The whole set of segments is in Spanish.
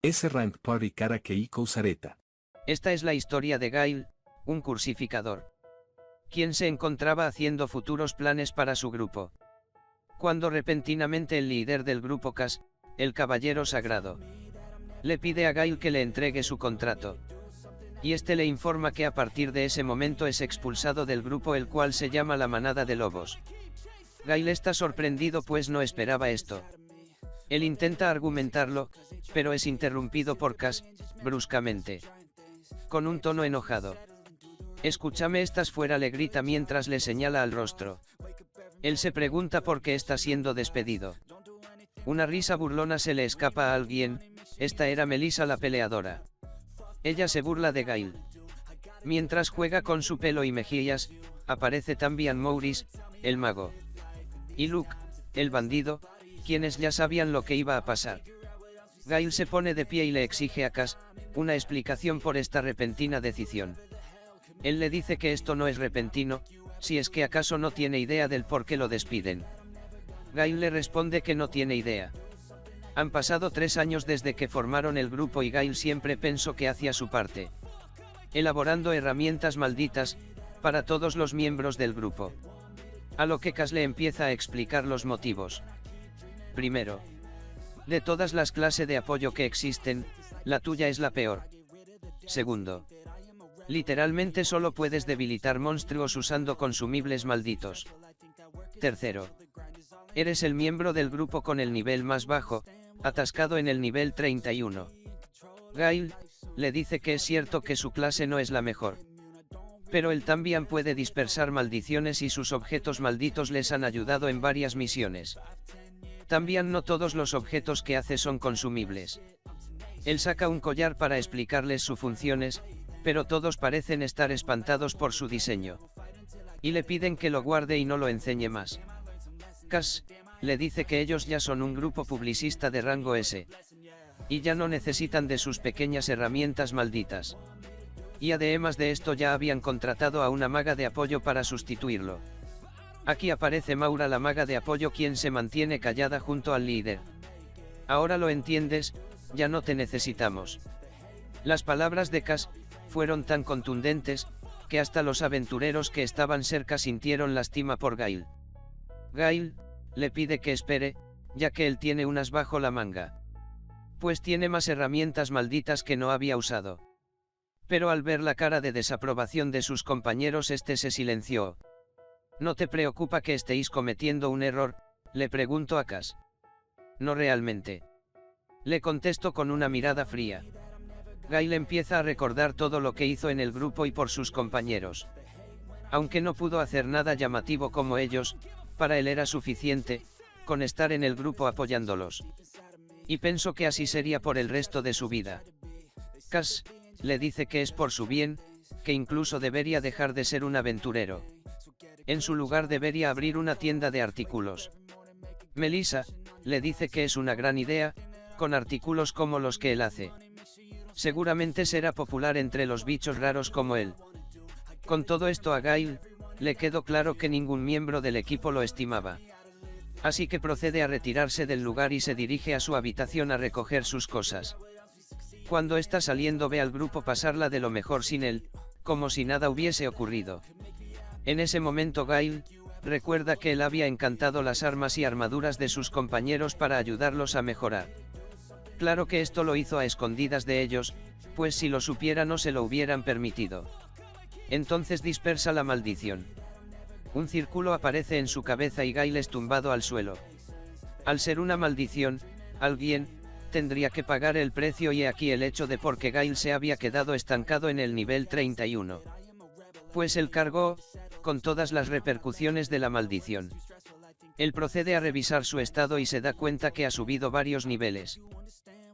S. Rank Party Kara Keiko Sareta. Esta es la historia de Gail, un cursificador, quien se encontraba haciendo futuros planes para su grupo, cuando repentinamente el líder del grupo Cass, el Caballero Sagrado, le pide a Gail que le entregue su contrato. Y este le informa que a partir de ese momento es expulsado del grupo, el cual se llama la Manada de Lobos. Gail está sorprendido pues no esperaba esto. Él intenta argumentarlo, pero es interrumpido por Cass, bruscamente, con un tono enojado. «Escúchame, estás fuera», le grita mientras le señala al rostro. Él se pregunta por qué está siendo despedido. Una risa burlona se le escapa a alguien. Esta era Melissa, la peleadora. Ella se burla de Gail. Mientras juega con su pelo y mejillas, aparece también Maurice, el mago, y Luke, el bandido, quienes ya sabían lo que iba a pasar. Gail se pone de pie y le exige a Cass una explicación por esta repentina decisión. Él le dice que esto no es repentino, si es que acaso no tiene idea del por qué lo despiden. Gail le responde que no tiene idea. Han pasado 3 años desde que formaron el grupo y Gail siempre pensó que hacía su parte, elaborando herramientas malditas para todos los miembros del grupo. A lo que Cass le empieza a explicar los motivos. Primero, de todas las clases de apoyo que existen, la tuya es la peor. Segundo, literalmente solo puedes debilitar monstruos usando consumibles malditos. Tercero, eres el miembro del grupo con el nivel más bajo, atascado en el nivel 31. Gail le dice que es cierto que su clase no es la mejor, pero él también puede dispersar maldiciones y sus objetos malditos les han ayudado en varias misiones. También no todos los objetos que hace son consumibles. Él saca un collar para explicarles sus funciones, pero todos parecen estar espantados por su diseño, y le piden que lo guarde y no lo enseñe más. Cass le dice que ellos ya son un grupo publicista de rango S, y ya no necesitan de sus pequeñas herramientas malditas. Y además de esto ya habían contratado a una maga de apoyo para sustituirlo. Aquí aparece Maura, la maga de apoyo, quien se mantiene callada junto al líder. Ahora lo entiendes, ya no te necesitamos. Las palabras de Cass fueron tan contundentes, que hasta los aventureros que estaban cerca sintieron lástima por Gail. Gail le pide que espere, ya que él tiene unas bajo la manga, pues tiene más herramientas malditas que no había usado. Pero al ver la cara de desaprobación de sus compañeros, este se silenció. ¿No te preocupa que estéis cometiendo un error?, le preguntó a Cass. No realmente, le contestó con una mirada fría. Gail empieza a recordar todo lo que hizo en el grupo y por sus compañeros. Aunque no pudo hacer nada llamativo como ellos, para él era suficiente con estar en el grupo apoyándolos. Y pensó que así sería por el resto de su vida. Cass le dice que es por su bien, que incluso debería dejar de ser un aventurero. En su lugar debería abrir una tienda de artículos. Melissa le dice que es una gran idea, con artículos como los que él hace. Seguramente será popular entre los bichos raros como él. Con todo esto a Gail le quedó claro que ningún miembro del equipo lo estimaba. Así que procede a retirarse del lugar y se dirige a su habitación a recoger sus cosas. Cuando está saliendo ve al grupo pasarla de lo mejor sin él, como si nada hubiese ocurrido. En ese momento Gail recuerda que él había encantado las armas y armaduras de sus compañeros para ayudarlos a mejorar. Claro que esto lo hizo a escondidas de ellos, pues si lo supiera no se lo hubieran permitido. Entonces dispersa la maldición. Un círculo aparece en su cabeza y Gail es tumbado al suelo. Al ser una maldición, alguien tendría que pagar el precio, y he aquí el hecho de por qué Gail se había quedado estancado en el nivel 31. Pues él cargó con todas las repercusiones de la maldición. Él procede a revisar su estado y se da cuenta que ha subido varios niveles.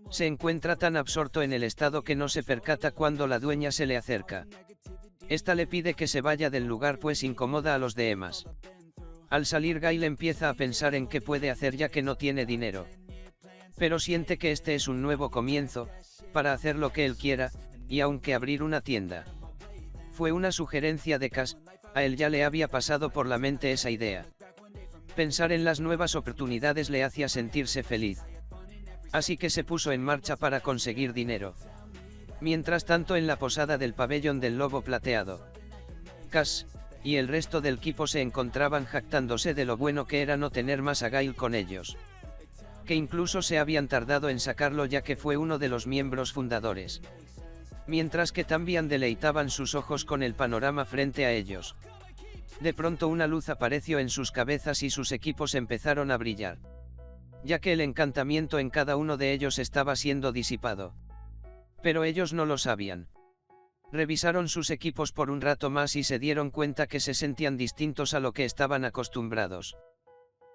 Se encuentra tan absorto en el estado que no se percata cuando la dueña se le acerca. Esta le pide que se vaya del lugar pues incomoda a los demás. Al salir Gail empieza a pensar en qué puede hacer ya que no tiene dinero. Pero siente que este es un nuevo comienzo, para hacer lo que él quiera, y aunque abrir una tienda fue una sugerencia de Cass, a él ya le había pasado por la mente esa idea. Pensar en las nuevas oportunidades le hacía sentirse feliz. Así que se puso en marcha para conseguir dinero. Mientras tanto, en la posada del pabellón del Lobo Plateado, Cass y el resto del equipo se encontraban jactándose de lo bueno que era no tener más a Gail con ellos. Que incluso se habían tardado en sacarlo ya que fue uno de los miembros fundadores. Mientras que también deleitaban sus ojos con el panorama frente a ellos. De pronto una luz apareció en sus cabezas y sus equipos empezaron a brillar. Ya que el encantamiento en cada uno de ellos estaba siendo disipado. Pero ellos no lo sabían. Revisaron sus equipos por un rato más y se dieron cuenta que se sentían distintos a lo que estaban acostumbrados.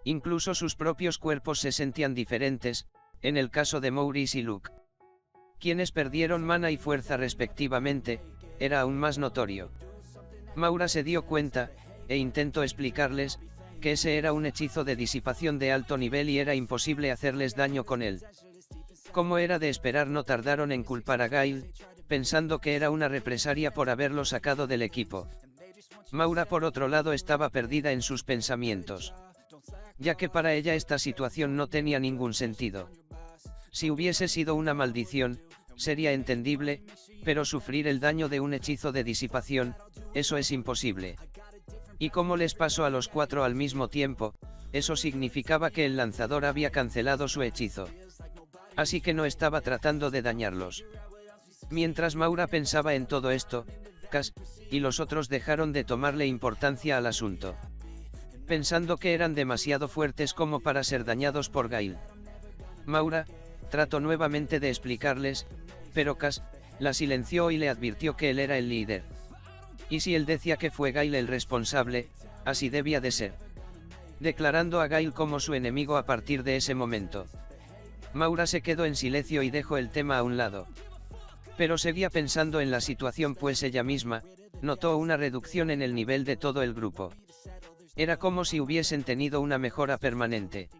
Incluso sus propios cuerpos se sentían diferentes, en el caso de Maurice y Luke. Quienes perdieron mana y fuerza respectivamente, era aún más notorio. Maura se dio cuenta, e intentó explicarles, que ese era un hechizo de disipación de alto nivel y era imposible hacerles daño con él. Como era de esperar, no tardaron en culpar a Gail, pensando que era una represalia por haberlo sacado del equipo. Maura por otro lado estaba perdida en sus pensamientos. Ya que para ella esta situación no tenía ningún sentido. Si hubiese sido una maldición, sería entendible, pero sufrir el daño de un hechizo de disipación, eso es imposible. Y como les pasó a los cuatro al mismo tiempo, eso significaba que el lanzador había cancelado su hechizo. Así que no estaba tratando de dañarlos. Mientras Maura pensaba en todo esto, Cass y los otros dejaron de tomarle importancia al asunto. Pensando que eran demasiado fuertes como para ser dañados por Gail. Maura trató nuevamente de explicarles, pero Cass la silenció y le advirtió que él era el líder. Y si él decía que fue Gail el responsable, así debía de ser. Declarando a Gail como su enemigo a partir de ese momento. Maura se quedó en silencio y dejó el tema a un lado. Pero seguía pensando en la situación, pues ella misma notó una reducción en el nivel de todo el grupo. Era como si hubiesen tenido una mejora permanente.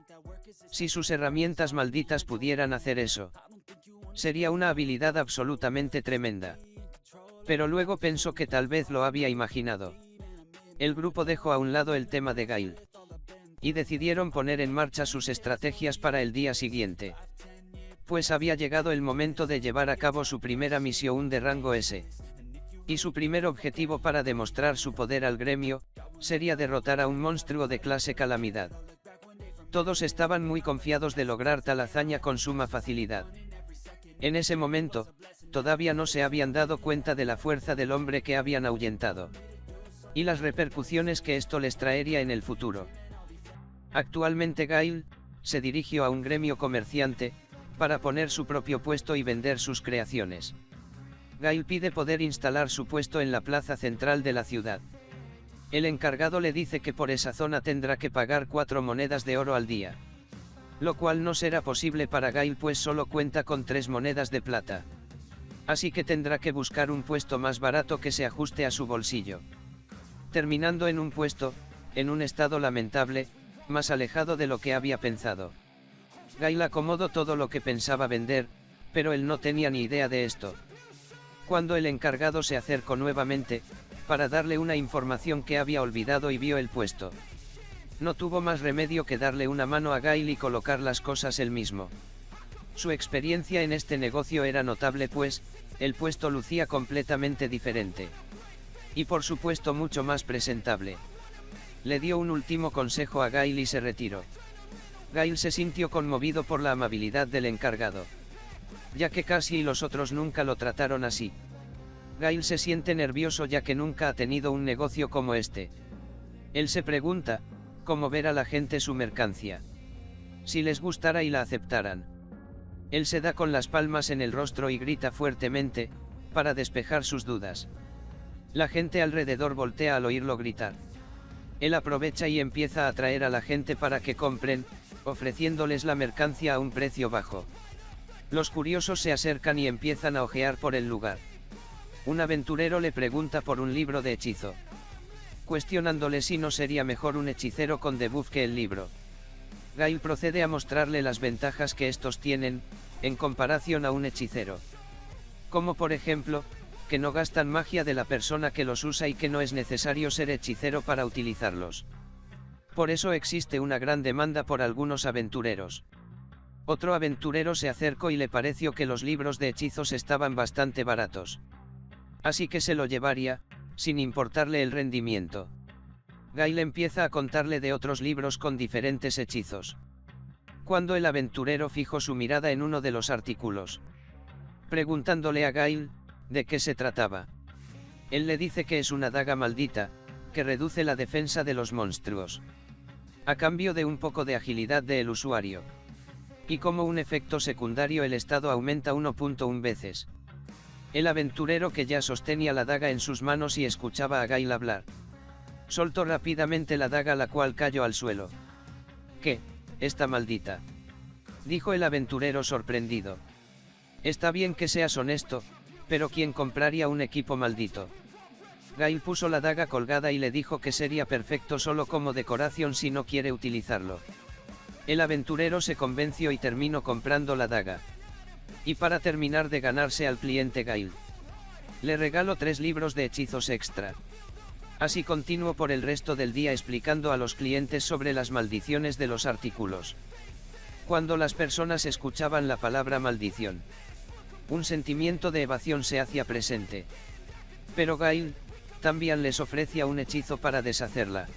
Si sus herramientas malditas pudieran hacer eso, sería una habilidad absolutamente tremenda. Pero luego pensó que tal vez lo había imaginado. El grupo dejó a un lado el tema de Gail. Y decidieron poner en marcha sus estrategias para el día siguiente. Pues había llegado el momento de llevar a cabo su primera misión de rango S. Y su primer objetivo para demostrar su poder al gremio, sería derrotar a un monstruo de clase Calamidad. Todos estaban muy confiados de lograr tal hazaña con suma facilidad. En ese momento, todavía no se habían dado cuenta de la fuerza del hombre que habían ahuyentado. Y las repercusiones que esto les traería en el futuro. Actualmente Gail se dirigió a un gremio comerciante, para poner su propio puesto y vender sus creaciones. Gail pide poder instalar su puesto en la plaza central de la ciudad. El encargado le dice que por esa zona tendrá que pagar 4 monedas de oro al día. Lo cual no será posible para Gail, pues solo cuenta con 3 monedas de plata. Así que tendrá que buscar un puesto más barato que se ajuste a su bolsillo. Terminando en un puesto, en un estado lamentable, más alejado de lo que había pensado. Gail acomodó todo lo que pensaba vender, pero él no tenía ni idea de esto. Cuando el encargado se acercó nuevamente, para darle una información que había olvidado y vio el puesto. No tuvo más remedio que darle una mano a Gail y colocar las cosas él mismo. Su experiencia en este negocio era notable, pues, el puesto lucía completamente diferente. Y por supuesto mucho más presentable. Le dio un último consejo a Gail y se retiró. Gail se sintió conmovido por la amabilidad del encargado. Ya que Cassie y los otros nunca lo trataron así. Gail se siente nervioso ya que nunca ha tenido un negocio como este. Él se pregunta, ¿cómo verá la gente su mercancía? Si les gustara y la aceptaran. Él se da con las palmas en el rostro y grita fuertemente, para despejar sus dudas. La gente alrededor voltea al oírlo gritar. Él aprovecha y empieza a atraer a la gente para que compren, ofreciéndoles la mercancía a un precio bajo. Los curiosos se acercan y empiezan a ojear por el lugar. Un aventurero le pregunta por un libro de hechizo, cuestionándole si no sería mejor un hechicero con debuff que el libro. Gail procede a mostrarle las ventajas que estos tienen, en comparación a un hechicero. Como por ejemplo, que no gastan magia de la persona que los usa y que no es necesario ser hechicero para utilizarlos. Por eso existe una gran demanda por algunos aventureros. Otro aventurero se acercó y le pareció que los libros de hechizos estaban bastante baratos. Así que se lo llevaría, sin importarle el rendimiento. Gail empieza a contarle de otros libros con diferentes hechizos. Cuando el aventurero fijó su mirada en uno de los artículos, preguntándole a Gail, de qué se trataba. Él le dice que es una daga maldita, que reduce la defensa de los monstruos, a cambio de un poco de agilidad del usuario. Y como un efecto secundario el estado aumenta 1.1 veces. El aventurero, que ya sostenía la daga en sus manos y escuchaba a Gail hablar, soltó rápidamente la daga, la cual cayó al suelo. ¿Qué? Está maldita, dijo el aventurero sorprendido. Está bien que seas honesto, pero ¿quién compraría un equipo maldito? Gail puso la daga colgada y le dijo que sería perfecto solo como decoración si no quiere utilizarlo. El aventurero se convenció y terminó comprando la daga. Y para terminar de ganarse al cliente Gail, le regaló 3 libros de hechizos extra. Así continuó por el resto del día explicando a los clientes sobre las maldiciones de los artículos. Cuando las personas escuchaban la palabra maldición, un sentimiento de evasión se hacía presente. Pero Gail también les ofrecía un hechizo para deshacerla,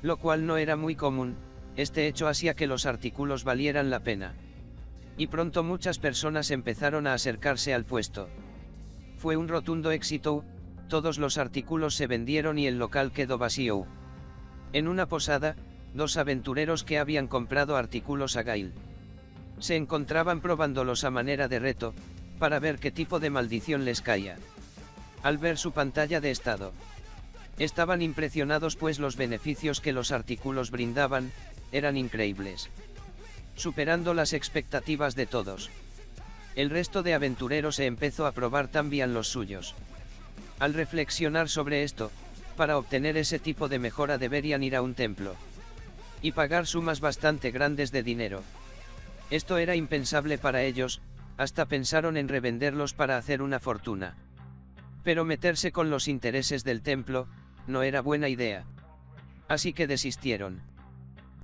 lo cual no era muy común. Este hecho hacía que los artículos valieran la pena. Y pronto muchas personas empezaron a acercarse al puesto. Fue un rotundo éxito, todos los artículos se vendieron y el local quedó vacío. En una posada, 2 aventureros que habían comprado artículos a Gail se encontraban probándolos a manera de reto, para ver qué tipo de maldición les caía. Al ver su pantalla de estado, estaban impresionados, pues los beneficios que los artículos brindaban eran increíbles, superando las expectativas de todos. El resto de aventureros se empezó a probar también los suyos. Al reflexionar sobre esto, para obtener ese tipo de mejora deberían ir a un templo y pagar sumas bastante grandes de dinero. Esto era impensable para ellos, hasta pensaron en revenderlos para hacer una fortuna. Pero meterse con los intereses del templo no era buena idea. Así que desistieron.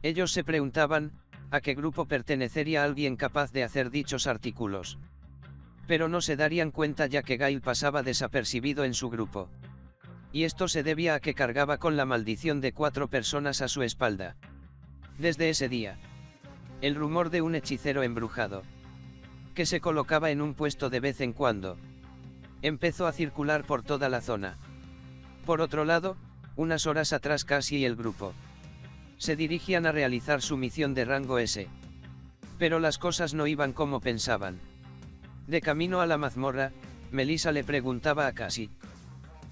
Ellos se preguntaban, ¿a qué grupo pertenecería alguien capaz de hacer dichos artículos? Pero no se darían cuenta, ya que Gail pasaba desapercibido en su grupo. Y esto se debía a que cargaba con la maldición de 4 personas a su espalda. Desde ese día, el rumor de un hechicero embrujado, que se colocaba en un puesto de vez en cuando, empezó a circular por toda la zona. Por otro lado, unas horas atrás Cassie y el grupo se dirigían a realizar su misión de rango S. Pero las cosas no iban como pensaban. De camino a la mazmorra, Melissa le preguntaba a Cassie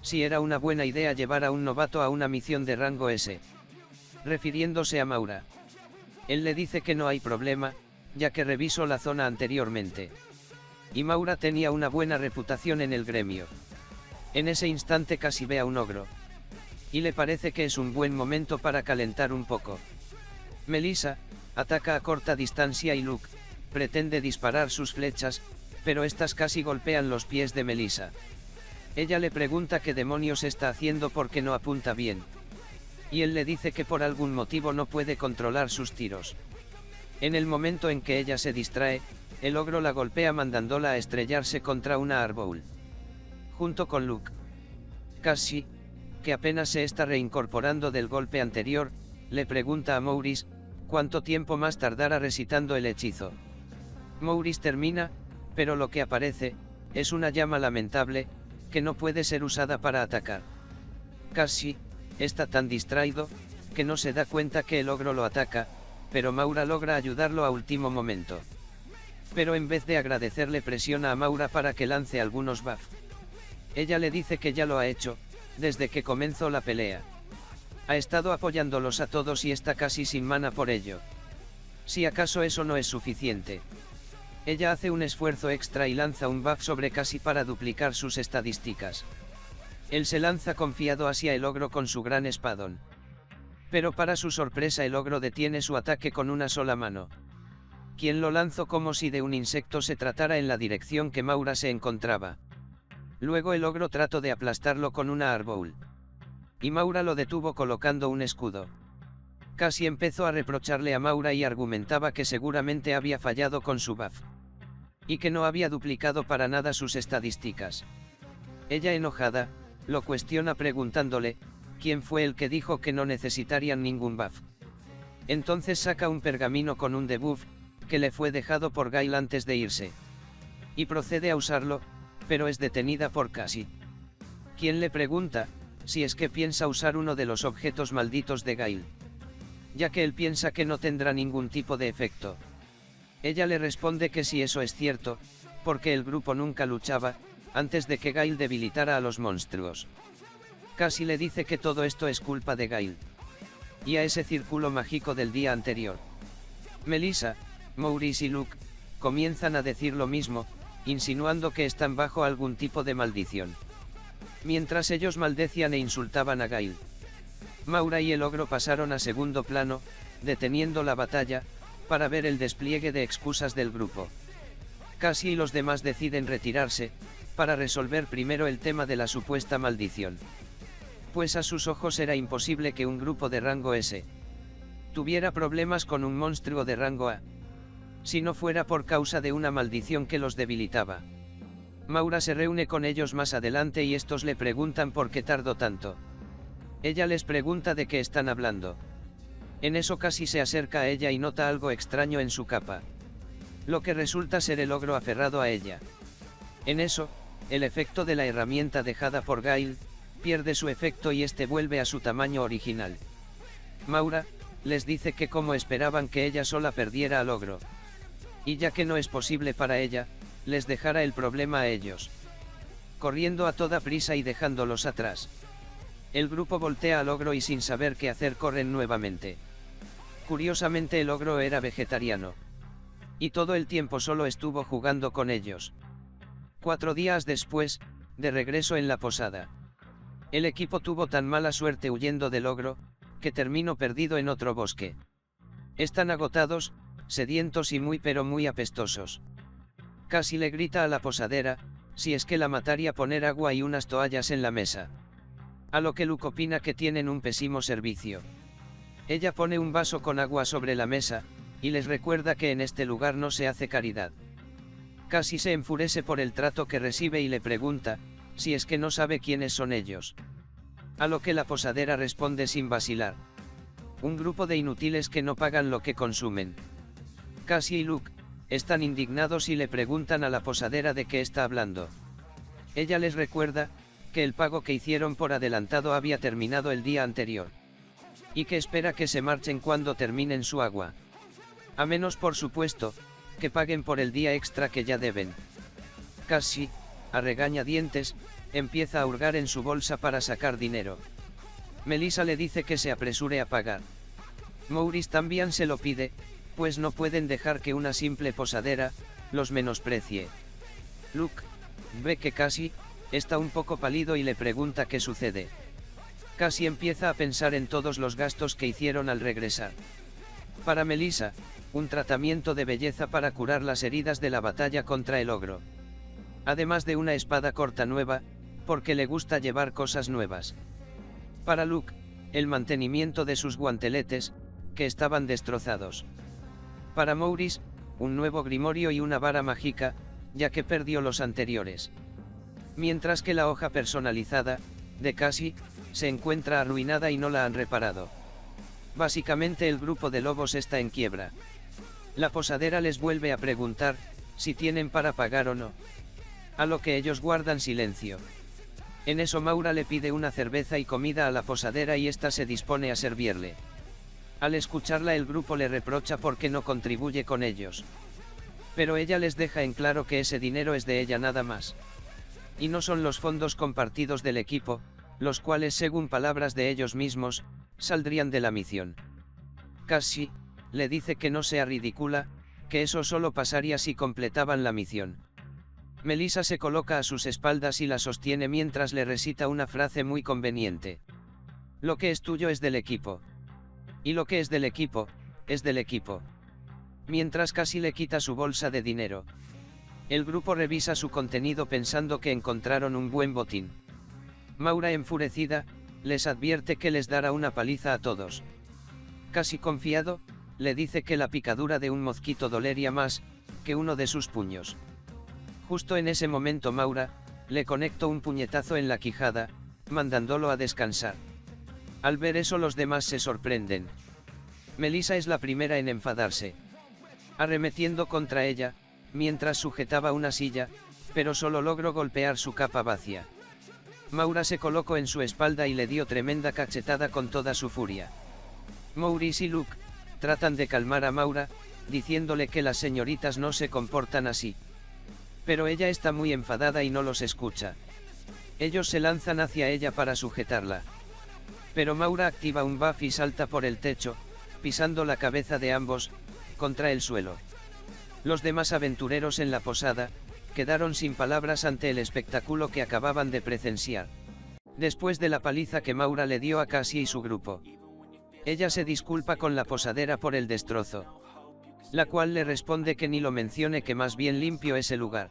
si era una buena idea llevar a un novato a una misión de rango S, refiriéndose a Maura. Él le dice que no hay problema, ya que revisó la zona anteriormente. Y Maura tenía una buena reputación en el gremio. En ese instante Cassie ve a un ogro y le parece que es un buen momento para calentar un poco. Melissa ataca a corta distancia y Luke pretende disparar sus flechas, pero estas casi golpean los pies de Melissa. Ella le pregunta qué demonios está haciendo porque no apunta bien. Y él le dice que por algún motivo no puede controlar sus tiros. En el momento en que ella se distrae, el ogro la golpea mandándola a estrellarse contra una árbol, junto con Luke. Cassie, que apenas se está reincorporando del golpe anterior, le pregunta a Maurice cuánto tiempo más tardará recitando el hechizo. Maurice termina, pero lo que aparece es una llama lamentable, que no puede ser usada para atacar. Cassie está tan distraído, que no se da cuenta que el ogro lo ataca, pero Maura logra ayudarlo a último momento. Pero en vez de agradecerle presiona a Maura para que lance algunos buffs. Ella le dice que ya lo ha hecho, desde que comenzó la pelea. Ha estado apoyándolos a todos y está casi sin mana por ello. Si acaso eso no es suficiente, ella hace un esfuerzo extra y lanza un buff sobre Cassie para duplicar sus estadísticas. Él se lanza confiado hacia el ogro con su gran espadón. Pero para su sorpresa el ogro detiene su ataque con una sola mano. Quien lo lanzó como si de un insecto se tratara en la dirección que Maura se encontraba. Luego el ogro trató de aplastarlo con una árbol. Y Maura lo detuvo colocando un escudo. Cassie empezó a reprocharle a Maura y argumentaba que seguramente había fallado con su buff. Y que no había duplicado para nada sus estadísticas. Ella, enojada, lo cuestiona preguntándole, ¿quién fue el que dijo que no necesitarían ningún buff? Entonces saca un pergamino con un debuff, que le fue dejado por Gail antes de irse. Y procede a usarlo, pero es detenida por Cassie. Quien le pregunta, si es que piensa usar uno de los objetos malditos de Gail. Ya que él piensa que no tendrá ningún tipo de efecto. Ella le responde que si eso es cierto, porque el grupo nunca luchaba, antes de que Gail debilitara a los monstruos. Cassie le dice que todo esto es culpa de Gail. Y a ese círculo mágico del día anterior. Melissa, Maurice y Luke, comienzan a decir lo mismo, insinuando que están bajo algún tipo de maldición. Mientras ellos maldecían e insultaban a Gail. Maura y el ogro pasaron a segundo plano, deteniendo la batalla, para ver el despliegue de excusas del grupo. Cassie y los demás deciden retirarse, para resolver primero el tema de la supuesta maldición. Pues a sus ojos era imposible que un grupo de rango S tuviera problemas con un monstruo de rango A. Si no fuera por causa de una maldición que los debilitaba. Maura se reúne con ellos más adelante y estos le preguntan por qué tardó tanto. Ella les pregunta de qué están hablando. En eso Cassie se acerca a ella y nota algo extraño en su capa. Lo que resulta ser el ogro aferrado a ella. En eso, el efecto de la herramienta dejada por Gail, pierde su efecto y este vuelve a su tamaño original. Maura les dice que como esperaban que ella sola perdiera al ogro. Y ya que no es posible para ella, les dejará el problema a ellos. Corriendo a toda prisa y dejándolos atrás. El grupo voltea al ogro y sin saber qué hacer corren nuevamente. Curiosamente el ogro era vegetariano. Y todo el tiempo solo estuvo jugando con ellos. 4 días después, de regreso en la posada. El equipo tuvo tan mala suerte huyendo del ogro, que terminó perdido en otro bosque. Están agotados, sedientos y muy apestosos. Cassie le grita a la posadera, si es que la mataría poner agua y unas toallas en la mesa. A lo que Luke opina que tienen un pésimo servicio. Ella pone un vaso con agua sobre la mesa, y les recuerda que en este lugar no se hace caridad. Cassie se enfurece por el trato que recibe y le pregunta, si es que no sabe quiénes son ellos. A lo que la posadera responde sin vacilar. Un grupo de inútiles que no pagan lo que consumen. Cassie y Luke están indignados y le preguntan a la posadera de qué está hablando. Ella les recuerda que el pago que hicieron por adelantado había terminado el día anterior. Y que espera que se marchen cuando terminen su agua. A menos por supuesto, que paguen por el día extra que ya deben. Cassie, a regañadientes, empieza a hurgar en su bolsa para sacar dinero. Melissa le dice que se apresure a pagar. Maurice también se lo pide, pues no pueden dejar que una simple posadera los menosprecie. Luke ve que Cassie está un poco pálido y le pregunta qué sucede. Cassie empieza a pensar en todos los gastos que hicieron al regresar. Para Melissa, un tratamiento de belleza para curar las heridas de la batalla contra el ogro. Además de una espada corta nueva, porque le gusta llevar cosas nuevas. Para Luke, el mantenimiento de sus guanteletes, que estaban destrozados. Para Maurice, un nuevo grimorio y una vara mágica, ya que perdió los anteriores. Mientras que la hoja personalizada, de Cassie, se encuentra arruinada y no la han reparado. Básicamente el grupo de lobos está en quiebra. La posadera les vuelve a preguntar, si tienen para pagar o no. A lo que ellos guardan silencio. En eso Maura le pide una cerveza y comida a la posadera y ésta se dispone a servirle. Al escucharla el grupo le reprocha porque no contribuye con ellos. Pero ella les deja en claro que ese dinero es de ella nada más. Y no son los fondos compartidos del equipo, los cuales según palabras de ellos mismos, saldrían de la misión. Cassie le dice que no sea ridícula, que eso solo pasaría si completaban la misión. Melissa se coloca a sus espaldas y la sostiene mientras le recita una frase muy conveniente. Lo que es tuyo es del equipo. Y lo que es del equipo, es del equipo. Mientras Cassie le quita su bolsa de dinero. El grupo revisa su contenido pensando que encontraron un buen botín. Maura enfurecida, les advierte que les dará una paliza a todos. Casi confiado, le dice que la picadura de un mosquito dolería más que uno de sus puños. Justo en ese momento Maura le conectó un puñetazo en la quijada, mandándolo a descansar. Al ver eso los demás se sorprenden. Melissa es la primera en enfadarse, arremetiendo contra ella, mientras sujetaba una silla, pero solo logró golpear su capa vacía. Maura se colocó en su espalda y le dio tremenda cachetada con toda su furia. Maurice y Luke tratan de calmar a Maura, diciéndole que las señoritas no se comportan así. Pero ella está muy enfadada y no los escucha. Ellos se lanzan hacia ella para sujetarla. Pero Maura activa un buff y salta por el techo, pisando la cabeza de ambos contra el suelo. Los demás aventureros en la posada quedaron sin palabras ante el espectáculo que acababan de presenciar. Después de la paliza que Maura le dio a Cassie y su grupo, ella se disculpa con la posadera por el destrozo, la cual le responde que ni lo mencione, que más bien limpio ese lugar.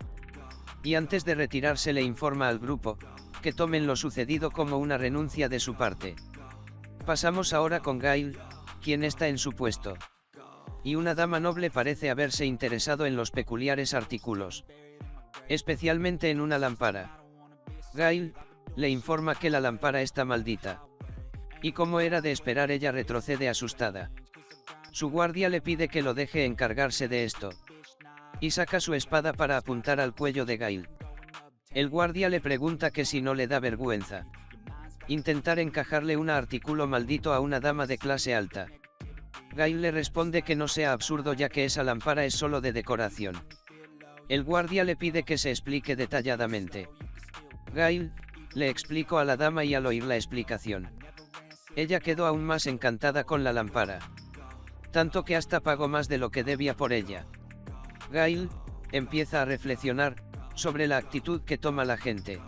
Y antes de retirarse le informa al grupo que tomen lo sucedido como una renuncia de su parte. Pasamos ahora con Gail, quien está en su puesto. Y una dama noble parece haberse interesado en los peculiares artículos, especialmente en una lámpara. Gail le informa que la lámpara está maldita. Y como era de esperar, ella retrocede asustada. Su guardia le pide que lo deje encargarse de esto. Y saca su espada para apuntar al cuello de Gail. El guardia le pregunta que si no le da vergüenza intentar encajarle un artículo maldito a una dama de clase alta. Gail le responde que no sea absurdo, ya que esa lámpara es solo de decoración. El guardia le pide que se explique detalladamente. Gail le explicó a la dama y al oír la explicación, ella quedó aún más encantada con la lámpara. Tanto que hasta pagó más de lo que debía por ella. Gail empieza a reflexionar sobre la actitud que toma la gente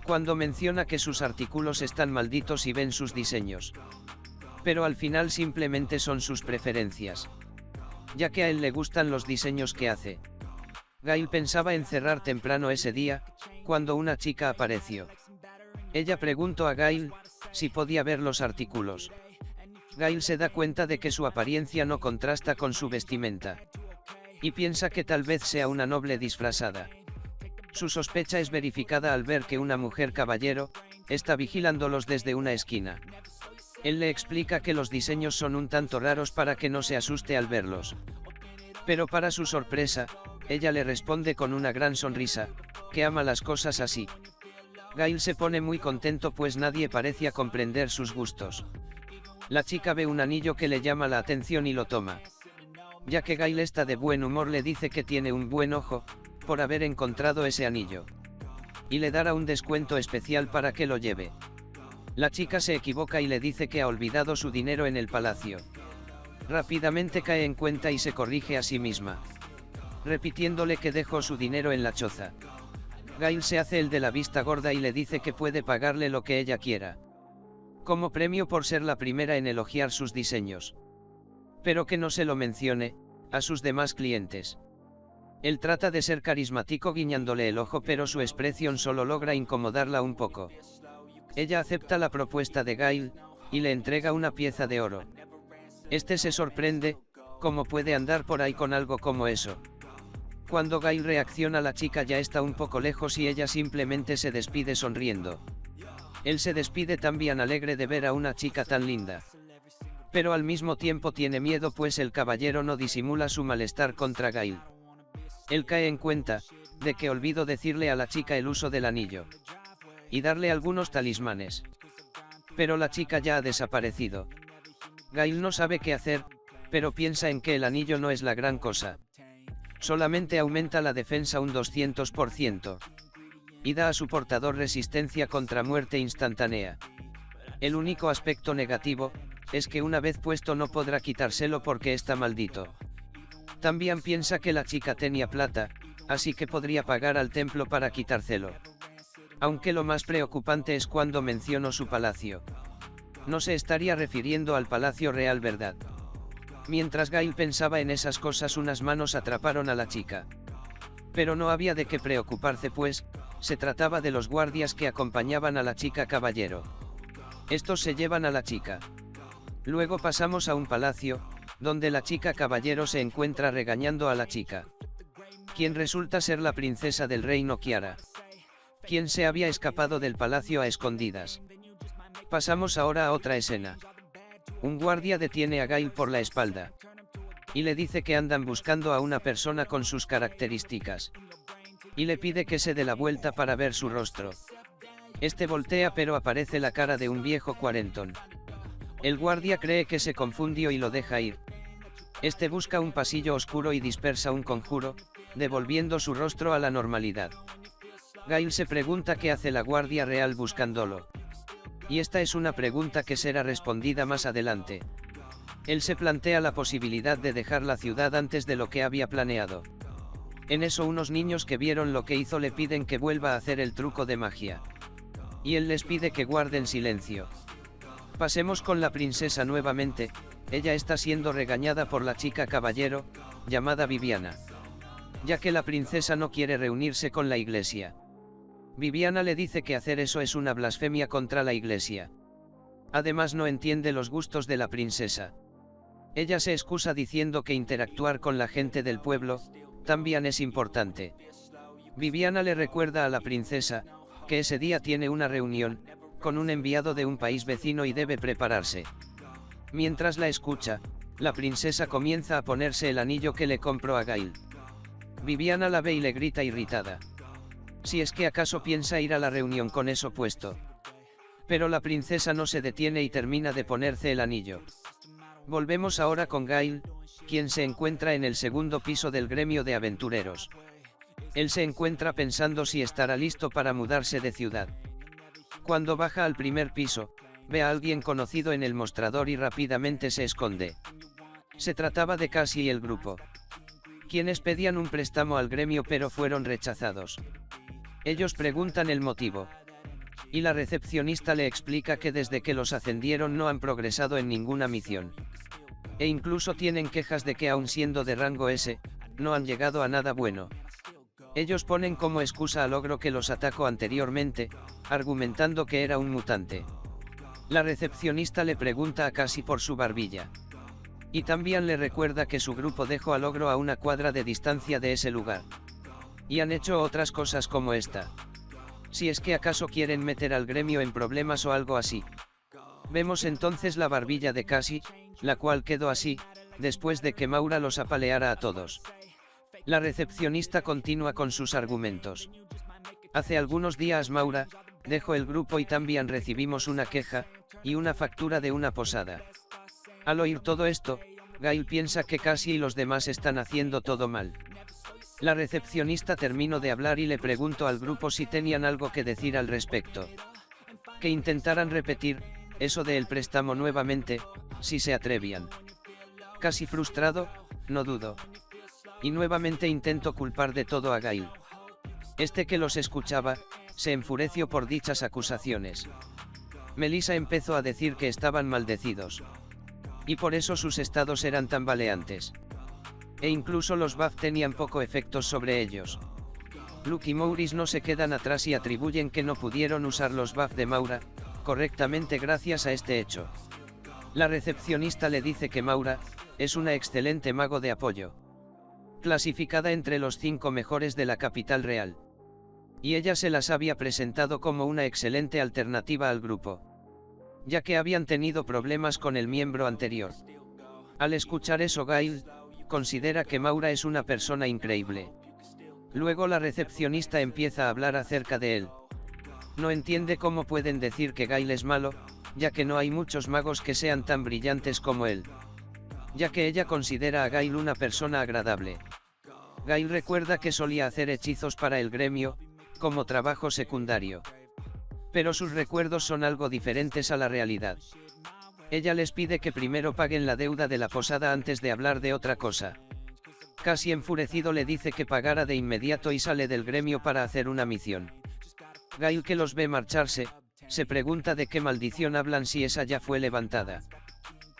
cuando menciona que sus artículos están malditos y ven sus diseños. Pero al final simplemente son sus preferencias, ya que a él le gustan los diseños que hace. Gail pensaba en cerrar temprano ese día, cuando una chica apareció. Ella preguntó a Gail si podía ver los artículos. Gail se da cuenta de que su apariencia no contrasta con su vestimenta, y piensa que tal vez sea una noble disfrazada. Su sospecha es verificada al ver que una mujer caballero está vigilándolos desde una esquina. Él le explica que los diseños son un tanto raros para que no se asuste al verlos. Pero para su sorpresa, ella le responde con una gran sonrisa, que ama las cosas así. Gail se pone muy contento pues nadie parecía comprender sus gustos. La chica ve un anillo que le llama la atención y lo toma. Ya que Gail está de buen humor, le dice que tiene un buen ojo por haber encontrado ese anillo, y le dará un descuento especial para que lo lleve. La chica se equivoca y le dice que ha olvidado su dinero en el palacio. Rápidamente cae en cuenta y se corrige a sí misma, repitiéndole que dejó su dinero en la choza. Gail se hace el de la vista gorda y le dice que puede pagarle lo que ella quiera, como premio por ser la primera en elogiar sus diseños. Pero que no se lo mencione a sus demás clientes. Él trata de ser carismático guiñándole el ojo, pero su expresión solo logra incomodarla un poco. Ella acepta la propuesta de Gail y le entrega una pieza de oro. Este se sorprende, ¿cómo puede andar por ahí con algo como eso? Cuando Gail reacciona, la chica ya está un poco lejos y ella simplemente se despide sonriendo. Él se despide también alegre de ver a una chica tan linda. Pero al mismo tiempo tiene miedo pues el caballero no disimula su malestar contra Gail. Él cae en cuenta de que olvidó decirle a la chica el uso del anillo y darle algunos talismanes. Pero la chica ya ha desaparecido. Gail no sabe qué hacer, pero piensa en que el anillo no es la gran cosa. Solamente aumenta la defensa un 200%. Y da a su portador resistencia contra muerte instantánea. El único aspecto negativo es que una vez puesto no podrá quitárselo porque está maldito. También piensa que la chica tenía plata, así que podría pagar al templo para quitárselo. Aunque lo más preocupante es cuando mencionó su palacio. No se estaría refiriendo al palacio real, ¿verdad? Mientras Gail pensaba en esas cosas, unas manos atraparon a la chica. Pero no había de qué preocuparse pues, se trataba de los guardias que acompañaban a la chica caballero. Estos se llevan a la chica. Luego pasamos a un palacio, donde la chica caballero se encuentra regañando a la chica, quien resulta ser la princesa del reino Kiara, quien se había escapado del palacio a escondidas. Pasamos ahora a otra escena. Un guardia detiene a Gail por la espalda y le dice que andan buscando a una persona con sus características, y le pide que se dé la vuelta para ver su rostro. Este voltea, pero aparece la cara de un viejo cuarentón. El guardia cree que se confundió y lo deja ir. Este busca un pasillo oscuro y dispersa un conjuro, devolviendo su rostro a la normalidad. Gail se pregunta qué hace la guardia real buscándolo. Y esta es una pregunta que será respondida más adelante. Él se plantea la posibilidad de dejar la ciudad antes de lo que había planeado. En eso unos niños que vieron lo que hizo le piden que vuelva a hacer el truco de magia. Y él les pide que guarden silencio. Pasemos con la princesa nuevamente. Ella está siendo regañada por la chica caballero, llamada Viviana, ya que la princesa no quiere reunirse con la iglesia. Viviana le dice que hacer eso es una blasfemia contra la iglesia. Además no entiende los gustos de la princesa. Ella se excusa diciendo que interactuar con la gente del pueblo también es importante. Viviana le recuerda a la princesa que ese día tiene una reunión con un enviado de un país vecino y debe prepararse. Mientras la escucha, la princesa comienza a ponerse el anillo que le compró a Gail. Viviana la ve y le grita irritada. Si es que acaso piensa ir a la reunión con eso puesto. Pero la princesa no se detiene y termina de ponerse el anillo. Volvemos ahora con Gail, quien se encuentra en el segundo piso del gremio de aventureros. Él se encuentra pensando si estará listo para mudarse de ciudad. Cuando baja al primer piso, ve a alguien conocido en el mostrador y rápidamente se esconde. Se trataba de Cassie y el grupo, quienes pedían un préstamo al gremio pero fueron rechazados. Ellos preguntan el motivo. Y la recepcionista le explica que desde que los ascendieron no han progresado en ninguna misión. E incluso tienen quejas de que aun siendo de rango S, no han llegado a nada bueno. Ellos ponen como excusa al ogro que los atacó anteriormente, argumentando que era un mutante. La recepcionista le pregunta a Cassie por su barbilla. Y también le recuerda que su grupo dejó al ogro a una cuadra de distancia de ese lugar. Y han hecho otras cosas como esta. Si es que acaso quieren meter al gremio en problemas o algo así. Vemos entonces la barbilla de Cassie, la cual quedó así, después de que Maura los apaleara a todos. La recepcionista continúa con sus argumentos. Hace algunos días Maura dejó el grupo y también recibimos una queja y una factura de una posada. Al oír todo esto, Gail piensa que Cassie y los demás están haciendo todo mal. La recepcionista terminó de hablar y le preguntó al grupo si tenían algo que decir al respecto. Que intentaran repetir eso del préstamo nuevamente, si se atrevían. Casi frustrado, no dudo. Y nuevamente intento culpar de todo a Gail. Este que los escuchaba, se enfureció por dichas acusaciones. Melissa empezó a decir que estaban maldecidos. Y por eso sus estados eran tambaleantes. E incluso los buff tenían poco efecto sobre ellos. Luke y Maurice no se quedan atrás y atribuyen que no pudieron usar los buff de Maura correctamente gracias a este hecho. La recepcionista le dice que Maura es una excelente mago de apoyo, clasificada entre los 5 mejores de la capital real. Y ella se las había presentado como una excelente alternativa al grupo, ya que habían tenido problemas con el miembro anterior. Al escuchar eso, Gail considera que Maura es una persona increíble. Luego la recepcionista empieza a hablar acerca de él. No entiende cómo pueden decir que Gail es malo, ya que no hay muchos magos que sean tan brillantes como él. Ya que ella considera a Gail una persona agradable. Gail recuerda que solía hacer hechizos para el gremio, como trabajo secundario. Pero sus recuerdos son algo diferentes a la realidad. Ella les pide que primero paguen la deuda de la posada antes de hablar de otra cosa. Casi enfurecido le dice que pagara de inmediato y sale del gremio para hacer una misión. Gail, que los ve marcharse, se pregunta de qué maldición hablan si esa ya fue levantada.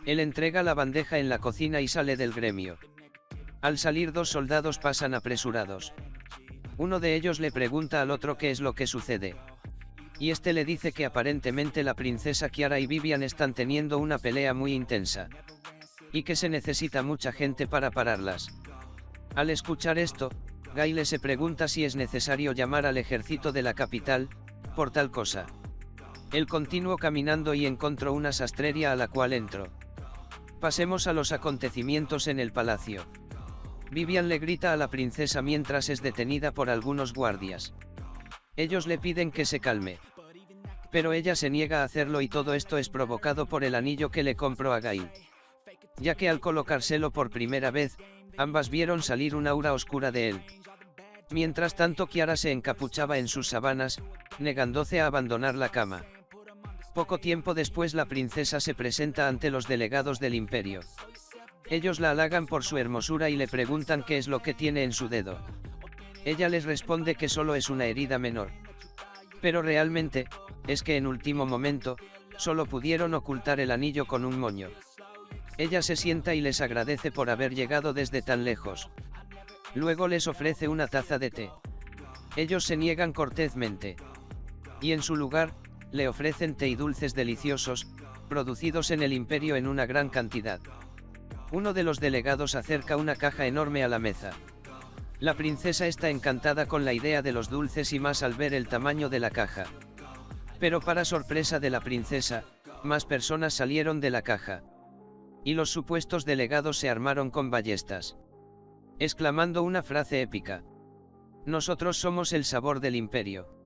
Él entrega la bandeja en la cocina y sale del gremio. Al salir, 2 soldados pasan apresurados. Uno de ellos le pregunta al otro qué es lo que sucede. y este le dice que aparentemente la princesa Kiara y Vivian están teniendo una pelea muy intensa. Y que se necesita mucha gente para pararlas. Al escuchar esto, Gail se pregunta si es necesario llamar al ejército de la capital, por tal cosa. Él continuó caminando y encontró una sastrería a la cual entró. Pasemos a los acontecimientos en el palacio. Vivian le grita a la princesa mientras es detenida por algunos guardias. Ellos le piden que se calme. Pero ella se niega a hacerlo y todo esto es provocado por el anillo que le compró a Gail. Ya que al colocárselo por primera vez, ambas vieron salir un aura oscura de él. Mientras tanto Kiara se encapuchaba en sus sábanas, negándose a abandonar la cama. Poco tiempo después la princesa se presenta ante los delegados del imperio. Ellos la halagan por su hermosura y le preguntan qué es lo que tiene en su dedo. Ella les responde que solo es una herida menor. Pero realmente, es que en último momento, solo pudieron ocultar el anillo con un moño. Ella se sienta y les agradece por haber llegado desde tan lejos. Luego les ofrece una taza de té. Ellos se niegan cortésmente. Y en su lugar, le ofrecen té y dulces deliciosos, producidos en el imperio en una gran cantidad. Uno de los delegados acerca una caja enorme a la mesa. La princesa está encantada con la idea de los dulces y más al ver el tamaño de la caja. Pero para sorpresa de la princesa, más personas salieron de la caja. Y los supuestos delegados se armaron con ballestas. Exclamando una frase épica. Nosotros somos el sabor del imperio.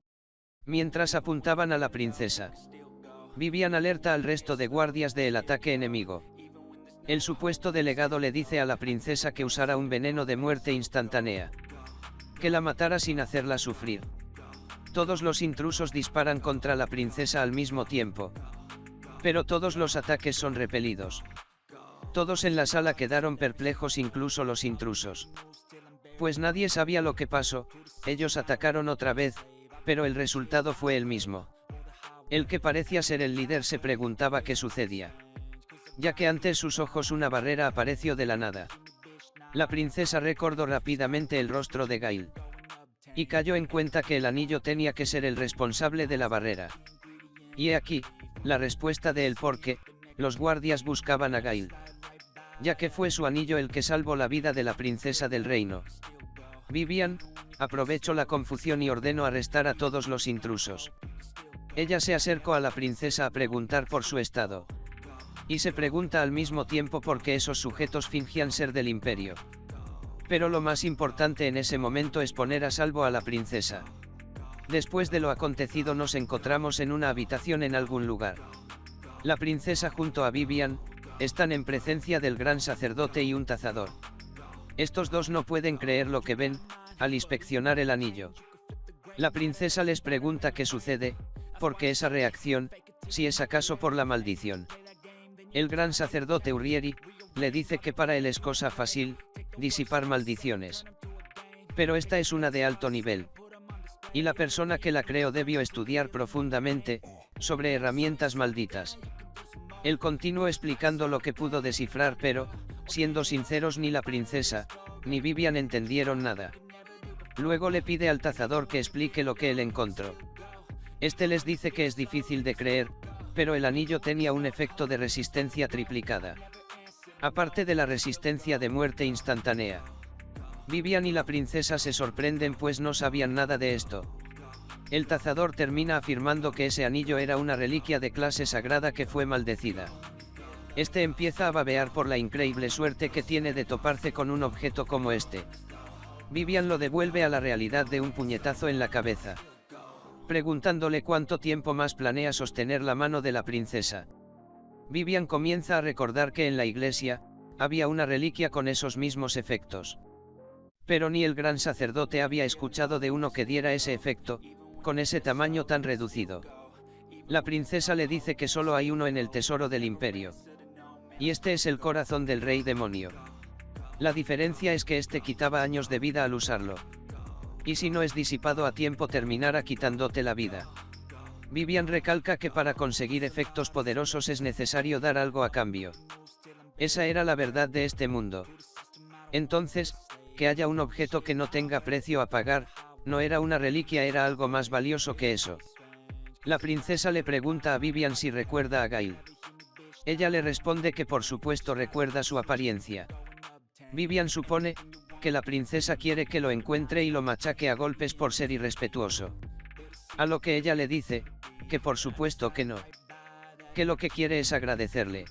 Mientras apuntaban a la princesa. Vivian alerta al resto de guardias del ataque enemigo. El supuesto delegado le dice a la princesa que usara un veneno de muerte instantánea. Que la matara sin hacerla sufrir. Todos los intrusos disparan contra la princesa al mismo tiempo. Pero todos los ataques son repelidos. Todos en la sala quedaron perplejos, incluso los intrusos. Pues nadie sabía lo que pasó, ellos atacaron otra vez, pero el resultado fue el mismo. El que parecía ser el líder se preguntaba qué sucedía. Ya que ante sus ojos una barrera apareció de la nada. La princesa recordó rápidamente el rostro de Gail. Y cayó en cuenta que el anillo tenía que ser el responsable de la barrera. Y he aquí, la respuesta de él porque, los guardias buscaban a Gail. Ya que fue su anillo el que salvó la vida de la princesa del reino. Vivian, aprovechó la confusión y ordenó arrestar a todos los intrusos. Ella se acercó a la princesa a preguntar por su estado. Y se pregunta al mismo tiempo por qué esos sujetos fingían ser del imperio. Pero lo más importante en ese momento es poner a salvo a la princesa. Después de lo acontecido nos encontramos en una habitación en algún lugar. La princesa junto a Vivian, están en presencia del gran sacerdote y un cazador. Estos dos no pueden creer lo que ven, al inspeccionar el anillo. La princesa les pregunta qué sucede, por qué esa reacción, si es acaso por la maldición. El gran sacerdote Urieri, le dice que para él es cosa fácil, disipar maldiciones. Pero esta es una de alto nivel. Y la persona que la creó debió estudiar profundamente, sobre herramientas malditas. Él continuó explicando lo que pudo descifrar pero, siendo sinceros ni la princesa, ni Vivian entendieron nada. Luego le pide al cazador que explique lo que él encontró. Este les dice que es difícil de creer, pero el anillo tenía un efecto de resistencia triplicada. Aparte de la resistencia de muerte instantánea. Vivian y la princesa se sorprenden pues no sabían nada de esto. El cazador termina afirmando que ese anillo era una reliquia de clase sagrada que fue maldecida. Este empieza a babear por la increíble suerte que tiene de toparse con un objeto como este. Vivian lo devuelve a la realidad de un puñetazo en la cabeza. Preguntándole cuánto tiempo más planea sostener la mano de la princesa. Vivian comienza a recordar que en la iglesia, había una reliquia con esos mismos efectos. Pero ni el gran sacerdote había escuchado de uno que diera ese efecto, con ese tamaño tan reducido. La princesa le dice que solo hay uno en el tesoro del imperio. Y este es el corazón del rey demonio. La diferencia es que este quitaba años de vida al usarlo. Y si no es disipado a tiempo terminará quitándote la vida. Vivian recalca que para conseguir efectos poderosos es necesario dar algo a cambio. Esa era la verdad de este mundo. Entonces, que haya un objeto que no tenga precio a pagar, no era una reliquia, era algo más valioso que eso. La princesa le pregunta a Vivian si recuerda a Gail. Ella le responde que por supuesto recuerda su apariencia. Vivian supone que la princesa quiere que lo encuentre y lo machaque a golpes por ser irrespetuoso. A lo que ella le dice, que por supuesto que no. Que lo que quiere es agradecerle.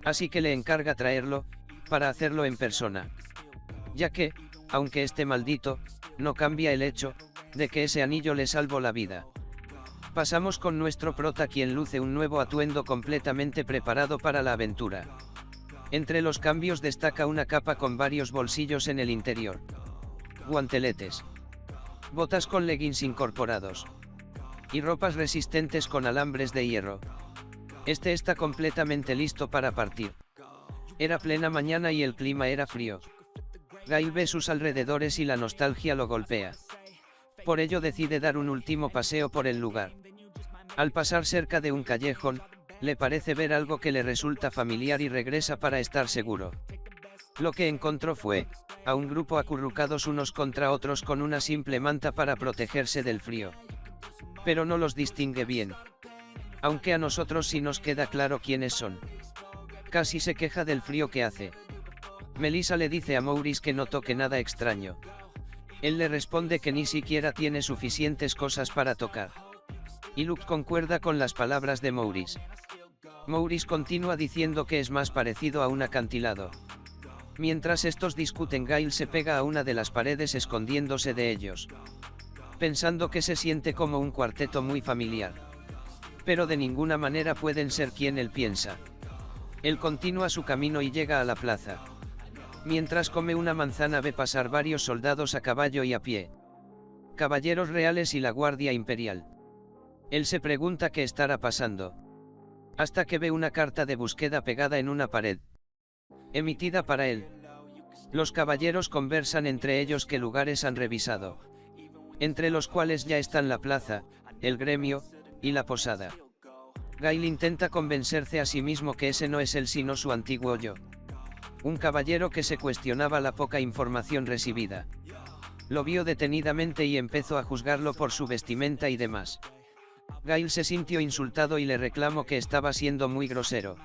Así que le encarga traerlo, para hacerlo en persona. Ya que, aunque esté maldito, no cambia el hecho, de que ese anillo le salvó la vida. Pasamos con nuestro prota, quien luce un nuevo atuendo completamente preparado para la aventura. Entre los cambios destaca una capa con varios bolsillos en el interior. Guanteletes. Botas con leggings incorporados. Y ropas resistentes con alambres de hierro. Este está completamente listo para partir. Era plena mañana y el clima era frío. Gail ve sus alrededores y la nostalgia lo golpea. Por ello decide dar un último paseo por el lugar. Al pasar cerca de un callejón, le parece ver algo que le resulta familiar y regresa para estar seguro. Lo que encontró fue, a un grupo acurrucados unos contra otros con una simple manta para protegerse del frío. Pero no los distingue bien. Aunque a nosotros sí nos queda claro quiénes son. Casi se queja del frío que hace. Melissa le dice a Maurice que no toque nada extraño. Él le responde que ni siquiera tiene suficientes cosas para tocar. Y Luke concuerda con las palabras de Maurice. Maurice continúa diciendo que es más parecido a un acantilado. Mientras estos discuten, Gail se pega a una de las paredes escondiéndose de ellos. Pensando que se siente como un cuarteto muy familiar. Pero de ninguna manera pueden ser quien él piensa. Él continúa su camino y llega a la plaza. Mientras come una manzana ve pasar varios soldados a caballo y a pie. Caballeros reales y la Guardia Imperial. Él se pregunta qué estará pasando. Hasta que ve una carta de búsqueda pegada en una pared. Emitida para él. Los caballeros conversan entre ellos qué lugares han revisado. Entre los cuales ya están la plaza, el gremio, y la posada. Gail intenta convencerse a sí mismo que ese no es él sino su antiguo yo. Un caballero que se cuestionaba la poca información recibida. Lo vio detenidamente y empezó a juzgarlo por su vestimenta y demás. Gail se sintió insultado y le reclamó que estaba siendo muy grosero.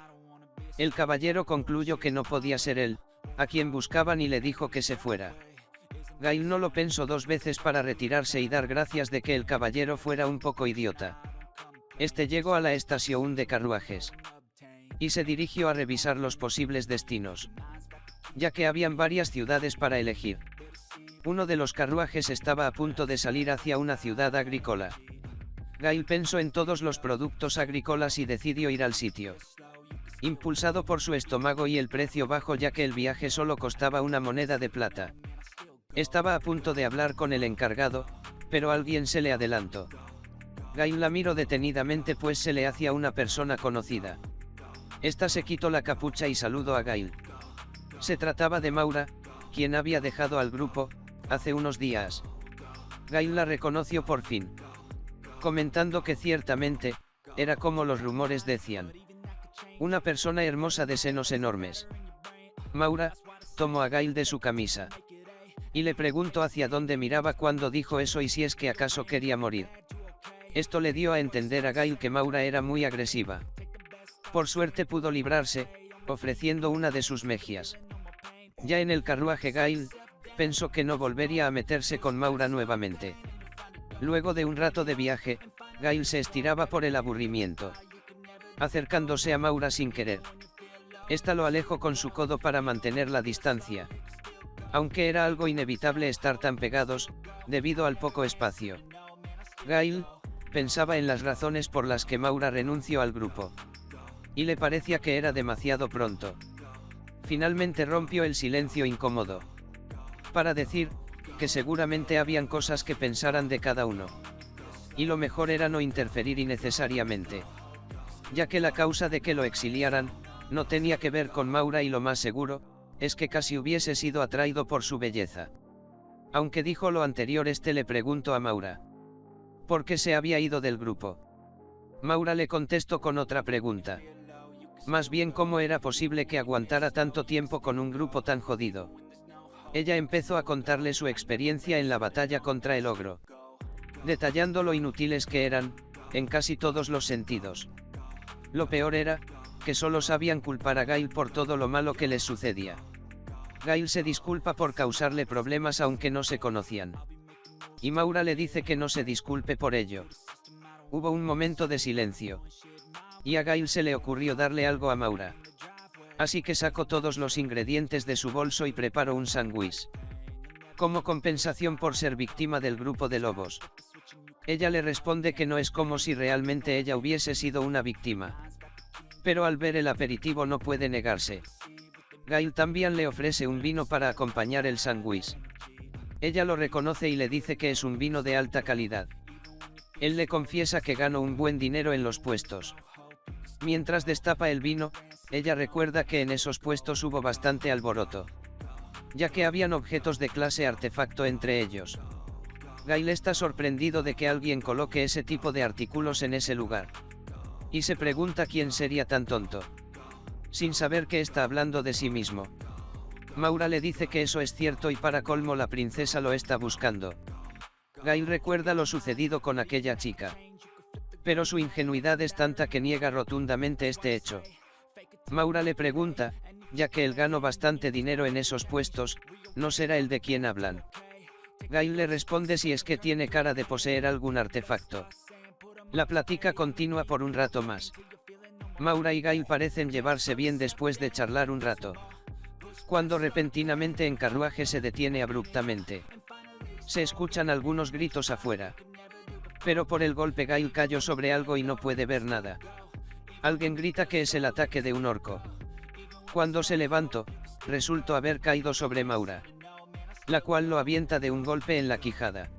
El caballero concluyó que no podía ser él, a quien buscaban, y le dijo que se fuera. Gail no lo pensó dos veces para retirarse y dar gracias de que el caballero fuera un poco idiota. Este llegó a la estación de carruajes. Y se dirigió a revisar los posibles destinos. Ya que habían varias ciudades para elegir. Uno de los carruajes estaba a punto de salir hacia una ciudad agrícola. Gail pensó en todos los productos agrícolas y decidió ir al sitio. Impulsado por su estómago y el precio bajo, ya que el viaje solo costaba una moneda de plata. Estaba a punto de hablar con el encargado, pero alguien se le adelantó. Gail la miró detenidamente pues se le hacía una persona conocida. Esta se quitó la capucha y saludó a Gail. Se trataba de Maura, quien había dejado al grupo, hace unos días. Gail la reconoció por fin. Comentando que ciertamente, era como los rumores decían. Una persona hermosa de senos enormes. Maura tomó a Gail de su camisa. Y le preguntó hacia dónde miraba cuando dijo eso y si es que acaso quería morir. Esto le dio a entender a Gail que Maura era muy agresiva. Por suerte pudo librarse, ofreciendo una de sus mejillas. Ya en el carruaje Gail pensó que no volvería a meterse con Maura nuevamente. Luego de un rato de viaje, Gail se estiraba por el aburrimiento. Acercándose a Maura sin querer. Esta lo alejó con su codo para mantener la distancia. Aunque era algo inevitable estar tan pegados, debido al poco espacio. Gail pensaba en las razones por las que Maura renunció al grupo. Y le parecía que era demasiado pronto. Finalmente rompió el silencio incómodo. Para decir, que seguramente habían cosas que pensaran de cada uno. Y lo mejor era no interferir innecesariamente. Ya que la causa de que lo exiliaran, no tenía que ver con Maura y lo más seguro, es que casi hubiese sido atraído por su belleza. Aunque dijo lo anterior, este le preguntó a Maura. ¿Por qué se había ido del grupo? Maura le contestó con otra pregunta. Más bien cómo era posible que aguantara tanto tiempo con un grupo tan jodido. Ella empezó a contarle su experiencia en la batalla contra el ogro. Detallando lo inútiles que eran, en casi todos los sentidos. Lo peor era, que solo sabían culpar a Gail por todo lo malo que les sucedía. Gail se disculpa por causarle problemas aunque no se conocían. Y Maura le dice que no se disculpe por ello. Hubo un momento de silencio. Y a Gail se le ocurrió darle algo a Maura. Así que sacó todos los ingredientes de su bolso y preparó un sándwich. Como compensación por ser víctima del grupo de lobos. Ella le responde que no es como si realmente ella hubiese sido una víctima. Pero al ver el aperitivo no puede negarse. Gail también le ofrece un vino para acompañar el sándwich. Ella lo reconoce y le dice que es un vino de alta calidad. Él le confiesa que ganó un buen dinero en los puestos. Mientras destapa el vino, ella recuerda que en esos puestos hubo bastante alboroto. Ya que habían objetos de clase artefacto entre ellos. Gail está sorprendido de que alguien coloque ese tipo de artículos en ese lugar. Y se pregunta quién sería tan tonto. Sin saber que está hablando de sí mismo. Maura le dice que eso es cierto y para colmo la princesa lo está buscando. Gail recuerda lo sucedido con aquella chica. Pero su ingenuidad es tanta que niega rotundamente este hecho. Maura le pregunta, ya que él ganó bastante dinero en esos puestos, ¿no será el de quien hablan? Gail le responde si es que tiene cara de poseer algún artefacto. La plática continúa por un rato más. Maura y Gail parecen llevarse bien después de charlar un rato. Cuando repentinamente el carruaje se detiene abruptamente. Se escuchan algunos gritos afuera. Pero por el golpe Gail cayó sobre algo y no puede ver nada. Alguien grita que es el ataque de un orco. Cuando se levantó, resultó haber caído sobre Maura. La cual lo avienta de un golpe en la quijada.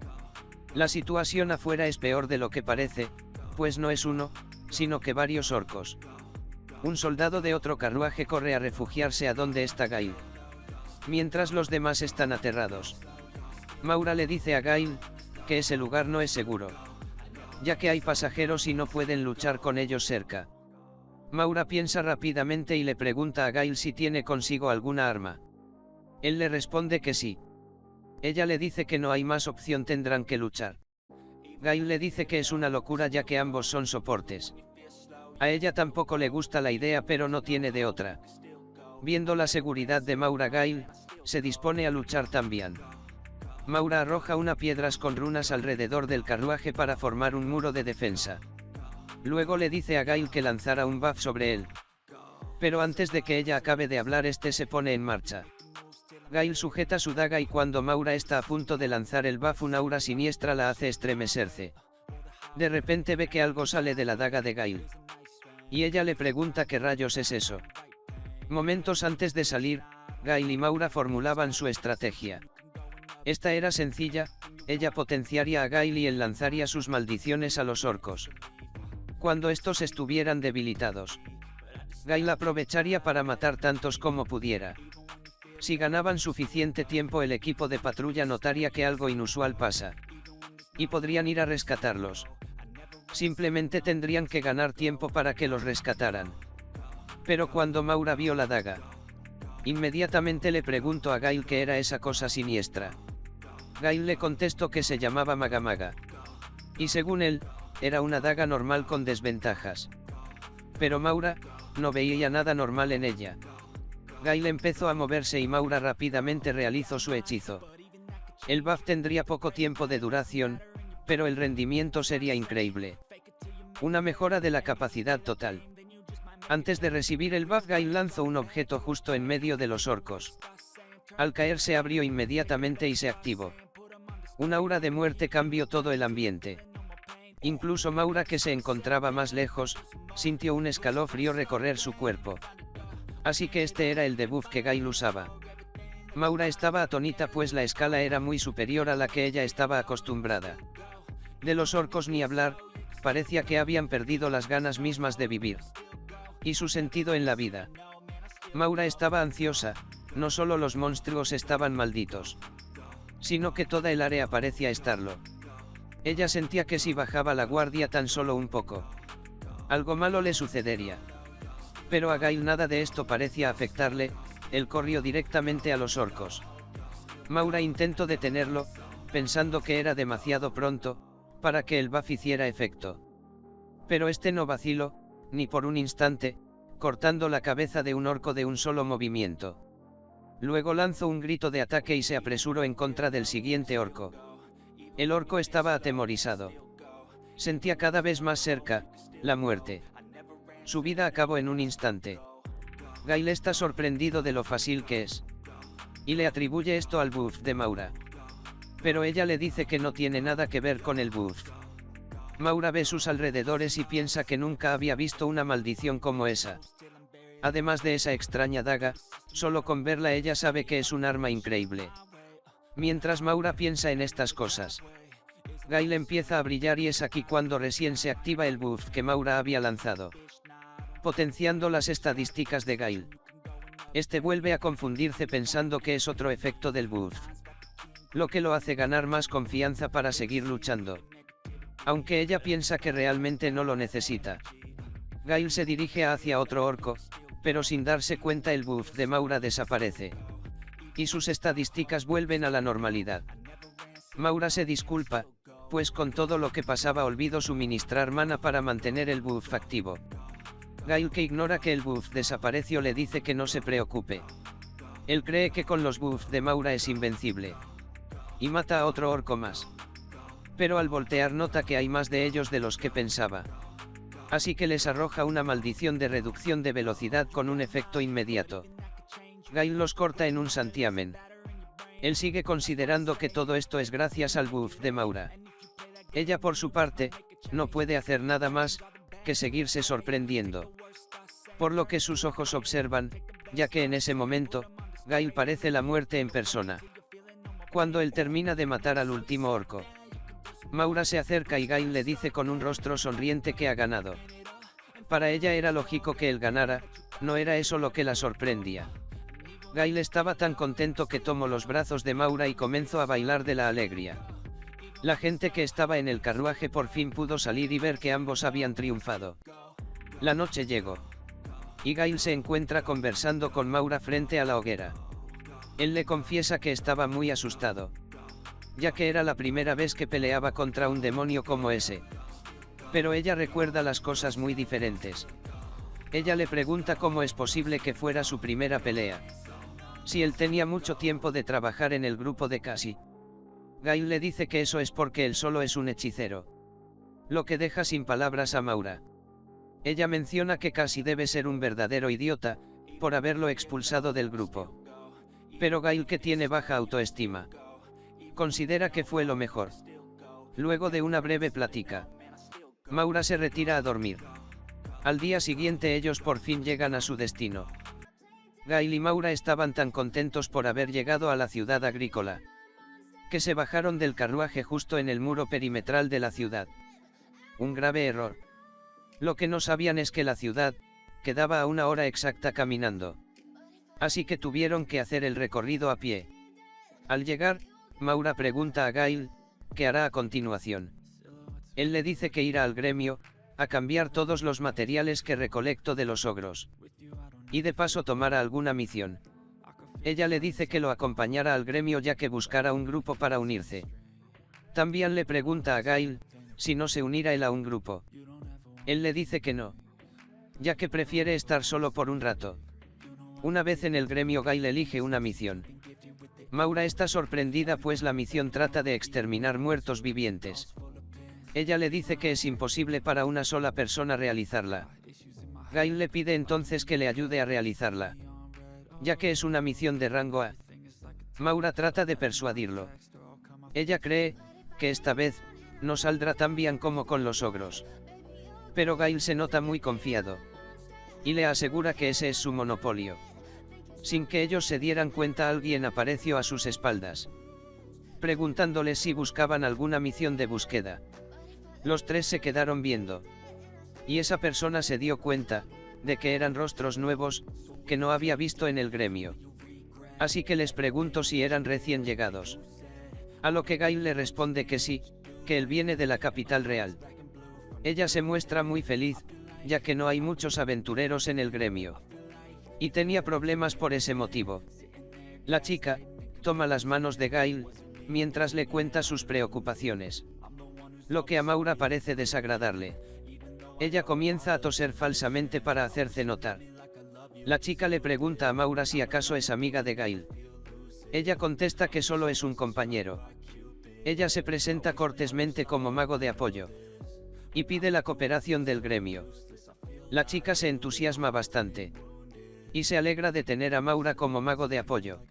La situación afuera es peor de lo que parece, pues no es uno, sino que varios orcos. Un soldado de otro carruaje corre a refugiarse a donde está Gail. Mientras los demás están aterrados. Maura le dice a Gail, que ese lugar no es seguro. Ya que hay pasajeros y no pueden luchar con ellos cerca. Maura piensa rápidamente y le pregunta a Gail si tiene consigo alguna arma. Él le responde que sí. Ella le dice que no hay más opción, tendrán que luchar. Gail le dice que es una locura ya que ambos son soportes. A ella tampoco le gusta la idea pero no tiene de otra. Viendo la seguridad de Maura, Gail se dispone a luchar también. Maura arroja unas piedras con runas alrededor del carruaje para formar un muro de defensa. Luego le dice a Gail que lanzara un buff sobre él. Pero antes de que ella acabe de hablar este se pone en marcha. Gail sujeta su daga y cuando Maura está a punto de lanzar el buff una aura siniestra la hace estremecerse. De repente ve que algo sale de la daga de Gail. Y ella le pregunta qué rayos es eso. Momentos antes de salir, Gail y Maura formulaban su estrategia. Esta era sencilla, ella potenciaría a Gail y él lanzaría sus maldiciones a los orcos. Cuando estos estuvieran debilitados, Gail aprovecharía para matar tantos como pudiera. Si ganaban suficiente tiempo el equipo de patrulla notaría que algo inusual pasa. Y podrían ir a rescatarlos. Simplemente tendrían que ganar tiempo para que los rescataran. Pero cuando Maura vio la daga, inmediatamente le preguntó a Gail qué era esa cosa siniestra. Gail le contestó que se llamaba Magamaga. Y según él, era una daga normal con desventajas. Pero Maura no veía nada normal en ella. Gail empezó a moverse y Maura rápidamente realizó su hechizo. El buff tendría poco tiempo de duración, pero el rendimiento sería increíble. Una mejora de la capacidad total. Antes de recibir el buff, Gail lanzó un objeto justo en medio de los orcos. Al caer se abrió inmediatamente y se activó. Un aura de muerte cambió todo el ambiente. Incluso Maura, que se encontraba más lejos, sintió un escalofrío recorrer su cuerpo. Así que este era el debuff que Gail usaba. Maura estaba atónita pues la escala era muy superior a la que ella estaba acostumbrada. De los orcos ni hablar, parecía que habían perdido las ganas mismas de vivir. Y su sentido en la vida. Maura estaba ansiosa, no solo los monstruos estaban malditos, sino que toda el área parecía estarlo. Ella sentía que si bajaba la guardia tan solo un poco, algo malo le sucedería. Pero a Gail nada de esto parecía afectarle, él corrió directamente a los orcos. Maura intentó detenerlo, pensando que era demasiado pronto, para que el buff hiciera efecto. Pero este no vaciló, ni por un instante, cortando la cabeza de un orco de un solo movimiento. Luego lanzó un grito de ataque y se apresuró en contra del siguiente orco. El orco estaba atemorizado. Sentía cada vez más cerca la muerte. Su vida acabó en un instante. Gail está sorprendido de lo fácil que es. Y le atribuye esto al buff de Maura. Pero ella le dice que no tiene nada que ver con el buff. Maura ve sus alrededores y piensa que nunca había visto una maldición como esa. Además de esa extraña daga, solo con verla ella sabe que es un arma increíble. Mientras Maura piensa en estas cosas, Gail empieza a brillar y es aquí cuando recién se activa el buff que Maura había lanzado, potenciando las estadísticas de Gail. Este vuelve a confundirse pensando que es otro efecto del buff, lo que lo hace ganar más confianza para seguir luchando. Aunque ella piensa que realmente no lo necesita. Gail se dirige hacia otro orco, pero sin darse cuenta el buff de Maura desaparece. Y sus estadísticas vuelven a la normalidad. Maura se disculpa, pues con todo lo que pasaba olvidó suministrar mana para mantener el buff activo. Gail, que ignora que el buff desapareció, le dice que no se preocupe. Él cree que con los buffs de Maura es invencible. Y mata a otro orco más. Pero al voltear nota que hay más de ellos de los que pensaba. Así que les arroja una maldición de reducción de velocidad con un efecto inmediato. Gail los corta en un santiamén. Él sigue considerando que todo esto es gracias al buff de Maura. Ella por su parte, no puede hacer nada más que seguirse sorprendiendo. Por lo que sus ojos observan, ya que en ese momento, Gail parece la muerte en persona. Cuando él termina de matar al último orco, Maura se acerca y Gail le dice con un rostro sonriente que ha ganado. Para ella era lógico que él ganara, no era eso lo que la sorprendía. Gail estaba tan contento que tomó los brazos de Maura y comenzó a bailar de la alegría. La gente que estaba en el carruaje por fin pudo salir y ver que ambos habían triunfado. La noche llegó. Y Gail se encuentra conversando con Maura frente a la hoguera. Él le confiesa que estaba muy asustado, ya que era la primera vez que peleaba contra un demonio como ese. Pero ella recuerda las cosas muy diferentes. Ella le pregunta cómo es posible que fuera su primera pelea. Si él tenía mucho tiempo de trabajar en el grupo de Cassie. Gail le dice que eso es porque él solo es un hechicero. Lo que deja sin palabras a Maura. Ella menciona que Cassie debe ser un verdadero idiota, por haberlo expulsado del grupo. Pero Gail, que tiene baja autoestima, considera que fue lo mejor. Luego de una breve plática, Maura se retira a dormir. Al día siguiente ellos por fin llegan a su destino. Gail y Maura estaban tan contentos por haber llegado a la ciudad agrícola, que se bajaron del carruaje justo en el muro perimetral de la ciudad. Un grave error. Lo que no sabían es que la ciudad quedaba a una hora exacta caminando. Así que tuvieron que hacer el recorrido a pie. Al llegar, Maura pregunta a Gail qué hará a continuación. Él le dice que irá al gremio a cambiar todos los materiales que recolectó de los ogros. Y de paso tomará alguna misión. Ella le dice que lo acompañará al gremio ya que buscará un grupo para unirse. También le pregunta a Gail si no se unirá él a un grupo. Él le dice que no, ya que prefiere estar solo por un rato. Una vez en el gremio, Gail elige una misión. Maura está sorprendida pues la misión trata de exterminar muertos vivientes. Ella le dice que es imposible para una sola persona realizarla. Gail le pide entonces que le ayude a realizarla, ya que es una misión de rango A. Maura trata de persuadirlo. Ella cree que esta vez no saldrá tan bien como con los ogros. Pero Gail se nota muy confiado. Y le asegura que ese es su monopolio. Sin que ellos se dieran cuenta, alguien apareció a sus espaldas, preguntándoles si buscaban alguna misión de búsqueda. Los tres se quedaron viendo. Y esa persona se dio cuenta de que eran rostros nuevos que no había visto en el gremio. Así que les preguntó si eran recién llegados. A lo que Gail le responde que sí, que él viene de la capital real. Ella se muestra muy feliz, ya que no hay muchos aventureros en el gremio. Y tenía problemas por ese motivo. La chica toma las manos de Gail mientras le cuenta sus preocupaciones. Lo que a Maura parece desagradarle. Ella comienza a toser falsamente para hacerse notar. La chica le pregunta a Maura si acaso es amiga de Gail. Ella contesta que solo es un compañero. Ella se presenta cortésmente como mago de apoyo. Y pide la cooperación del gremio. La chica se entusiasma bastante. Y se alegra de tener a Maura como mago de apoyo.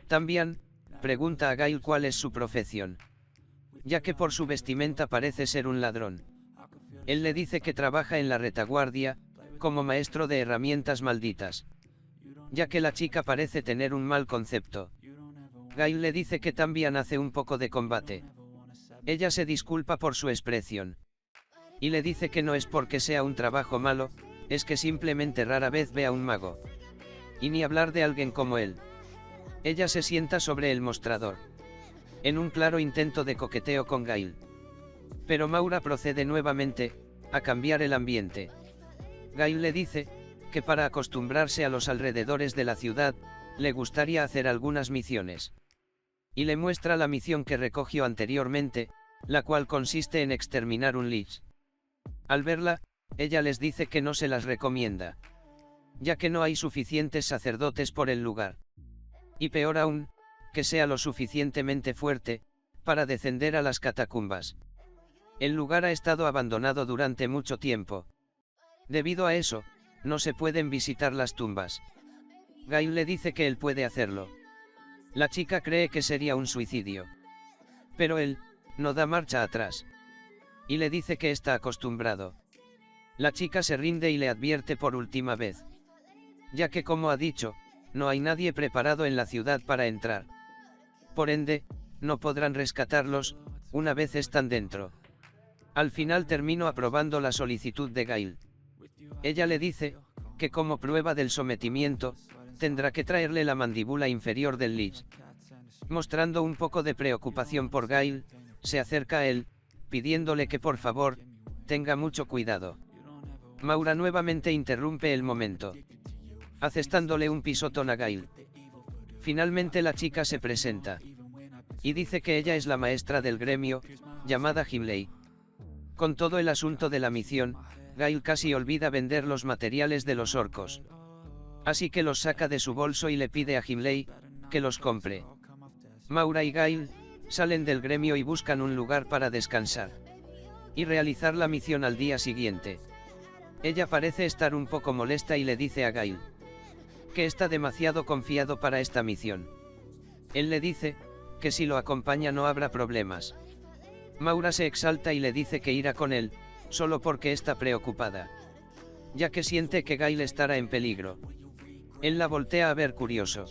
También, pregunta a Gail cuál es su profesión. Ya que por su vestimenta parece ser un ladrón. Él le dice que trabaja en la retaguardia, como maestro de herramientas malditas. Ya que la chica parece tener un mal concepto. Gail le dice que también hace un poco de combate. Ella se disculpa por su expresión. Y le dice que no es porque sea un trabajo malo, es que simplemente rara vez ve a un mago. Y ni hablar de alguien como él. Ella se sienta sobre el mostrador. En un claro intento de coqueteo con Gail. Pero Maura procede nuevamente, a cambiar el ambiente. Gail le dice, que para acostumbrarse a los alrededores de la ciudad, le gustaría hacer algunas misiones. Y le muestra la misión que recogió anteriormente, la cual consiste en exterminar un lich. Al verla, ella les dice que no se las recomienda. Ya que no hay suficientes sacerdotes por el lugar. Y peor aún, que sea lo suficientemente fuerte, para descender a las catacumbas. El lugar ha estado abandonado durante mucho tiempo. Debido a eso, no se pueden visitar las tumbas. Gail le dice que él puede hacerlo. La chica cree que sería un suicidio. Pero él, no da marcha atrás. Y le dice que está acostumbrado. La chica se rinde y le advierte por última vez. Ya que como ha dicho, no hay nadie preparado en la ciudad para entrar. Por ende, no podrán rescatarlos, una vez están dentro. Al final termino aprobando la solicitud de Gail. Ella le dice, que como prueba del sometimiento, tendrá que traerle la mandíbula inferior del lich. Mostrando un poco de preocupación por Gail, se acerca a él, pidiéndole que por favor, tenga mucho cuidado. Maura nuevamente interrumpe el momento. Asestándole un pisotón a Gail. Finalmente la chica se presenta. Y dice que ella es la maestra del gremio, llamada Himley. Con todo el asunto de la misión, Gail casi olvida vender los materiales de los orcos. Así que los saca de su bolso y le pide a Himley, que los compre. Maura y Gail, salen del gremio y buscan un lugar para descansar. Y realizar la misión al día siguiente. Ella parece estar un poco molesta y le dice a Gail, que está demasiado confiado para esta misión. Él le dice, que si lo acompaña no habrá problemas. Maura se exalta y le dice que irá con él, solo porque está preocupada. Ya que siente que Gail estará en peligro. Él la voltea a ver curioso.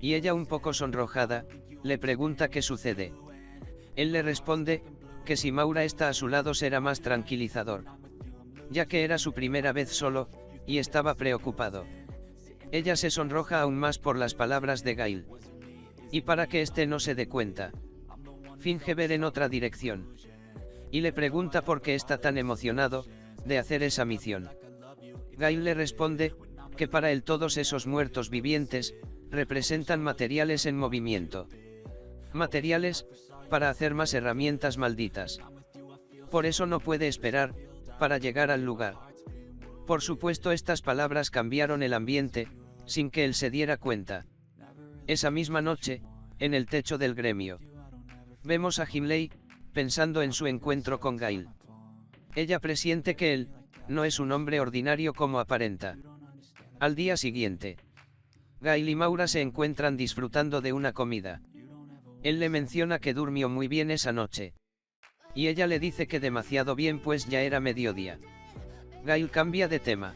Y ella un poco sonrojada, le pregunta qué sucede. Él le responde, que si Maura está a su lado será más tranquilizador. Ya que era su primera vez solo, y estaba preocupado. Ella se sonroja aún más por las palabras de Gail. Y para que éste no se dé cuenta, finge ver en otra dirección. Y le pregunta por qué está tan emocionado, de hacer esa misión. Gail le responde, que para él todos esos muertos vivientes, representan materiales en movimiento. Materiales, para hacer más herramientas malditas. Por eso no puede esperar, para llegar al lugar. Por supuesto estas palabras cambiaron el ambiente, sin que él se diera cuenta. Esa misma noche, en el techo del gremio. Vemos a Himley, pensando en su encuentro con Gail. Ella presiente que él, no es un hombre ordinario como aparenta. Al día siguiente, Gail y Maura se encuentran disfrutando de una comida. Él le menciona que durmió muy bien esa noche. Y ella le dice que demasiado bien pues ya era mediodía. Gail cambia de tema.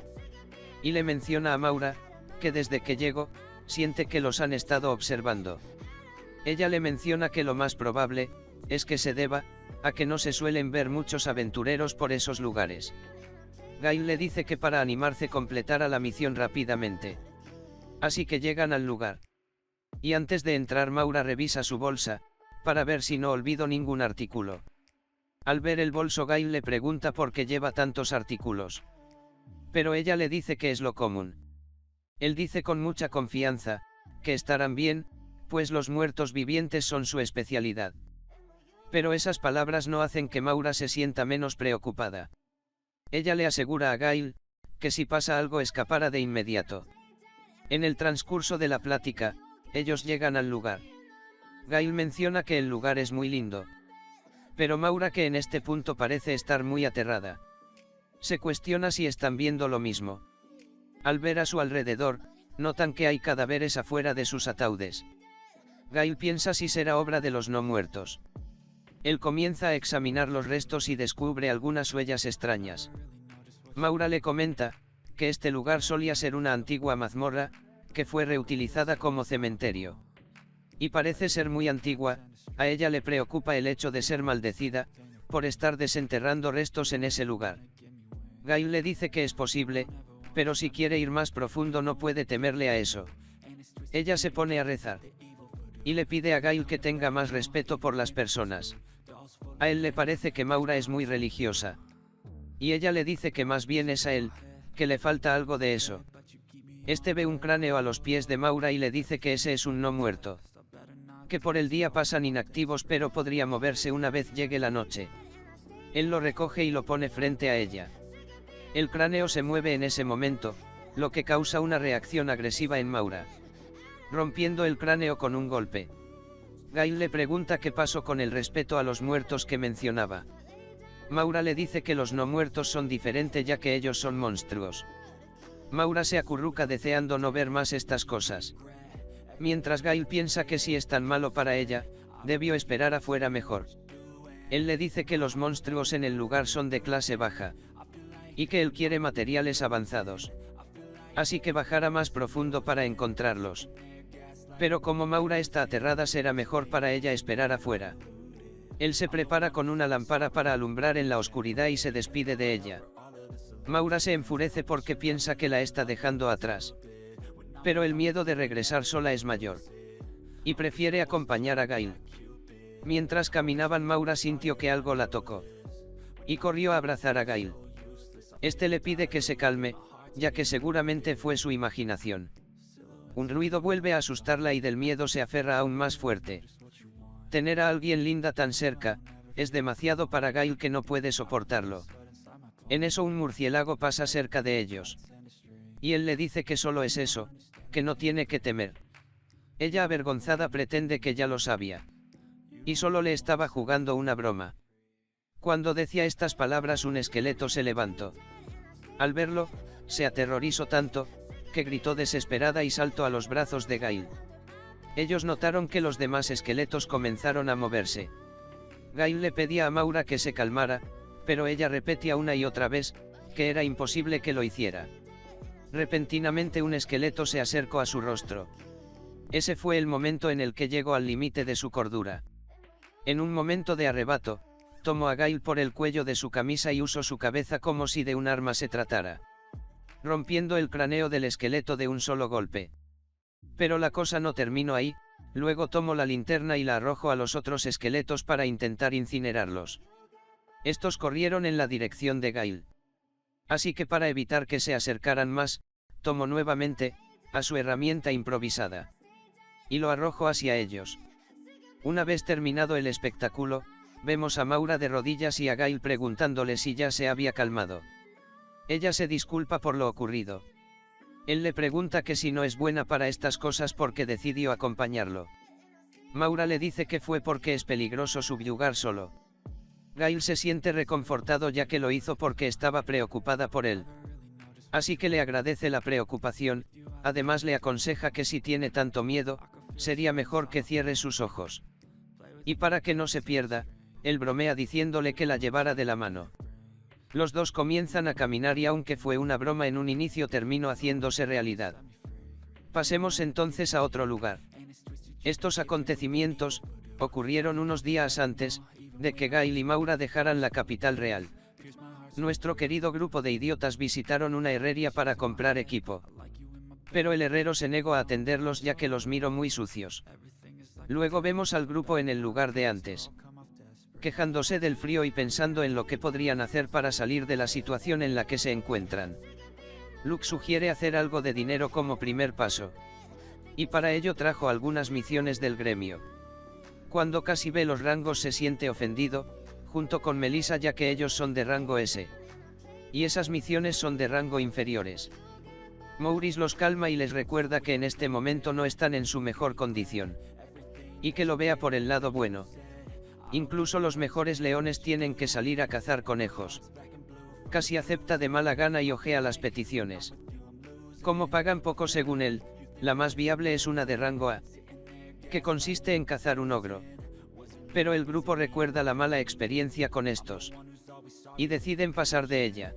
Y le menciona a Maura, que desde que llegó, siente que los han estado observando. Ella le menciona que lo más probable, es que se deba, a que no se suelen ver muchos aventureros por esos lugares. Gail le dice que para animarse completara la misión rápidamente. Así que llegan al lugar. Y antes de entrar Maura revisa su bolsa, para ver si no olvidó ningún artículo. Al ver el bolso Gail le pregunta por qué lleva tantos artículos. Pero ella le dice que es lo común. Él dice con mucha confianza, que estarán bien, pues los muertos vivientes son su especialidad. Pero esas palabras no hacen que Maura se sienta menos preocupada. Ella le asegura a Gail, que si pasa algo escapará de inmediato. En el transcurso de la plática, ellos llegan al lugar. Gail menciona que el lugar es muy lindo. Pero Maura, que en este punto parece estar muy aterrada, se cuestiona si están viendo lo mismo. Al ver a su alrededor, notan que hay cadáveres afuera de sus ataúdes. Gail piensa si será obra de los no muertos. Él comienza a examinar los restos y descubre algunas huellas extrañas. Maura le comenta, que este lugar solía ser una antigua mazmorra, que fue reutilizada como cementerio. Y parece ser muy antigua, a ella le preocupa el hecho de ser maldecida, por estar desenterrando restos en ese lugar. Gail le dice que es posible, pero si quiere ir más profundo no puede temerle a eso. Ella se pone a rezar. Y le pide a Gail que tenga más respeto por las personas. A él le parece que Maura es muy religiosa. Y ella le dice que más bien es a él, que le falta algo de eso. Este ve un cráneo a los pies de Maura y le dice que ese es un no muerto. Que por el día pasan inactivos pero podría moverse una vez llegue la noche. Él lo recoge y lo pone frente a ella. El cráneo se mueve en ese momento, lo que causa una reacción agresiva en Maura, rompiendo el cráneo con un golpe. Gail le pregunta qué pasó con el respeto a los muertos que mencionaba. Maura le dice que los no muertos son diferentes ya que ellos son monstruos. Maura se acurruca deseando no ver más estas cosas. Mientras Gail piensa que si es tan malo para ella, debió esperar afuera mejor. Él le dice que los monstruos en el lugar son de clase baja. Y que él quiere materiales avanzados. Así que bajará más profundo para encontrarlos. Pero como Maura está aterrada será mejor para ella esperar afuera. Él se prepara con una lámpara para alumbrar en la oscuridad y se despide de ella. Maura se enfurece porque piensa que la está dejando atrás. Pero el miedo de regresar sola es mayor. Y prefiere acompañar a Gail. Mientras caminaban Maura sintió que algo la tocó. Y corrió a abrazar a Gail. Este le pide que se calme, ya que seguramente fue su imaginación. Un ruido vuelve a asustarla y del miedo se aferra aún más fuerte. Tener a alguien linda tan cerca, es demasiado para Gail que no puede soportarlo. En eso un murciélago pasa cerca de ellos. Y él le dice que solo es eso, que no tiene que temer. Ella avergonzada pretende que ya lo sabía. Y solo le estaba jugando una broma. Cuando decía estas palabras un esqueleto se levantó. Al verlo, se aterrorizó tanto, que gritó desesperada y saltó a los brazos de Gail. Ellos notaron que los demás esqueletos comenzaron a moverse. Gail le pedía a Maura que se calmara, pero ella repetía una y otra vez, que era imposible que lo hiciera. Repentinamente un esqueleto se acercó a su rostro. Ese fue el momento en el que llegó al límite de su cordura. En un momento de arrebato, tomó a Gail por el cuello de su camisa y usó su cabeza como si de un arma se tratara, rompiendo el cráneo del esqueleto de un solo golpe. Pero la cosa no terminó ahí, luego tomó la linterna y la arrojó a los otros esqueletos para intentar incinerarlos. Estos corrieron en la dirección de Gail. Así que para evitar que se acercaran más, tomó nuevamente, a su herramienta improvisada. Y lo arrojó hacia ellos. Una vez terminado el espectáculo, vemos a Maura de rodillas y a Gail preguntándole si ya se había calmado. Ella se disculpa por lo ocurrido. Él le pregunta que si no es buena para estas cosas porque decidió acompañarlo. Maura le dice que fue porque es peligroso subyugar solo. Gail se siente reconfortado ya que lo hizo porque estaba preocupada por él. Así que le agradece la preocupación, además le aconseja que si tiene tanto miedo, sería mejor que cierre sus ojos. Y para que no se pierda, él bromea diciéndole que la llevara de la mano. Los dos comienzan a caminar y aunque fue una broma en un inicio terminó haciéndose realidad. Pasemos entonces a otro lugar. Estos acontecimientos ocurrieron unos días antes de que Gail y Maura dejaran la capital real. Nuestro querido grupo de idiotas visitaron una herrería para comprar equipo. Pero el herrero se negó a atenderlos ya que los miró muy sucios. Luego vemos al grupo en el lugar de antes, quejándose del frío y pensando en lo que podrían hacer para salir de la situación en la que se encuentran. Luke sugiere hacer algo de dinero como primer paso. Y para ello trajo algunas misiones del gremio. Cuando casi ve los rangos se siente ofendido, junto con Melissa ya que ellos son de rango S. y esas misiones son de rango inferiores. Maurice los calma y les recuerda que en este momento no están en su mejor condición. Y que lo vea por el lado bueno. Incluso los mejores leones tienen que salir a cazar conejos. Cassie acepta de mala gana y ojea las peticiones. Como pagan poco según él, la más viable es una de rango A, que consiste en cazar un ogro. Pero el grupo recuerda la mala experiencia con estos. Y deciden pasar de ella.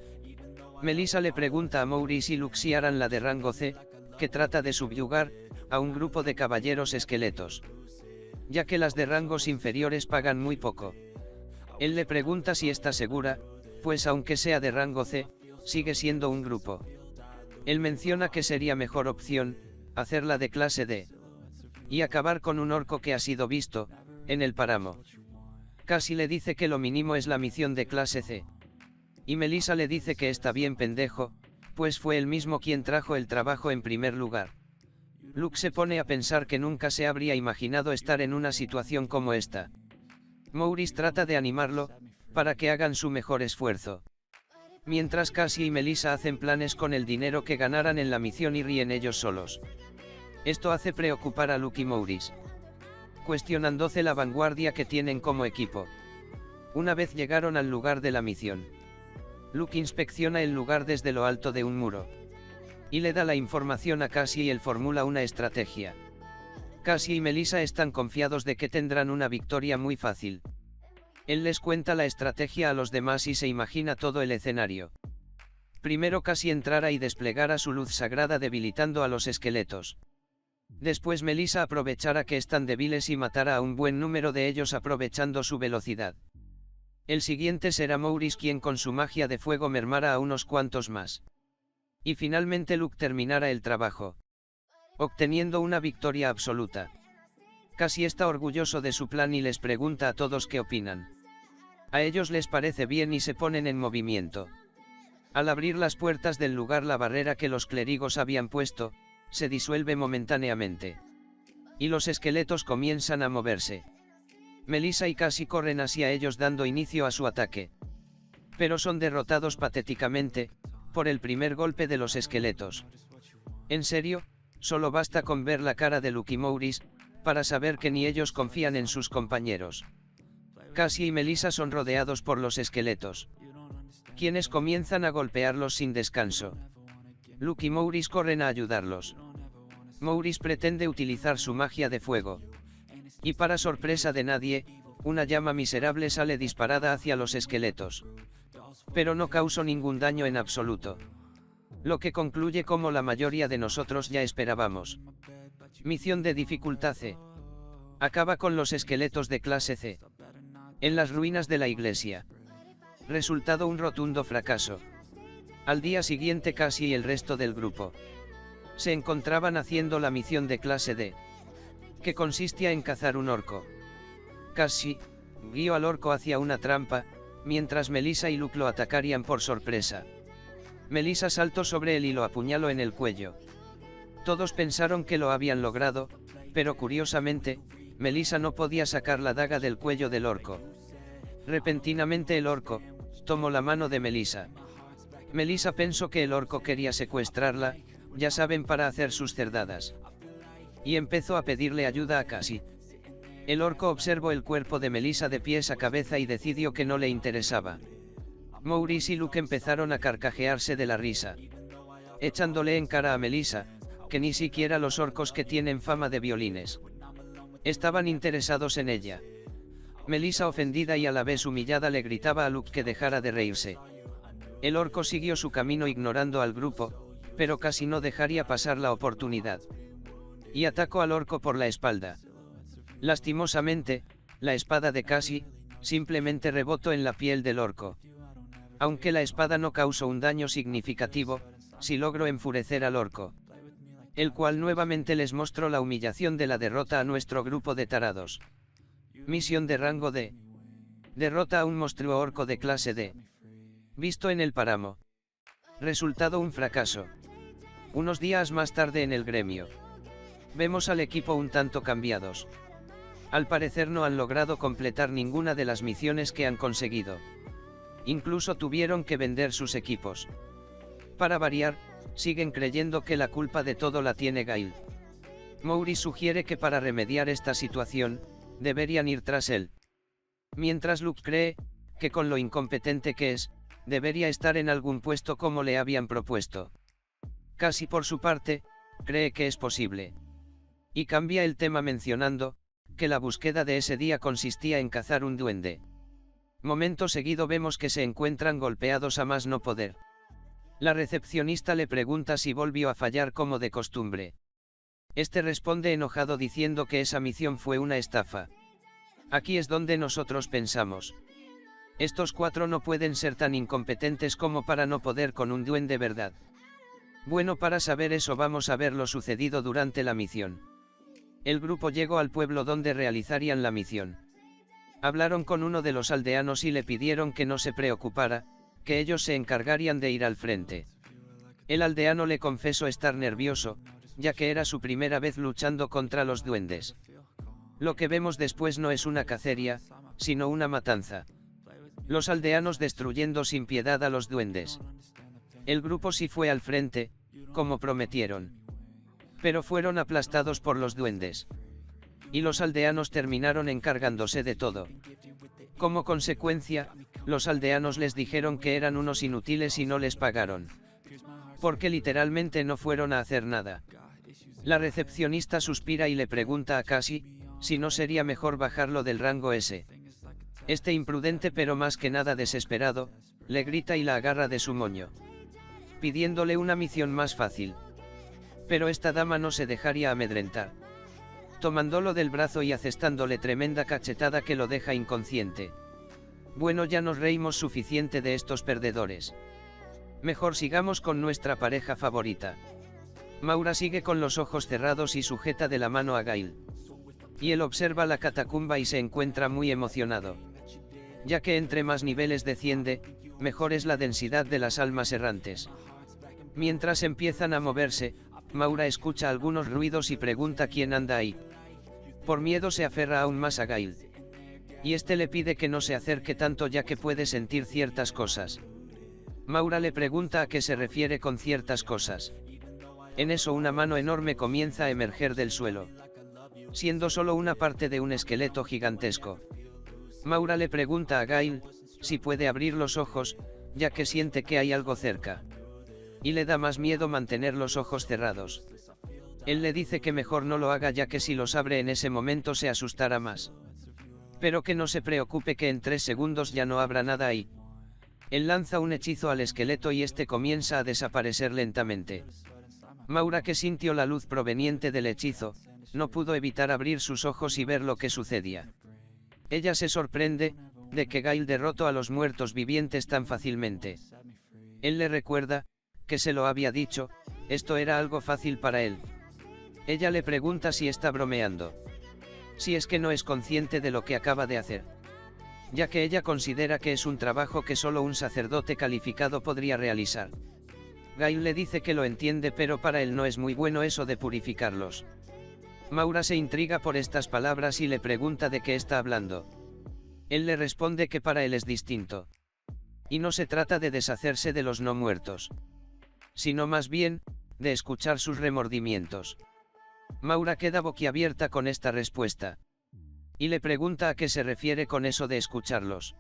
Melissa le pregunta a Maurice y Luke si harán la de rango C, que trata de subyugar a un grupo de caballeros esqueletos. Ya que las de rangos inferiores pagan muy poco. Él le pregunta si está segura, pues aunque sea de rango C, sigue siendo un grupo. Él menciona que sería mejor opción, hacerla de clase D. Y acabar con un orco que ha sido visto, en el páramo. Cassie le dice que lo mínimo es la misión de clase C. Y Melissa le dice que está bien pendejo, pues fue él mismo quien trajo el trabajo en primer lugar. Luke se pone a pensar que nunca se habría imaginado estar en una situación como esta. Maurice trata de animarlo, para que hagan su mejor esfuerzo. Mientras Cassie y Melissa hacen planes con el dinero que ganaran en la misión y ríen ellos solos. Esto hace preocupar a Luke y Maurice, cuestionándose la vanguardia que tienen como equipo. Una vez llegaron al lugar de la misión, Luke inspecciona el lugar desde lo alto de un muro. Y le da la información a Cassie y él formula una estrategia. Cassie y Melissa están confiados de que tendrán una victoria muy fácil. Él les cuenta la estrategia a los demás y se imagina todo el escenario. Primero Cassie entrara y desplegara su luz sagrada debilitando a los esqueletos. Después Melissa aprovechara que están débiles y matara a un buen número de ellos aprovechando su velocidad. El siguiente será Maurice quien con su magia de fuego mermara a unos cuantos más. Y finalmente Luke terminara el trabajo, obteniendo una victoria absoluta. Cassie está orgulloso de su plan y les pregunta a todos qué opinan. A ellos les parece bien y se ponen en movimiento. Al abrir las puertas del lugar la barrera que los clérigos habían puesto, se disuelve momentáneamente. Y los esqueletos comienzan a moverse. Melissa y Cassie corren hacia ellos dando inicio a su ataque. Pero son derrotados patéticamente, por el primer golpe de los esqueletos. En serio, solo basta con ver la cara de Luke y Maurice, para saber que ni ellos confían en sus compañeros. Cassie y Melissa son rodeados por los esqueletos, quienes comienzan a golpearlos sin descanso. Luke y Maurice corren a ayudarlos. Maurice pretende utilizar su magia de fuego. Y para sorpresa de nadie, una llama miserable sale disparada hacia los esqueletos. Pero no causó ningún daño en absoluto. Lo que concluye como la mayoría de nosotros ya esperábamos. Misión de dificultad C. Acaba con los esqueletos de clase C. En las ruinas de la iglesia. Resultado un rotundo fracaso. Al día siguiente Cassie y el resto del grupo se encontraban haciendo la misión de clase D, que consistía en cazar un orco. Cassie guió al orco hacia una trampa, mientras Melissa y Luke lo atacarían por sorpresa. Melissa saltó sobre él y lo apuñaló en el cuello. Todos pensaron que lo habían logrado, pero curiosamente, Melissa no podía sacar la daga del cuello del orco. Repentinamente el orco tomó la mano de Melissa. Melissa pensó que el orco quería secuestrarla, ya saben, para hacer sus cerdadas. Y empezó a pedirle ayuda a Cassie. El orco observó el cuerpo de Melissa de pies a cabeza y decidió que no le interesaba. Maurice y Luke empezaron a carcajearse de la risa, echándole en cara a Melissa, que ni siquiera los orcos que tienen fama de violines estaban interesados en ella. Melissa, ofendida y a la vez humillada, le gritaba a Luke que dejara de reírse. El orco siguió su camino ignorando al grupo, pero casi no dejaría pasar la oportunidad. Y atacó al orco por la espalda. Lastimosamente, la espada de Cassie simplemente rebotó en la piel del orco. Aunque la espada no causó un daño significativo, sí logró enfurecer al orco, el cual nuevamente les mostró la humillación de la derrota a nuestro grupo de tarados. Misión de rango D. Derrota a un monstruo orco de clase D. Visto en el páramo. Resultado un fracaso. Unos días más tarde en el gremio. Vemos al equipo un tanto cambiados. Al parecer no han logrado completar ninguna de las misiones que han conseguido. Incluso tuvieron que vender sus equipos. Para variar, siguen creyendo que la culpa de todo la tiene Gail. Mouri sugiere que para remediar esta situación, deberían ir tras él. Mientras Luke cree, que con lo incompetente que es, debería estar en algún puesto como le habían propuesto. Cassie por su parte, cree que es posible. Y cambia el tema mencionando, que la búsqueda de ese día consistía en cazar un duende. Momento seguido vemos que se encuentran golpeados a más no poder. La recepcionista le pregunta si volvió a fallar como de costumbre. Este responde enojado diciendo que esa misión fue una estafa. Aquí es donde nosotros pensamos. Estos 4 no pueden ser tan incompetentes como para no poder con un duende, ¿verdad? Bueno, para saber eso vamos a ver lo sucedido durante la misión. El grupo llegó al pueblo donde realizarían la misión. Hablaron con uno de los aldeanos y le pidieron que no se preocupara, que ellos se encargarían de ir al frente. El aldeano le confesó estar nervioso, ya que era su primera vez luchando contra los duendes. Lo que vemos después no es una cacería, sino una matanza. Los aldeanos destruyendo sin piedad a los duendes. El grupo sí fue al frente, como prometieron. Pero fueron aplastados por los duendes. Y los aldeanos terminaron encargándose de todo. Como consecuencia, los aldeanos les dijeron que eran unos inútiles y no les pagaron. Porque literalmente no fueron a hacer nada. La recepcionista suspira y le pregunta a Cassie, si no sería mejor bajarlo del rango S. Este imprudente pero más que nada desesperado, le grita y la agarra de su moño, pidiéndole una misión más fácil. Pero esta dama no se dejaría amedrentar. Tomándolo del brazo y asestándole tremenda cachetada que lo deja inconsciente. Bueno, ya nos reímos suficiente de estos perdedores. Mejor sigamos con nuestra pareja favorita. Maura sigue con los ojos cerrados y sujeta de la mano a Gail. Y él observa la catacumba y se encuentra muy emocionado. Ya que entre más niveles desciende, mejor es la densidad de las almas errantes. Mientras empiezan a moverse, Maura escucha algunos ruidos y pregunta quién anda ahí. Por miedo se aferra aún más a Gail. Y este le pide que no se acerque tanto ya que puede sentir ciertas cosas. Maura le pregunta a qué se refiere con ciertas cosas. En eso una mano enorme comienza a emerger del suelo. Siendo solo una parte de un esqueleto gigantesco. Maura le pregunta a Gail, si puede abrir los ojos, ya que siente que hay algo cerca. Y le da más miedo mantener los ojos cerrados. Él le dice que mejor no lo haga ya que si los abre en ese momento se asustará más. Pero que no se preocupe que en 3 segundos ya no habrá nada ahí. Él lanza un hechizo al esqueleto y este comienza a desaparecer lentamente. Maura, que sintió la luz proveniente del hechizo, no pudo evitar abrir sus ojos y ver lo que sucedía. Ella se sorprende, de que Gail derrotó a los muertos vivientes tan fácilmente. Él le recuerda, que se lo había dicho, esto era algo fácil para él. Ella le pregunta si está bromeando. Si es que no es consciente de lo que acaba de hacer. Ya que ella considera que es un trabajo que solo un sacerdote calificado podría realizar. Gail le dice que lo entiende pero para él no es muy bueno eso de purificarlos. Maura se intriga por estas palabras y le pregunta de qué está hablando. Él le responde que para él es distinto. Y no se trata de deshacerse de los no muertos. Sino más bien, de escuchar sus remordimientos. Maura queda boquiabierta con esta respuesta. Y le pregunta a qué se refiere con eso de escucharlos.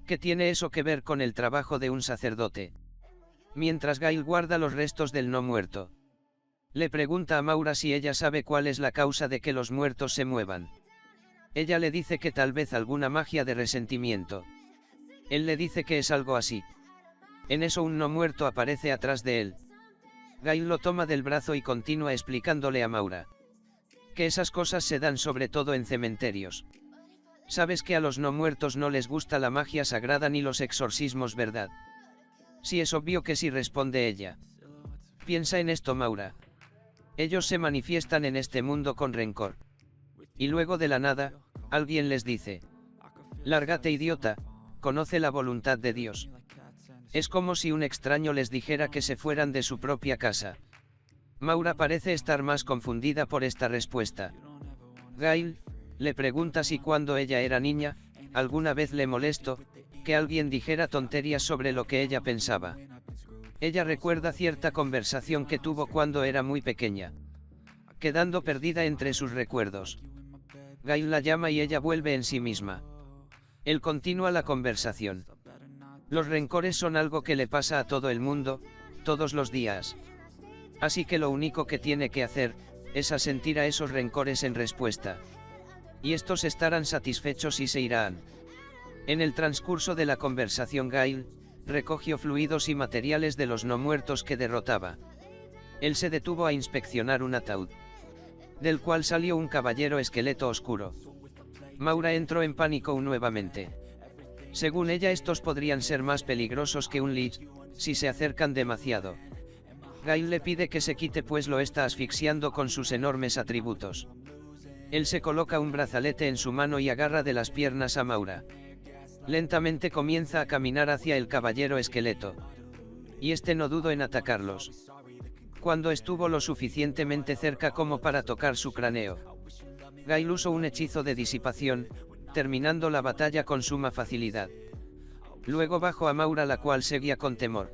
¿Qué tiene eso que ver con el trabajo de un sacerdote? Mientras Gail guarda los restos del no muerto. Le pregunta a Maura si ella sabe cuál es la causa de que los muertos se muevan. Ella le dice que tal vez alguna magia de resentimiento. Él le dice que es algo así. En eso un no muerto aparece atrás de él. Gail lo toma del brazo y continúa explicándole a Maura. Que esas cosas se dan sobre todo en cementerios. Sabes que a los no muertos no les gusta la magia sagrada ni los exorcismos, ¿verdad? Sí, es obvio que sí, responde ella. Piensa en esto, Maura. Ellos se manifiestan en este mundo con rencor. Y luego de la nada, alguien les dice: lárgate, idiota, conoce la voluntad de Dios. Es como si un extraño les dijera que se fueran de su propia casa. Maura parece estar más confundida por esta respuesta. Gail le pregunta si cuando ella era niña, alguna vez le molestó, que alguien dijera tonterías sobre lo que ella pensaba. Ella recuerda cierta conversación que tuvo cuando era muy pequeña, quedando perdida entre sus recuerdos. Gail la llama y ella vuelve en sí misma. Él continúa la conversación. Los rencores son algo que le pasa a todo el mundo, todos los días. Así que lo único que tiene que hacer, es asentir a esos rencores en respuesta. Y estos estarán satisfechos y se irán. En el transcurso de la conversación Gail recogió fluidos y materiales de los no muertos que derrotaba. Él se detuvo a inspeccionar un ataúd, del cual salió un caballero esqueleto oscuro. Maura entró en pánico nuevamente. Según ella, estos podrían ser más peligrosos que un lich, si se acercan demasiado. Gail le pide que se quite pues lo está asfixiando con sus enormes atributos. Él se coloca un brazalete en su mano y agarra de las piernas a Maura. Lentamente comienza a caminar hacia el caballero esqueleto. Y este no dudó en atacarlos. Cuando estuvo lo suficientemente cerca como para tocar su cráneo, Gail usó un hechizo de disipación, terminando la batalla con suma facilidad. Luego bajó a Maura, la cual seguía con temor.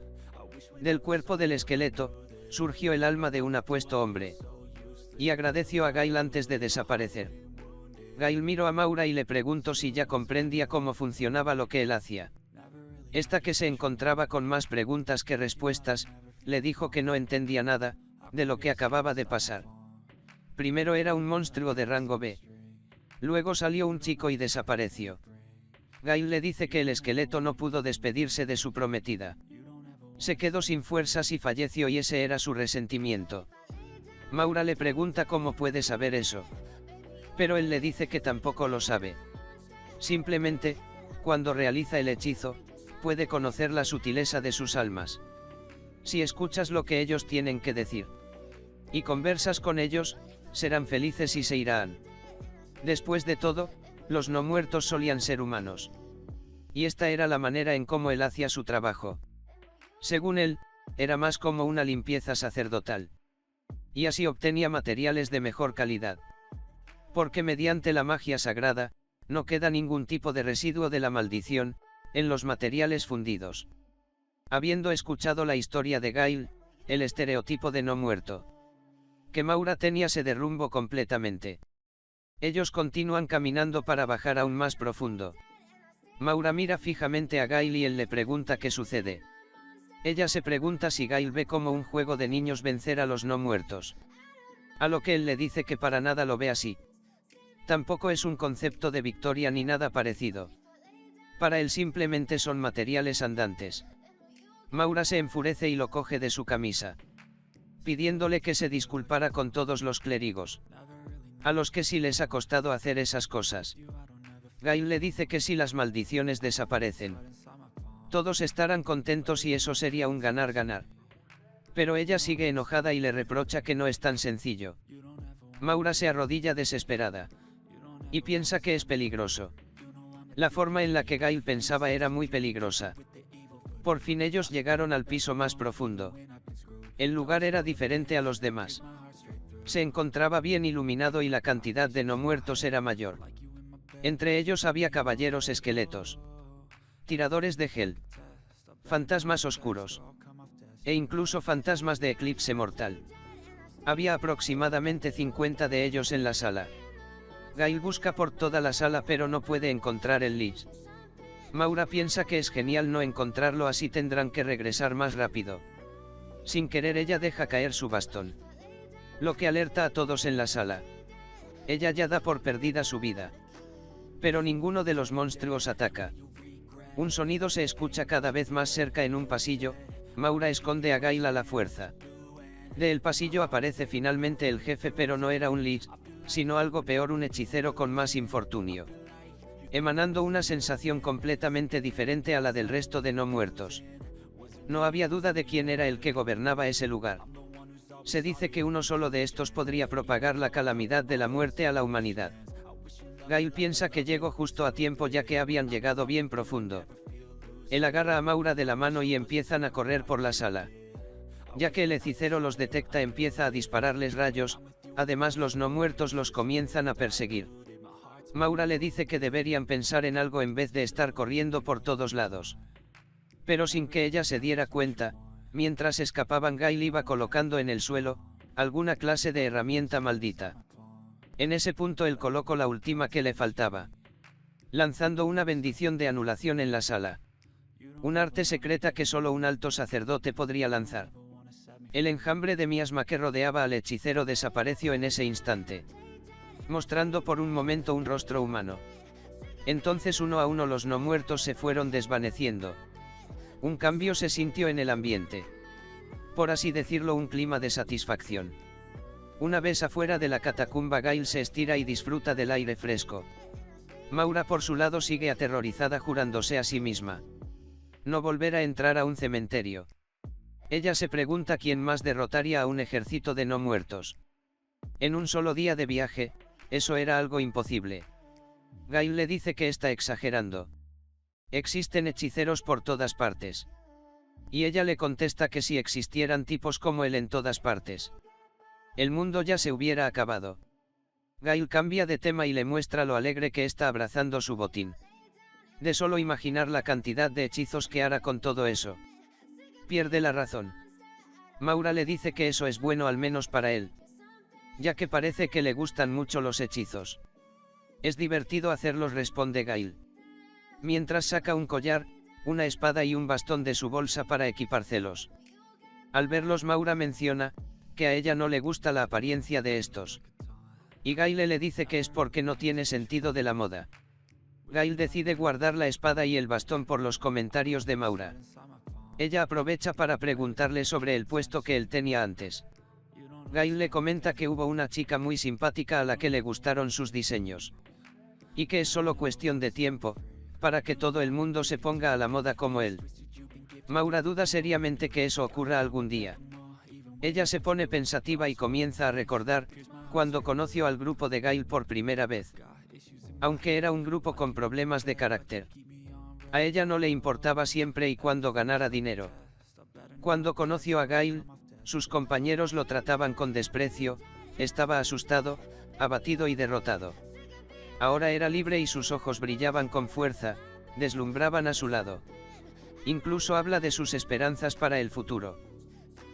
Del cuerpo del esqueleto, surgió el alma de un apuesto hombre. Y agradeció a Gail antes de desaparecer. Gail miró a Maura y le preguntó si ya comprendía cómo funcionaba lo que él hacía. Esta, que se encontraba con más preguntas que respuestas, le dijo que no entendía nada de lo que acababa de pasar. Primero era un monstruo de rango B. Luego salió un chico y desapareció. Gail le dice que el esqueleto no pudo despedirse de su prometida. Se quedó sin fuerzas y falleció, y ese era su resentimiento. Maura le pregunta cómo puede saber eso. Pero él le dice que tampoco lo sabe. Simplemente, cuando realiza el hechizo, puede conocer la sutileza de sus almas. Si escuchas lo que ellos tienen que decir y conversas con ellos, serán felices y se irán. Después de todo, los no muertos solían ser humanos. Y esta era la manera en cómo él hacía su trabajo. Según él, era más como una limpieza sacerdotal. Y así obtenía materiales de mejor calidad. Porque mediante la magia sagrada, no queda ningún tipo de residuo de la maldición en los materiales fundidos. Habiendo escuchado la historia de Gail, el estereotipo de no muerto que Maura tenía se derrumbó completamente. Ellos continúan caminando para bajar aún más profundo. Maura mira fijamente a Gail y él le pregunta qué sucede. Ella se pregunta si Gail ve como un juego de niños vencer a los no muertos. A lo que él le dice que para nada lo ve así. Tampoco es un concepto de victoria ni nada parecido. Para él simplemente son materiales andantes. Maura se enfurece y lo coge de su camisa, pidiéndole que se disculpara con todos los clérigos, a los que sí les ha costado hacer esas cosas. Gail le dice que si las maldiciones desaparecen, todos estarán contentos y eso sería un ganar-ganar. Pero ella sigue enojada y le reprocha que no es tan sencillo. Maura se arrodilla desesperada y piensa que es peligroso. La forma en la que Gail pensaba era muy peligrosa. Por fin ellos llegaron al piso más profundo. El lugar era diferente a los demás. Se encontraba bien iluminado y la cantidad de no muertos era mayor. Entre ellos había caballeros esqueletos, tiradores de gel, fantasmas oscuros, e incluso fantasmas de eclipse mortal. Había aproximadamente 50 de ellos en la sala. Gail busca por toda la sala pero no puede encontrar el lich. Maura piensa que es genial no encontrarlo, así tendrán que regresar más rápido. Sin querer ella deja caer su bastón, lo que alerta a todos en la sala. Ella ya da por perdida su vida. Pero ninguno de los monstruos ataca. Un sonido se escucha cada vez más cerca en un pasillo. Maura esconde a Gail a la fuerza. Del pasillo aparece finalmente el jefe, pero no era un lich, sino algo peor, un hechicero con más infortunio, emanando una sensación completamente diferente a la del resto de no muertos. No había duda de quién era el que gobernaba ese lugar. Se dice que uno solo de estos podría propagar la calamidad de la muerte a la humanidad. Gail piensa que llegó justo a tiempo, ya que habían llegado bien profundo. Él agarra a Maura de la mano y empiezan a correr por la sala. Ya que el hechicero los detecta, empieza a dispararles rayos, además los no muertos los comienzan a perseguir. Maura le dice que deberían pensar en algo en vez de estar corriendo por todos lados. Pero sin que ella se diera cuenta, mientras escapaban Gail iba colocando en el suelo alguna clase de herramienta maldita. En ese punto él colocó la última que le faltaba, lanzando una bendición de anulación en la sala. Un arte secreta que solo un alto sacerdote podría lanzar. El enjambre de miasma que rodeaba al hechicero desapareció en ese instante, mostrando por un momento un rostro humano. Entonces uno a uno los no muertos se fueron desvaneciendo. Un cambio se sintió en el ambiente. Por así decirlo, un clima de satisfacción. Una vez afuera de la catacumba, Gail se estira y disfruta del aire fresco. Maura por su lado sigue aterrorizada, jurándose a sí misma no volver a entrar a un cementerio. Ella se pregunta quién más derrotaría a un ejército de no muertos. En un solo día de viaje, eso era algo imposible. Gail le dice que está exagerando. Existen hechiceros por todas partes. Y ella le contesta que si existieran tipos como él en todas partes, el mundo ya se hubiera acabado. Gail cambia de tema y le muestra lo alegre que está abrazando su botín. De solo imaginar la cantidad de hechizos que hará con todo eso, pierde la razón. Maura le dice que eso es bueno, al menos para él, ya que parece que le gustan mucho los hechizos. Es divertido hacerlos, responde Gail, mientras saca un collar, una espada y un bastón de su bolsa para equipárselos. Al verlos, Maura menciona que a ella no le gusta la apariencia de estos, y Gail le dice que es porque no tiene sentido de la moda. Gail decide guardar la espada y el bastón por los comentarios de Maura. Ella aprovecha para preguntarle sobre el puesto que él tenía antes. Gail le comenta que hubo una chica muy simpática a la que le gustaron sus diseños, y que es solo cuestión de tiempo para que todo el mundo se ponga a la moda como él. Maura duda seriamente que eso ocurra algún día. Ella se pone pensativa y comienza a recordar cuando conoció al grupo de Gail por primera vez. Aunque era un grupo con problemas de carácter, a ella no le importaba siempre y cuando ganara dinero. Cuando conoció a Gail, sus compañeros lo trataban con desprecio, estaba asustado, abatido y derrotado. Ahora era libre y sus ojos brillaban con fuerza, deslumbraban a su lado. Incluso habla de sus esperanzas para el futuro.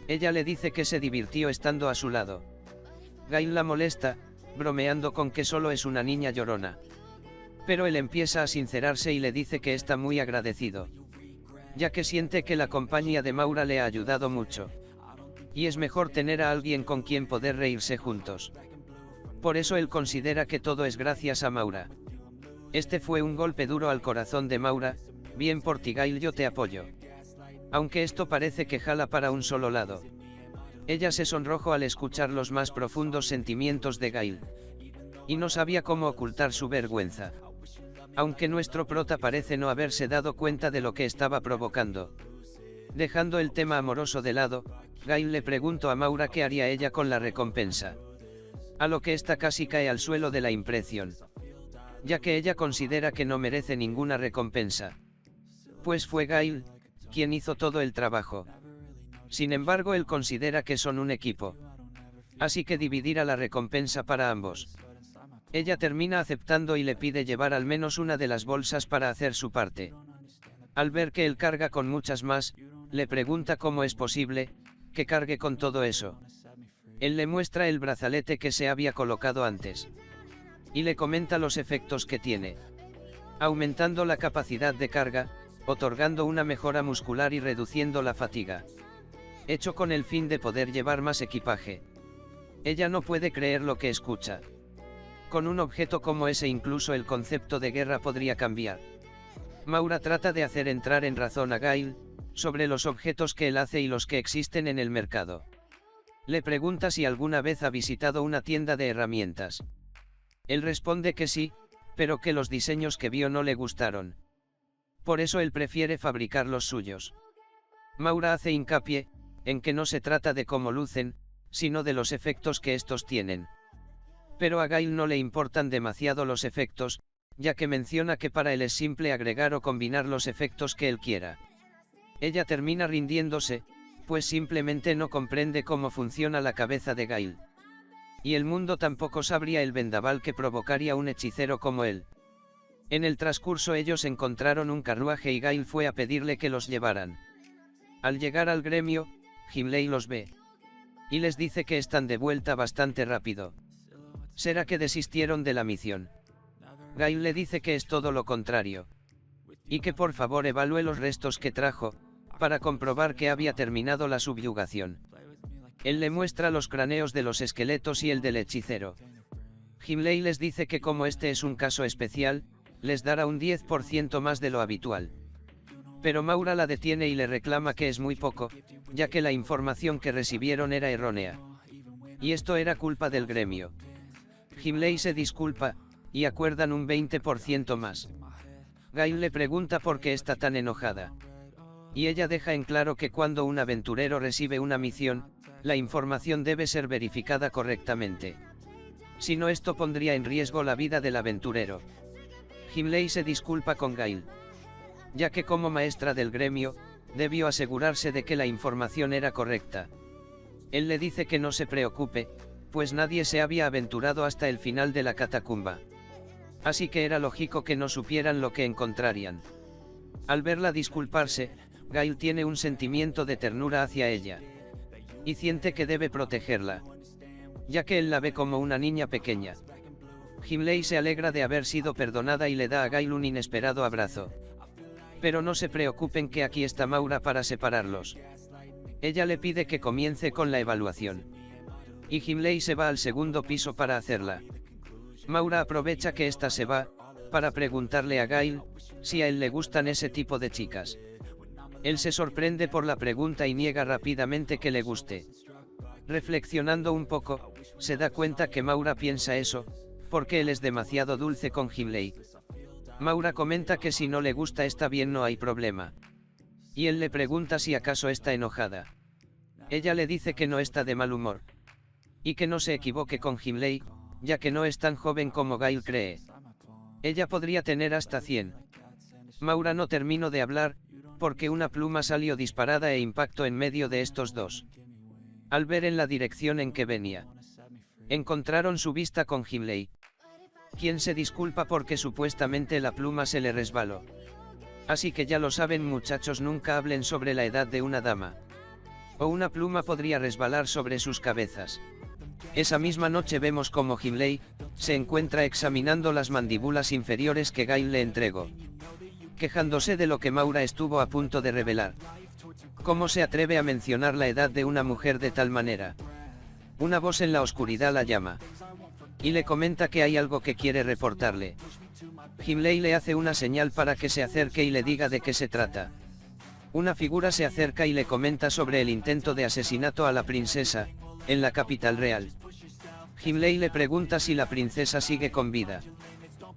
Ella le dice que se divirtió estando a su lado. Gail la molesta, bromeando con que solo es una niña llorona. Pero él empieza a sincerarse y le dice que está muy agradecido, ya que siente que la compañía de Maura le ha ayudado mucho. Y es mejor tener a alguien con quien poder reírse juntos. Por eso él considera que todo es gracias a Maura. Este fue un golpe duro al corazón de Maura. Bien por ti, Gail, yo te apoyo. Aunque esto parece que jala para un solo lado. Ella se sonrojó al escuchar los más profundos sentimientos de Gail. Y no sabía cómo ocultar su vergüenza. Aunque nuestro prota parece no haberse dado cuenta de lo que estaba provocando. Dejando el tema amoroso de lado, Gail le preguntó a Maura qué haría ella con la recompensa. A lo que ésta casi cae al suelo de la impresión, ya que ella considera que no merece ninguna recompensa. Pues fue Gail quien hizo todo el trabajo. Sin embargo, él considera que son un equipo. Así que dividirá la recompensa para ambos. Ella termina aceptando y le pide llevar al menos una de las bolsas para hacer su parte. Al ver que él carga con muchas más, le pregunta cómo es posible que cargue con todo eso. Él le muestra el brazalete que se había colocado antes. Y le comenta los efectos que tiene. Aumentando la capacidad de carga, otorgando una mejora muscular y reduciendo la fatiga. Hecho con el fin de poder llevar más equipaje. Ella no puede creer lo que escucha. Con un objeto como ese incluso el concepto de guerra podría cambiar. Maura trata de hacer entrar en razón a Gail sobre los objetos que él hace y los que existen en el mercado. Le pregunta si alguna vez ha visitado una tienda de herramientas. Él responde que sí, pero que los diseños que vio no le gustaron. Por eso él prefiere fabricar los suyos. Maura hace hincapié en que no se trata de cómo lucen, sino de los efectos que estos tienen. Pero a Gail no le importan demasiado los efectos, ya que menciona que para él es simple agregar o combinar los efectos que él quiera. Ella termina rindiéndose, pues simplemente no comprende cómo funciona la cabeza de Gail. y el mundo tampoco sabría el vendaval que provocaría un hechicero como él. En el transcurso ellos encontraron un carruaje y Gail fue a pedirle que los llevaran. Al llegar al gremio, Gimli los ve. Y les dice que están de vuelta bastante rápido. ¿Será que desistieron de la misión? Gail le dice que es todo lo contrario. Y que por favor evalúe los restos que trajo, para comprobar que había terminado la subyugación. Él le muestra los cráneos de los esqueletos y el del hechicero. Gimli les dice que como este es un caso especial, les dará un 10% más de lo habitual. Pero Maura la detiene y le reclama que es muy poco, ya que la información que recibieron era errónea. Y esto era culpa del gremio. Gimli se disculpa, y acuerdan un 20% más. Gail le pregunta por qué está tan enojada. Y ella deja en claro que cuando un aventurero recibe una misión, la información debe ser verificada correctamente. Si no, esto pondría en riesgo la vida del aventurero. Gimli se disculpa con Gail, ya que como maestra del gremio, debió asegurarse de que la información era correcta. Él le dice que no se preocupe, pues nadie se había aventurado hasta el final de la catacumba. Así que era lógico que no supieran lo que encontrarían. Al verla disculparse, Gail tiene un sentimiento de ternura hacia ella. Y siente que debe protegerla, ya que él la ve como una niña pequeña. Gimli se alegra de haber sido perdonada y le da a Gail un inesperado abrazo. Pero no se preocupen, que aquí está Maura para separarlos. Ella le pide que comience con la evaluación. Y Gimli se va al segundo piso para hacerla. Maura aprovecha que ésta se va, para preguntarle a Gail, si a él le gustan ese tipo de chicas. Él se sorprende por la pregunta y niega rápidamente que le guste. Reflexionando un poco, se da cuenta que Maura piensa eso, porque él es demasiado dulce con Gimli. Maura comenta que si no le gusta está bien, no hay problema. Y él le pregunta si acaso está enojada. Ella le dice que no está de mal humor. Y que no se equivoque con Gimli, ya que no es tan joven como Gail cree. Ella podría tener hasta 100. Maura no terminó de hablar, porque una pluma salió disparada e impactó en medio de estos dos. Al ver en la dirección en que venía, encontraron su vista con Gimli, quien se disculpa porque supuestamente la pluma se le resbaló. Así que ya lo saben, muchachos, nunca hablen sobre la edad de una dama. O una pluma podría resbalar sobre sus cabezas. Esa misma noche vemos como Gimli se encuentra examinando las mandíbulas inferiores que Gail le entregó, quejándose de lo que Maura estuvo a punto de revelar. ¿Cómo se atreve a mencionar la edad de una mujer de tal manera? Una voz en la oscuridad la llama. Y le comenta que hay algo que quiere reportarle. Gimli le hace una señal para que se acerque y le diga de qué se trata. Una figura se acerca y le comenta sobre el intento de asesinato a la princesa, en la capital real. Gimli le pregunta si la princesa sigue con vida.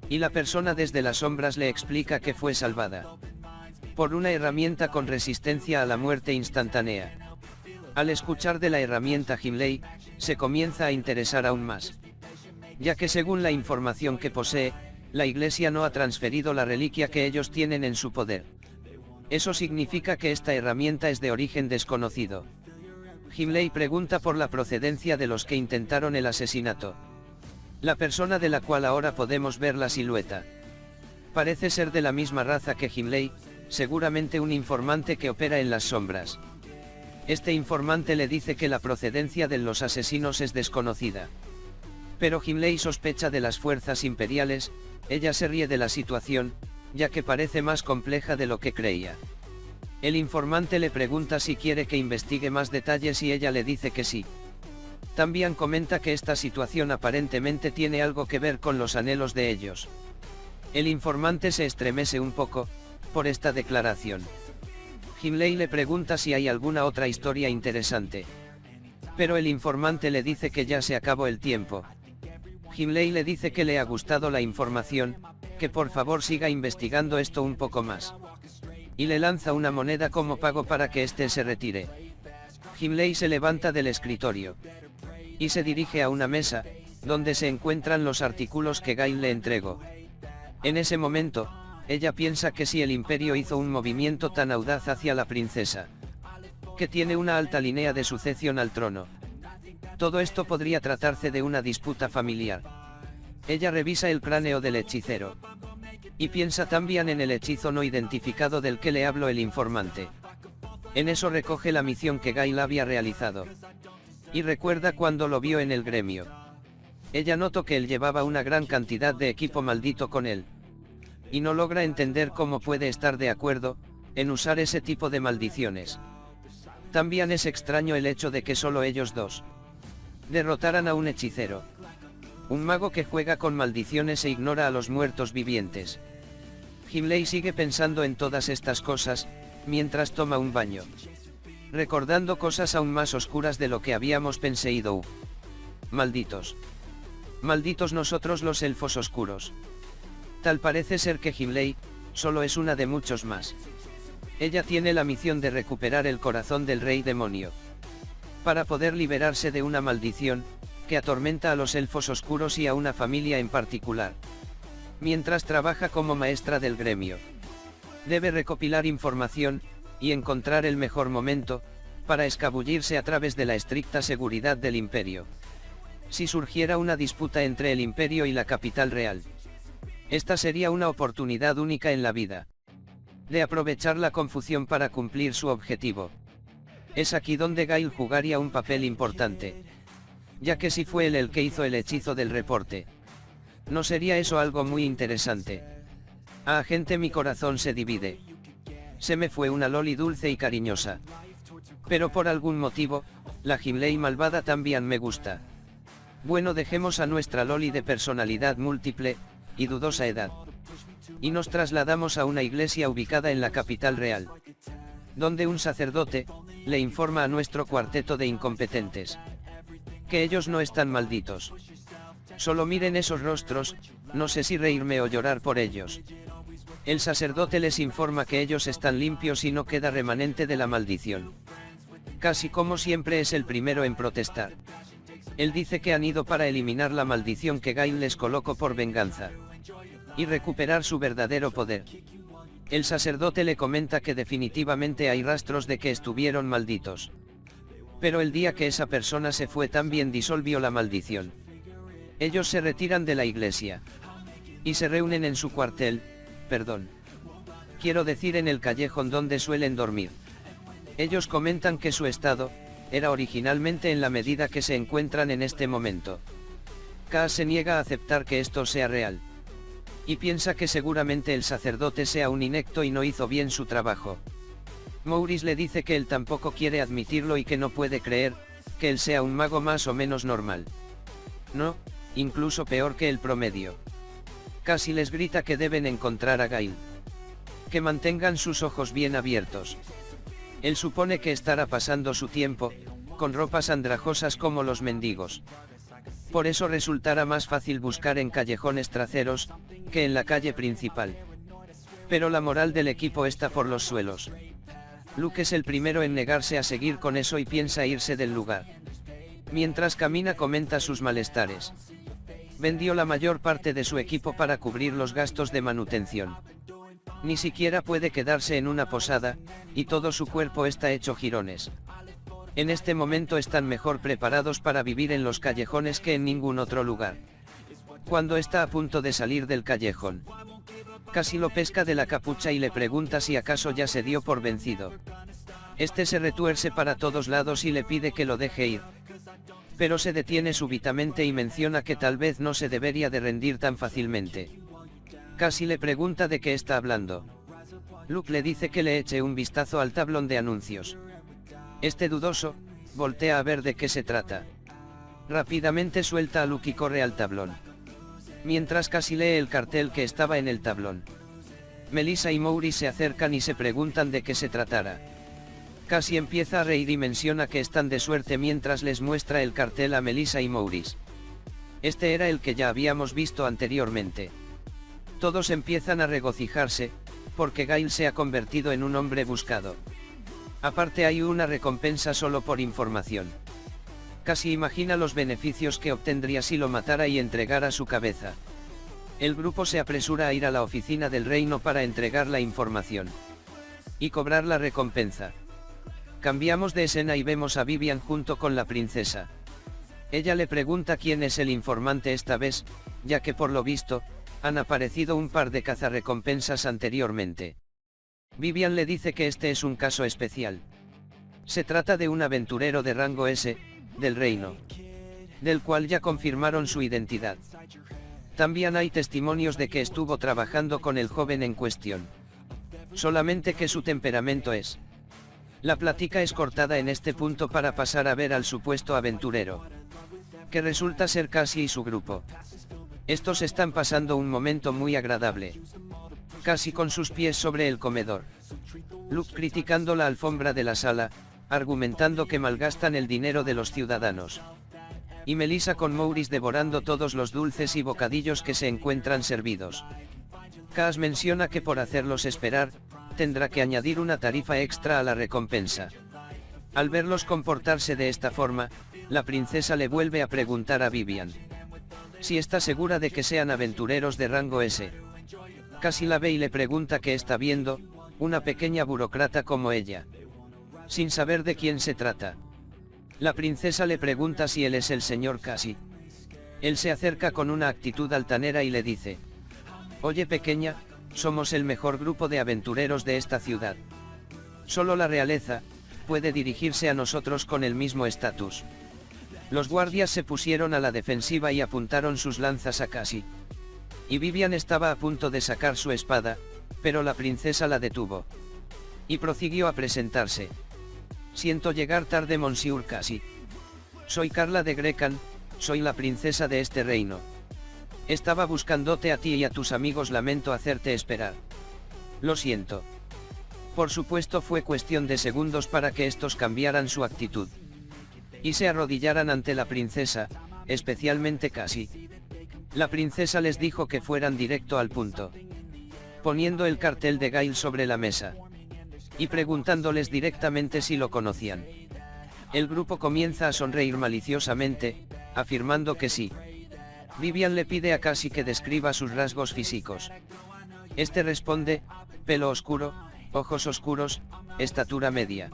Y la persona desde las sombras le explica que fue salvada por una herramienta con resistencia a la muerte instantánea. Al escuchar de la herramienta, Gimli se comienza a interesar aún más, ya que según la información que posee, la iglesia no ha transferido la reliquia que ellos tienen en su poder. Eso significa que esta herramienta es de origen desconocido. Gimli pregunta por la procedencia de los que intentaron el asesinato. La persona de la cual ahora podemos ver la silueta parece ser de la misma raza que Gimli, seguramente un informante que opera en las sombras. Este informante le dice que la procedencia de los asesinos es desconocida. Pero Gimli sospecha de las fuerzas imperiales. Ella se ríe de la situación, ya que parece más compleja de lo que creía. El informante le pregunta si quiere que investigue más detalles y ella le dice que sí. También comenta que esta situación aparentemente tiene algo que ver con los anhelos de ellos. El informante se estremece un poco por esta declaración. Gimli le pregunta si hay alguna otra historia interesante. Pero el informante le dice que ya se acabó el tiempo. Gimli le dice que le ha gustado la información, que por favor siga investigando esto un poco más. Y le lanza una moneda como pago para que éste se retire. Gimli se levanta del escritorio y se dirige a una mesa, donde se encuentran los artículos que Gail le entregó. En ese momento, ella piensa que si el imperio hizo un movimiento tan audaz hacia la princesa, que tiene una alta línea de sucesión al trono, Todo esto podría tratarse de una disputa familiar. Ella revisa el cráneo del hechicero. Y piensa también en el hechizo no identificado del que le habló el informante. En eso recoge la misión que Gail había realizado. Y recuerda cuando lo vio en el gremio. Ella notó que él llevaba una gran cantidad de equipo maldito con él. Y no logra entender cómo puede estar de acuerdo en usar ese tipo de maldiciones. También es extraño el hecho de que solo ellos dos derrotaran a un hechicero. Un mago que juega con maldiciones e ignora a los muertos vivientes. Gimli sigue pensando en todas estas cosas, mientras toma un baño. Recordando cosas aún más oscuras de lo que habíamos pensado. Malditos. Malditos nosotros los elfos oscuros. Tal parece ser que Gimli solo es una de muchos más. Ella tiene la misión de recuperar el corazón del rey demonio. Para poder liberarse de una maldición que atormenta a los elfos oscuros y a una familia en particular. Mientras trabaja como maestra del gremio. Debe recopilar información y encontrar el mejor momento para escabullirse a través de la estricta seguridad del imperio. Si surgiera una disputa entre el imperio y la capital real, esta sería una oportunidad única en la vida de aprovechar la confusión para cumplir su objetivo. Es aquí donde Gail jugaría un papel importante, ya que si fue él el que hizo el hechizo del reporte, ¿no sería eso algo muy interesante? A agente, mi corazón se divide. Se me fue una Loli dulce y cariñosa. Pero por algún motivo, la Gimli malvada también me gusta. Bueno, dejemos a nuestra Loli de personalidad múltiple y dudosa edad. Y nos trasladamos a una iglesia ubicada en la capital real, donde un sacerdote le informa a nuestro cuarteto de incompetentes que ellos no están malditos. Solo miren esos rostros, no sé si reírme o llorar por ellos. El sacerdote les informa que ellos están limpios y no queda remanente de la maldición. Casi como siempre es el primero en protestar. Él dice que han ido para eliminar la maldición que Gail les colocó por venganza y recuperar su verdadero poder. El sacerdote le comenta que definitivamente hay rastros de que estuvieron malditos. Pero el día que esa persona se fue también disolvió la maldición. Ellos se retiran de la iglesia y se reúnen en su cuartel, quiero decir en el callejón donde suelen dormir. Ellos comentan que su estado era originalmente en la medida que se encuentran en este momento. K se niega a aceptar que esto sea real. Y piensa que seguramente el sacerdote sea un inepto y no hizo bien su trabajo. Maurice le dice que él tampoco quiere admitirlo y que no puede creer que él sea un mago más o menos normal. No, incluso peor que el promedio. Casi les grita que deben encontrar a Gail. Que mantengan sus ojos bien abiertos. Él supone que estará pasando su tiempo con ropas andrajosas como los mendigos. Por eso resultará más fácil buscar en callejones traseros que en la calle principal. Pero la moral del equipo está por los suelos. Luke es el primero en negarse a seguir con eso y piensa irse del lugar. Mientras camina comenta sus malestares. Vendió la mayor parte de su equipo para cubrir los gastos de manutención. Ni siquiera puede quedarse en una posada, y todo su cuerpo está hecho jirones. En este momento están mejor preparados para vivir en los callejones que en ningún otro lugar. Cuando está a punto de salir del callejón, casi lo pesca de la capucha y le pregunta si acaso ya se dio por vencido. Este se retuerce para todos lados y le pide que lo deje ir. Pero se detiene súbitamente y menciona que tal vez no se debería de rendir tan fácilmente. Casi le pregunta de qué está hablando. Luke le dice que le eche un vistazo al tablón de anuncios. Este dudoso voltea a ver de qué se trata. Rápidamente suelta a Luke y corre al tablón. Mientras Casi lee el cartel que estaba en el tablón. Melissa y Maurice se acercan y se preguntan de qué se tratara. Casi empieza a reír y menciona que están de suerte mientras les muestra el cartel a Melissa y Maurice. Este era el que ya habíamos visto anteriormente. Todos empiezan a regocijarse, porque Gail se ha convertido en un hombre buscado. Aparte hay una recompensa solo por información. Casi imagina los beneficios que obtendría si lo matara y entregara su cabeza. El grupo se apresura a ir a la oficina del reino para entregar la información y cobrar la recompensa. Cambiamos de escena y vemos a Vivian junto con la princesa. Ella le pregunta quién es el informante esta vez, ya que por lo visto, han aparecido un par de cazarrecompensas anteriormente. Vivian le dice que este es un caso especial. Se trata de un aventurero de rango S, del reino, del cual ya confirmaron su identidad. También hay testimonios de que estuvo trabajando con el joven en cuestión. Solamente que su temperamento es. La plática es cortada en este punto para pasar a ver al supuesto aventurero, que resulta ser Cassie y su grupo. Estos están pasando un momento muy agradable. Cassie con sus pies sobre el comedor. Luke criticando la alfombra de la sala, argumentando que malgastan el dinero de los ciudadanos. Y Melissa con Maurice devorando todos los dulces y bocadillos que se encuentran servidos. Cass menciona que por hacerlos esperar, tendrá que añadir una tarifa extra a la recompensa. Al verlos comportarse de esta forma, la princesa le vuelve a preguntar a Vivian si está segura de que sean aventureros de rango S. Cassie la ve y le pregunta qué está viendo, una pequeña burócrata como ella. Sin saber de quién se trata. La princesa le pregunta si él es el señor Cassie. Él se acerca con una actitud altanera y le dice: oye pequeña, somos el mejor grupo de aventureros de esta ciudad. Solo la realeza puede dirigirse a nosotros con el mismo estatus. Los guardias se pusieron a la defensiva y apuntaron sus lanzas a Cassie. Y Vivian estaba a punto de sacar su espada, pero la princesa la detuvo. Y prosiguió a presentarse. Siento llegar tarde, Monsieur Cassie. Soy Carla de Grecan, soy la princesa de este reino. Estaba buscándote a ti y a tus amigos, lamento hacerte esperar. Lo siento. Por supuesto fue cuestión de segundos para que estos cambiaran su actitud. Y se arrodillaran ante la princesa, especialmente Cassie. La princesa les dijo que fueran directo al punto. Poniendo el cartel de Gail sobre la mesa. Y preguntándoles directamente si lo conocían. El grupo comienza a sonreír maliciosamente, afirmando que sí. Vivian le pide a Cassie que describa sus rasgos físicos. Este responde: pelo oscuro, ojos oscuros, estatura media.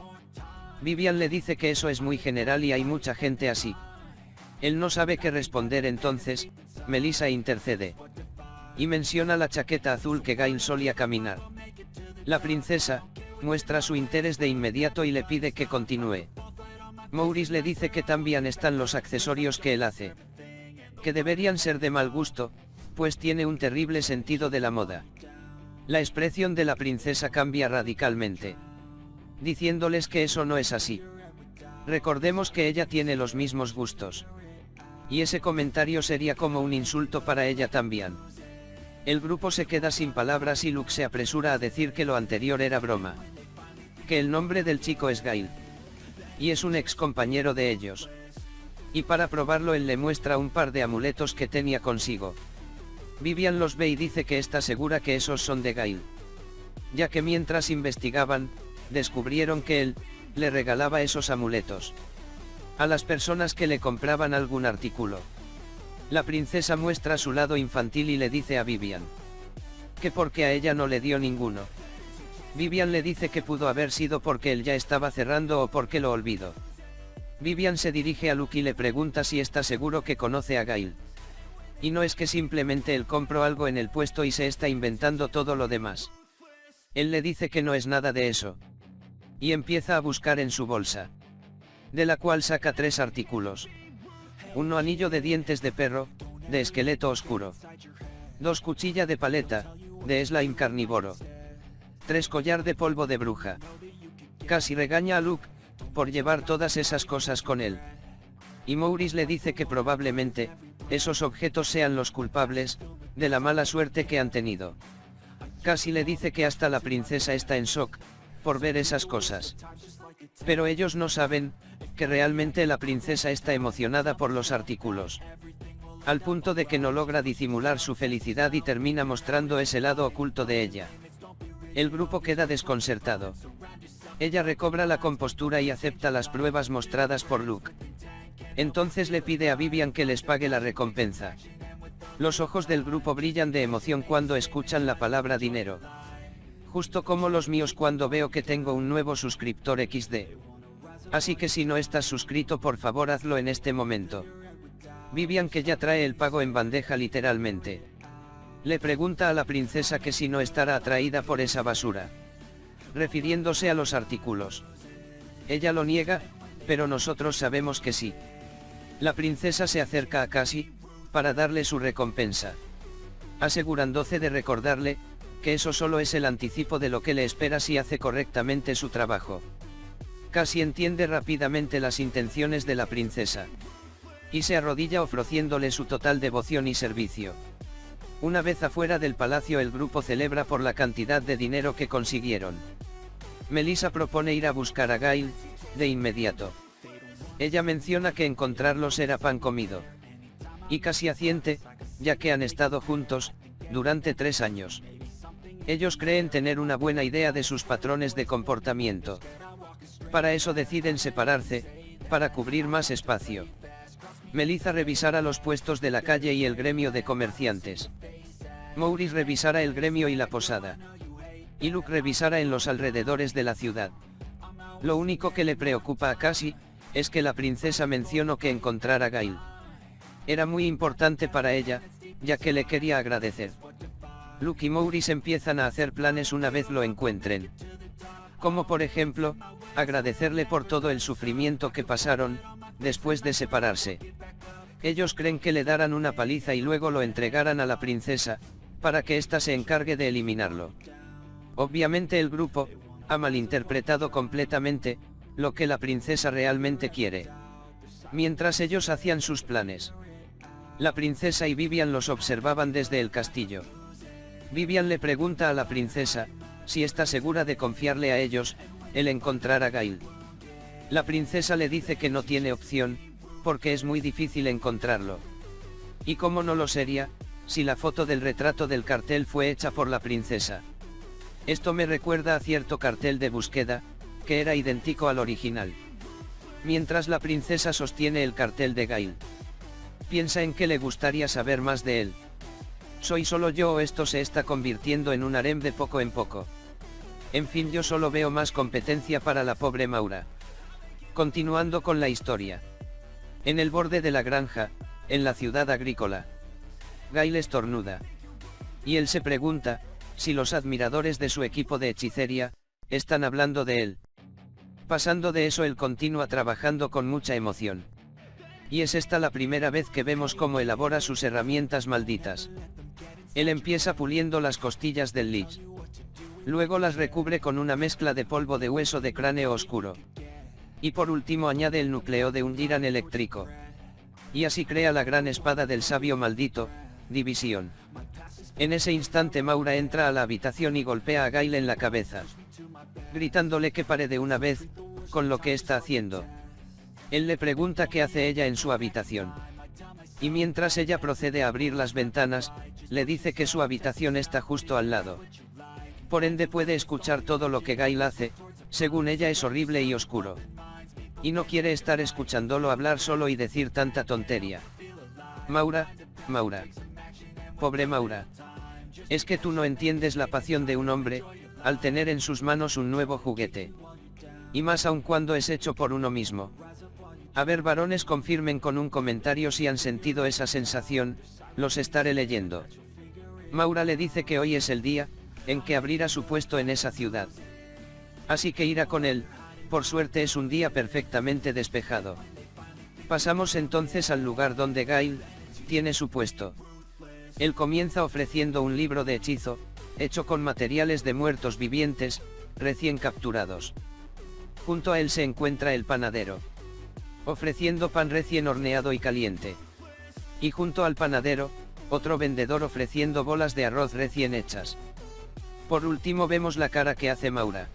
Vivian le dice que eso es muy general y hay mucha gente así. Él no sabe qué responder, entonces Melissa intercede. Y menciona la chaqueta azul que Gail solía caminar. La princesa muestra su interés de inmediato y le pide que continúe. Maurice le dice que también están los accesorios que él hace. Que deberían ser de mal gusto, pues tiene un terrible sentido de la moda. La expresión de la princesa cambia radicalmente. Diciéndoles que eso no es así. Recordemos que ella tiene los mismos gustos. Y ese comentario sería como un insulto para ella también. El grupo se queda sin palabras y Luke se apresura a decir que lo anterior era broma. Que el nombre del chico es Gail. Y es un ex compañero de ellos. Y para probarlo él le muestra un par de amuletos que tenía consigo. Vivian los ve y dice que está segura que esos son de Gail. Ya que mientras investigaban, descubrieron que él le regalaba esos amuletos a las personas que le compraban algún artículo. La princesa muestra su lado infantil y le dice a Vivian que porque a ella no le dio ninguno. Vivian le dice que pudo haber sido porque él ya estaba cerrando o porque lo olvidó. Vivian se dirige a Luke y le pregunta si está seguro que conoce a Gail. Y no es que simplemente él compró algo en el puesto y se está inventando todo lo demás. Él le dice que no es nada de eso. Y empieza a buscar en su bolsa. De la cual saca 3 artículos. 1 anillo de dientes de perro, de esqueleto oscuro. 2 cuchilla de paleta, de slime carnívoro. 3 collar de polvo de bruja. Cassie regaña a Luke por llevar todas esas cosas con él. Y Maurice le dice que probablemente esos objetos sean los culpables de la mala suerte que han tenido. Cassie le dice que hasta la princesa está en shock por ver esas cosas. Pero ellos no saben que realmente la princesa está emocionada por los artículos. Al punto de que no logra disimular su felicidad y termina mostrando ese lado oculto de ella. El grupo queda desconcertado. Ella recobra la compostura y acepta las pruebas mostradas por Luke. Entonces le pide a Vivian que les pague la recompensa. Los ojos del grupo brillan de emoción cuando escuchan la palabra dinero. Justo como los míos cuando veo que tengo un nuevo suscriptor XD. Así que si no estás suscrito, por favor hazlo en este momento. Vivian, que ya trae el pago en bandeja literalmente. Le pregunta a la princesa que si no estará atraída por esa basura, refiriéndose a los artículos. Ella lo niega, pero nosotros sabemos que sí. La princesa se acerca a Cassie, para darle su recompensa, asegurándose de recordarle, que eso solo es el anticipo de lo que le espera si hace correctamente su trabajo. Cassie entiende rápidamente las intenciones de la princesa, y se arrodilla ofreciéndole su total devoción y servicio. Una vez afuera del palacio, el grupo celebra por la cantidad de dinero que consiguieron. Melissa propone ir a buscar a Gail, de inmediato. Ella menciona que encontrarlos era pan comido. Y Cassie asiente, ya que han estado juntos, durante 3 años. Ellos creen tener una buena idea de sus patrones de comportamiento. Para eso deciden separarse, para cubrir más espacio. Melissa revisará los puestos de la calle y el gremio de comerciantes. Maurice revisará el gremio y la posada. Y Luke revisará en los alrededores de la ciudad. Lo único que le preocupa a Cassie, es que la princesa mencionó que encontrara a Gail. Era muy importante para ella, ya que le quería agradecer. Luke y Maurice empiezan a hacer planes una vez lo encuentren. Como por ejemplo, agradecerle por todo el sufrimiento que pasaron, después de separarse. Ellos creen que le darán una paliza y luego lo entregarán a la princesa, para que ésta se encargue de eliminarlo. Obviamente el grupo, ha malinterpretado completamente, lo que la princesa realmente quiere. Mientras ellos hacían sus planes, la princesa y Vivian los observaban desde el castillo. Vivian le pregunta a la princesa, si está segura de confiarle a ellos, el encontrar a Gail. La princesa le dice que no tiene opción, porque es muy difícil encontrarlo. Y cómo no lo sería, si la foto del retrato del cartel fue hecha por la princesa. Esto me recuerda a cierto cartel de búsqueda, que era idéntico al original. Mientras la princesa sostiene el cartel de Gail, piensa en que le gustaría saber más de él. ¿Soy solo yo o esto se está convirtiendo en un harem de poco en poco? En fin, yo solo veo más competencia para la pobre Maura. Continuando con la historia. En el borde de la granja, en la ciudad agrícola, Gail estornuda. Y él se pregunta, si los admiradores de su equipo de hechicería, están hablando de él. Pasando de eso, él continúa trabajando con mucha emoción. Y es esta la primera vez que vemos cómo elabora sus herramientas malditas. Él empieza puliendo las costillas del lich. Luego las recubre con una mezcla de polvo de hueso de cráneo oscuro. Y por último añade el núcleo de un Diran eléctrico. Y así crea la gran espada del sabio maldito, División. En ese instante Maura entra a la habitación y golpea a Gail en la cabeza, gritándole que pare de una vez, con lo que está haciendo. Él le pregunta qué hace ella en su habitación. Y mientras ella procede a abrir las ventanas, le dice que su habitación está justo al lado. Por ende puede escuchar todo lo que Gail hace, según ella es horrible y oscuro. Y no quiere estar escuchándolo hablar solo y decir tanta tontería. Maura, Maura. Pobre Maura. Es que tú no entiendes la pasión de un hombre, al tener en sus manos un nuevo juguete. Y más aún cuando es hecho por uno mismo. A ver, varones, confirmen con un comentario si han sentido esa sensación, los estaré leyendo. Maura le dice que hoy es el día, en que abrirá su puesto en esa ciudad. Así que irá con él, por suerte es un día perfectamente despejado. Pasamos entonces al lugar donde Gail tiene su puesto. Él comienza ofreciendo un libro de hechizo, hecho con materiales de muertos vivientes, recién capturados. Junto a él se encuentra el panadero, ofreciendo pan recién horneado y caliente. Y junto al panadero, otro vendedor ofreciendo bolas de arroz recién hechas. Por último vemos la cara que hace Maura.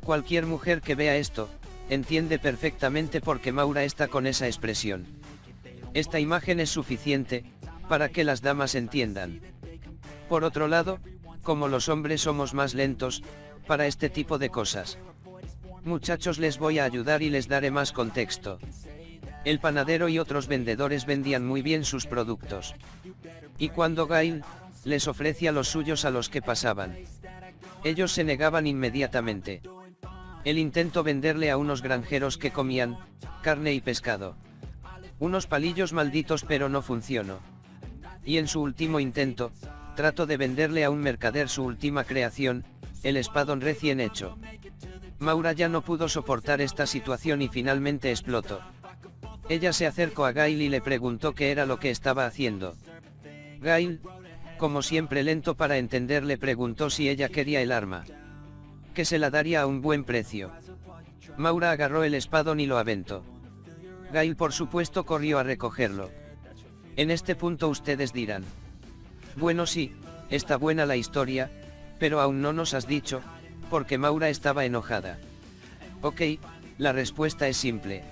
Cualquier mujer que vea esto, entiende perfectamente por qué Maura está con esa expresión. Esta imagen es suficiente, para que las damas entiendan. Por otro lado, como los hombres somos más lentos, para este tipo de cosas. Muchachos, les voy a ayudar y les daré más contexto. El panadero y otros vendedores vendían muy bien sus productos. Y cuando Gail les ofrecía los suyos a los que pasaban, ellos se negaban inmediatamente. Él intentó venderle a unos granjeros que comían carne y pescado. Unos palillos malditos, pero no funcionó. Y en su último intento, trató de venderle a un mercader su última creación, el espadón recién hecho. Maura ya no pudo soportar esta situación y finalmente explotó. Ella se acercó a Gail y le preguntó qué era lo que estaba haciendo. Gail, como siempre lento para entender, le preguntó si ella quería el arma. Que se la daría a un buen precio. Maura agarró el espadón y lo aventó. Gail por supuesto corrió a recogerlo. En este punto ustedes dirán: bueno, sí, está buena la historia, pero aún no nos has dicho, por qué Maura estaba enojada. Ok, la respuesta es simple.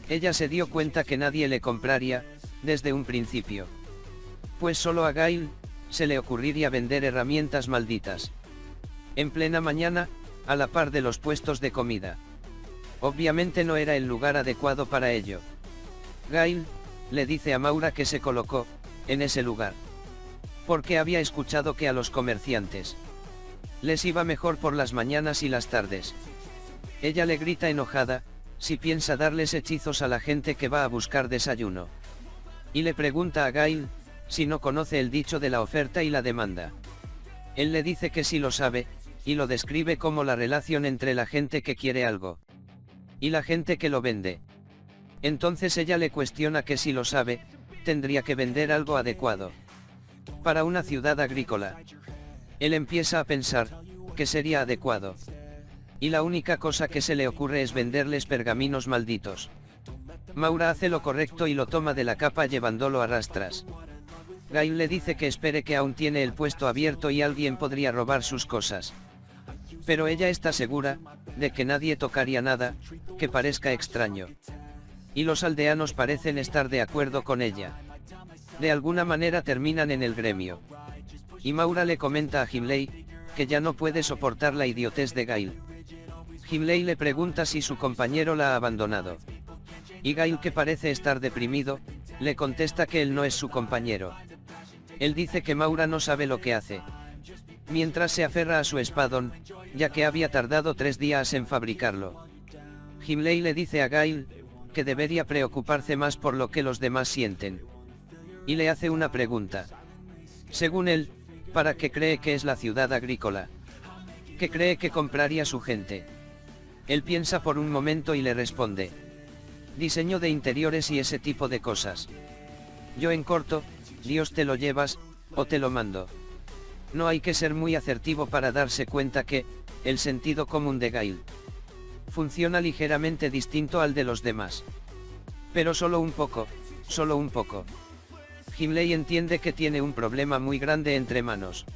Ella se dio cuenta que nadie le compraría, desde un principio. Pues solo a Gail se le ocurriría vender herramientas malditas. En plena mañana, a la par de los puestos de comida. Obviamente no era el lugar adecuado para ello. Gail le dice a Maura que se colocó en ese lugar porque había escuchado que a los comerciantes les iba mejor por las mañanas y las tardes. Ella le grita enojada si piensa darles hechizos a la gente que va a buscar desayuno. Y le pregunta a Gail si no conoce el dicho de la oferta y la demanda. Él le dice que sí lo sabe, y lo describe como la relación entre la gente que quiere algo y la gente que lo vende. Entonces ella le cuestiona que si lo sabe, tendría que vender algo adecuado para una ciudad agrícola. Él empieza a pensar que sería adecuado. Y la única cosa que se le ocurre es venderles pergaminos malditos. Maura hace lo correcto y lo toma de la capa llevándolo a rastras. Gail le dice que espere, que aún tiene el puesto abierto y alguien podría robar sus cosas. Pero ella está segura de que nadie tocaría nada que parezca extraño. Y los aldeanos parecen estar de acuerdo con ella. De alguna manera terminan en el gremio. Y Maura le comenta a Himley que ya no puede soportar la idiotez de Gail. Himley le pregunta si su compañero la ha abandonado. Y Gail, que parece estar deprimido, le contesta que él no es su compañero. Él dice que Maura no sabe lo que hace. Mientras se aferra a su espadón, ya que había tardado 3 días en fabricarlo. Himley le dice a Gail que debería preocuparse más por lo que los demás sienten. Y le hace una pregunta. Según él, ¿para qué cree que es la ciudad agrícola? ¿Qué cree que compraría su gente? Él piensa por un momento y le responde: diseño de interiores y ese tipo de cosas. Yo en corto: Dios, te lo llevas, o te lo mando. No hay que ser muy asertivo para darse cuenta que el sentido común de Gail funciona ligeramente distinto al de los demás. Pero solo un poco, solo un poco. Himley entiende que tiene un problema muy grande entre manos.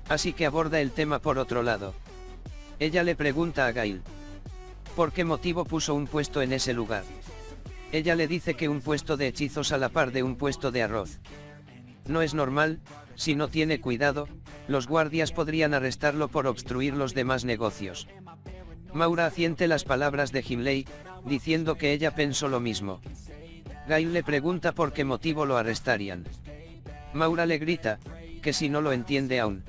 Así que aborda el tema por otro lado. Ella le pregunta a Gail por qué motivo puso un puesto en ese lugar. Ella le dice que un puesto de hechizos a la par de un puesto de arroz no es normal. Si no tiene cuidado, los guardias podrían arrestarlo por obstruir los demás negocios. Maura asiente las palabras de Himley, diciendo que ella pensó lo mismo. Gail le pregunta por qué motivo lo arrestarían. Maura le grita que si no lo entiende aún.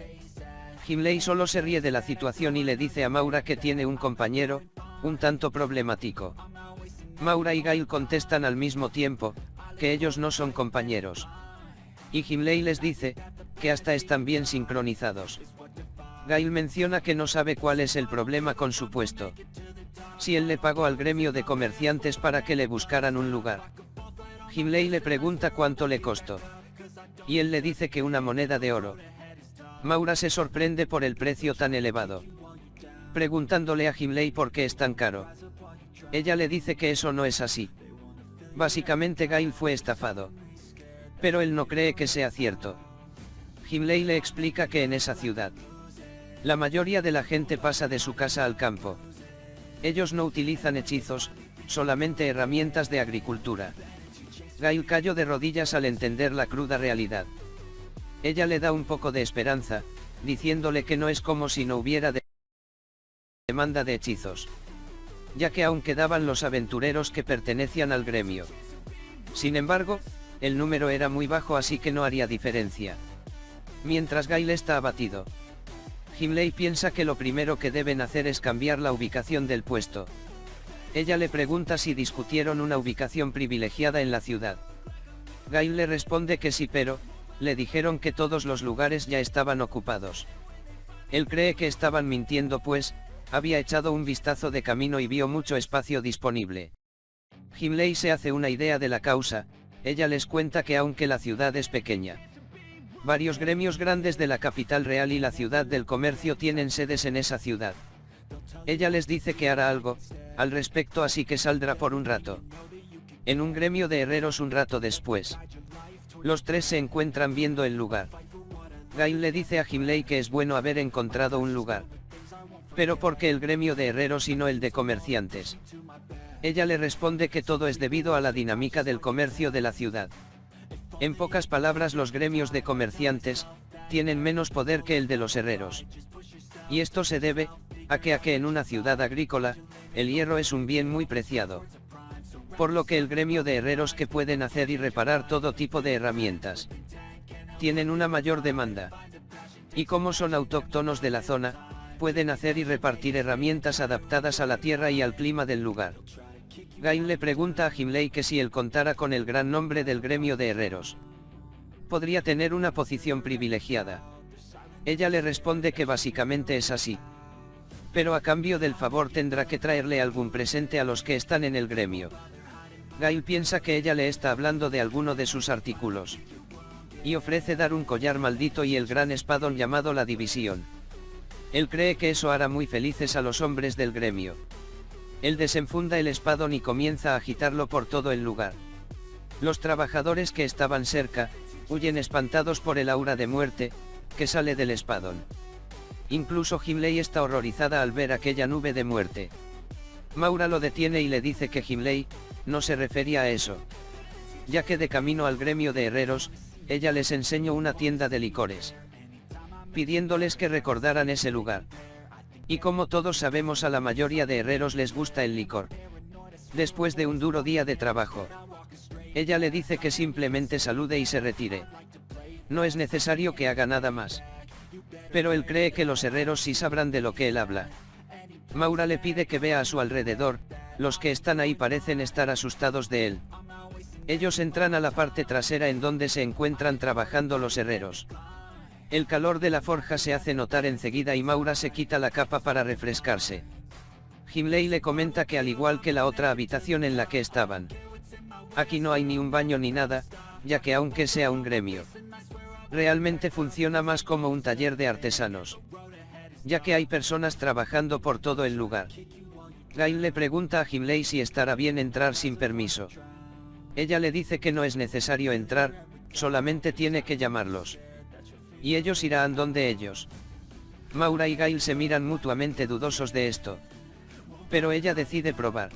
Himley solo se ríe de la situación y le dice a Maura que tiene un compañero un tanto problemático. Maura y Gail contestan al mismo tiempo que ellos no son compañeros. Y Himley les dice que hasta están bien sincronizados. Gail menciona que no sabe cuál es el problema con su puesto. Si él le pagó al gremio de comerciantes para que le buscaran un lugar. Himley le pregunta cuánto le costó. Y él le dice que una moneda de oro. Maura se sorprende por el precio tan elevado, preguntándole a Himley por qué es tan caro. Ella le dice que eso no es así. Básicamente Gail fue estafado. Pero él no cree que sea cierto. Himley le explica que en esa ciudad la mayoría de la gente pasa de su casa al campo. Ellos no utilizan hechizos, solamente herramientas de agricultura. Gail cayó de rodillas al entender la cruda realidad. Ella le da un poco de esperanza, diciéndole que no es como si no hubiera demanda de hechizos, ya que aún quedaban los aventureros que pertenecían al gremio. Sin embargo, el número era muy bajo, así que no haría diferencia. Mientras Gail está abatido, Himley piensa que lo primero que deben hacer es cambiar la ubicación del puesto. Ella le pregunta si discutieron una ubicación privilegiada en la ciudad. Gail le responde que sí, pero le dijeron que todos los lugares ya estaban ocupados. Él cree que estaban mintiendo, pues había echado un vistazo de camino y vio mucho espacio disponible. Himley se hace una idea de la causa. Ella les cuenta que aunque la ciudad es pequeña, varios gremios grandes de la capital real y la ciudad del comercio tienen sedes en esa ciudad. Ella les dice que hará algo al respecto, así que saldrá por un rato. En un gremio de herreros un rato después, los tres se encuentran viendo el lugar. Gail le dice a Himley que es bueno haber encontrado un lugar. Pero ¿por qué el gremio de herreros y no el de comerciantes? Ella le responde que todo es debido a la dinámica del comercio de la ciudad. En pocas palabras, los gremios de comerciantes tienen menos poder que el de los herreros. Y esto se debe a que en una ciudad agrícola, el hierro es un bien muy preciado. Por lo que el gremio de herreros, que pueden hacer y reparar todo tipo de herramientas, tienen una mayor demanda. Y como son autóctonos de la zona, pueden hacer y repartir herramientas adaptadas a la tierra y al clima del lugar. Gail le pregunta a Himley que si él contara con el gran nombre del gremio de herreros, podría tener una posición privilegiada. Ella le responde que básicamente es así. Pero a cambio del favor tendrá que traerle algún presente a los que están en el gremio. Gail piensa que ella le está hablando de alguno de sus artículos, y ofrece dar un collar maldito y el gran espadón llamado la División. Él cree que eso hará muy felices a los hombres del gremio. Él desenfunda el espadón y comienza a agitarlo por todo el lugar. Los trabajadores que estaban cerca huyen espantados por el aura de muerte que sale del espadón. Incluso Himley está horrorizada al ver aquella nube de muerte. Maura lo detiene y le dice que Himley no se refería a eso, ya que de camino al gremio de herreros, ella les enseñó una tienda de licores, pidiéndoles que recordaran ese lugar. Y como todos sabemos, a la mayoría de herreros les gusta el licor. Después de un duro día de trabajo, ella le dice que simplemente salude y se retire. No es necesario que haga nada más. Pero él cree que los herreros sí sabrán de lo que él habla. Maura le pide que vea a su alrededor. Los que están ahí parecen estar asustados de él. Ellos entran a la parte trasera en donde se encuentran trabajando los herreros. El calor de la forja se hace notar enseguida y Maura se quita la capa para refrescarse. Himley le comenta que al igual que la otra habitación en la que estaban, aquí no hay ni un baño ni nada, ya que aunque sea un gremio, realmente funciona más como un taller de artesanos, ya que hay personas trabajando por todo el lugar. Gail le pregunta a Himley si estará bien entrar sin permiso. Ella le dice que no es necesario entrar, solamente tiene que llamarlos. Y ellos irán donde ellos. Maura y Gail se miran mutuamente dudosos de esto. Pero ella decide probar.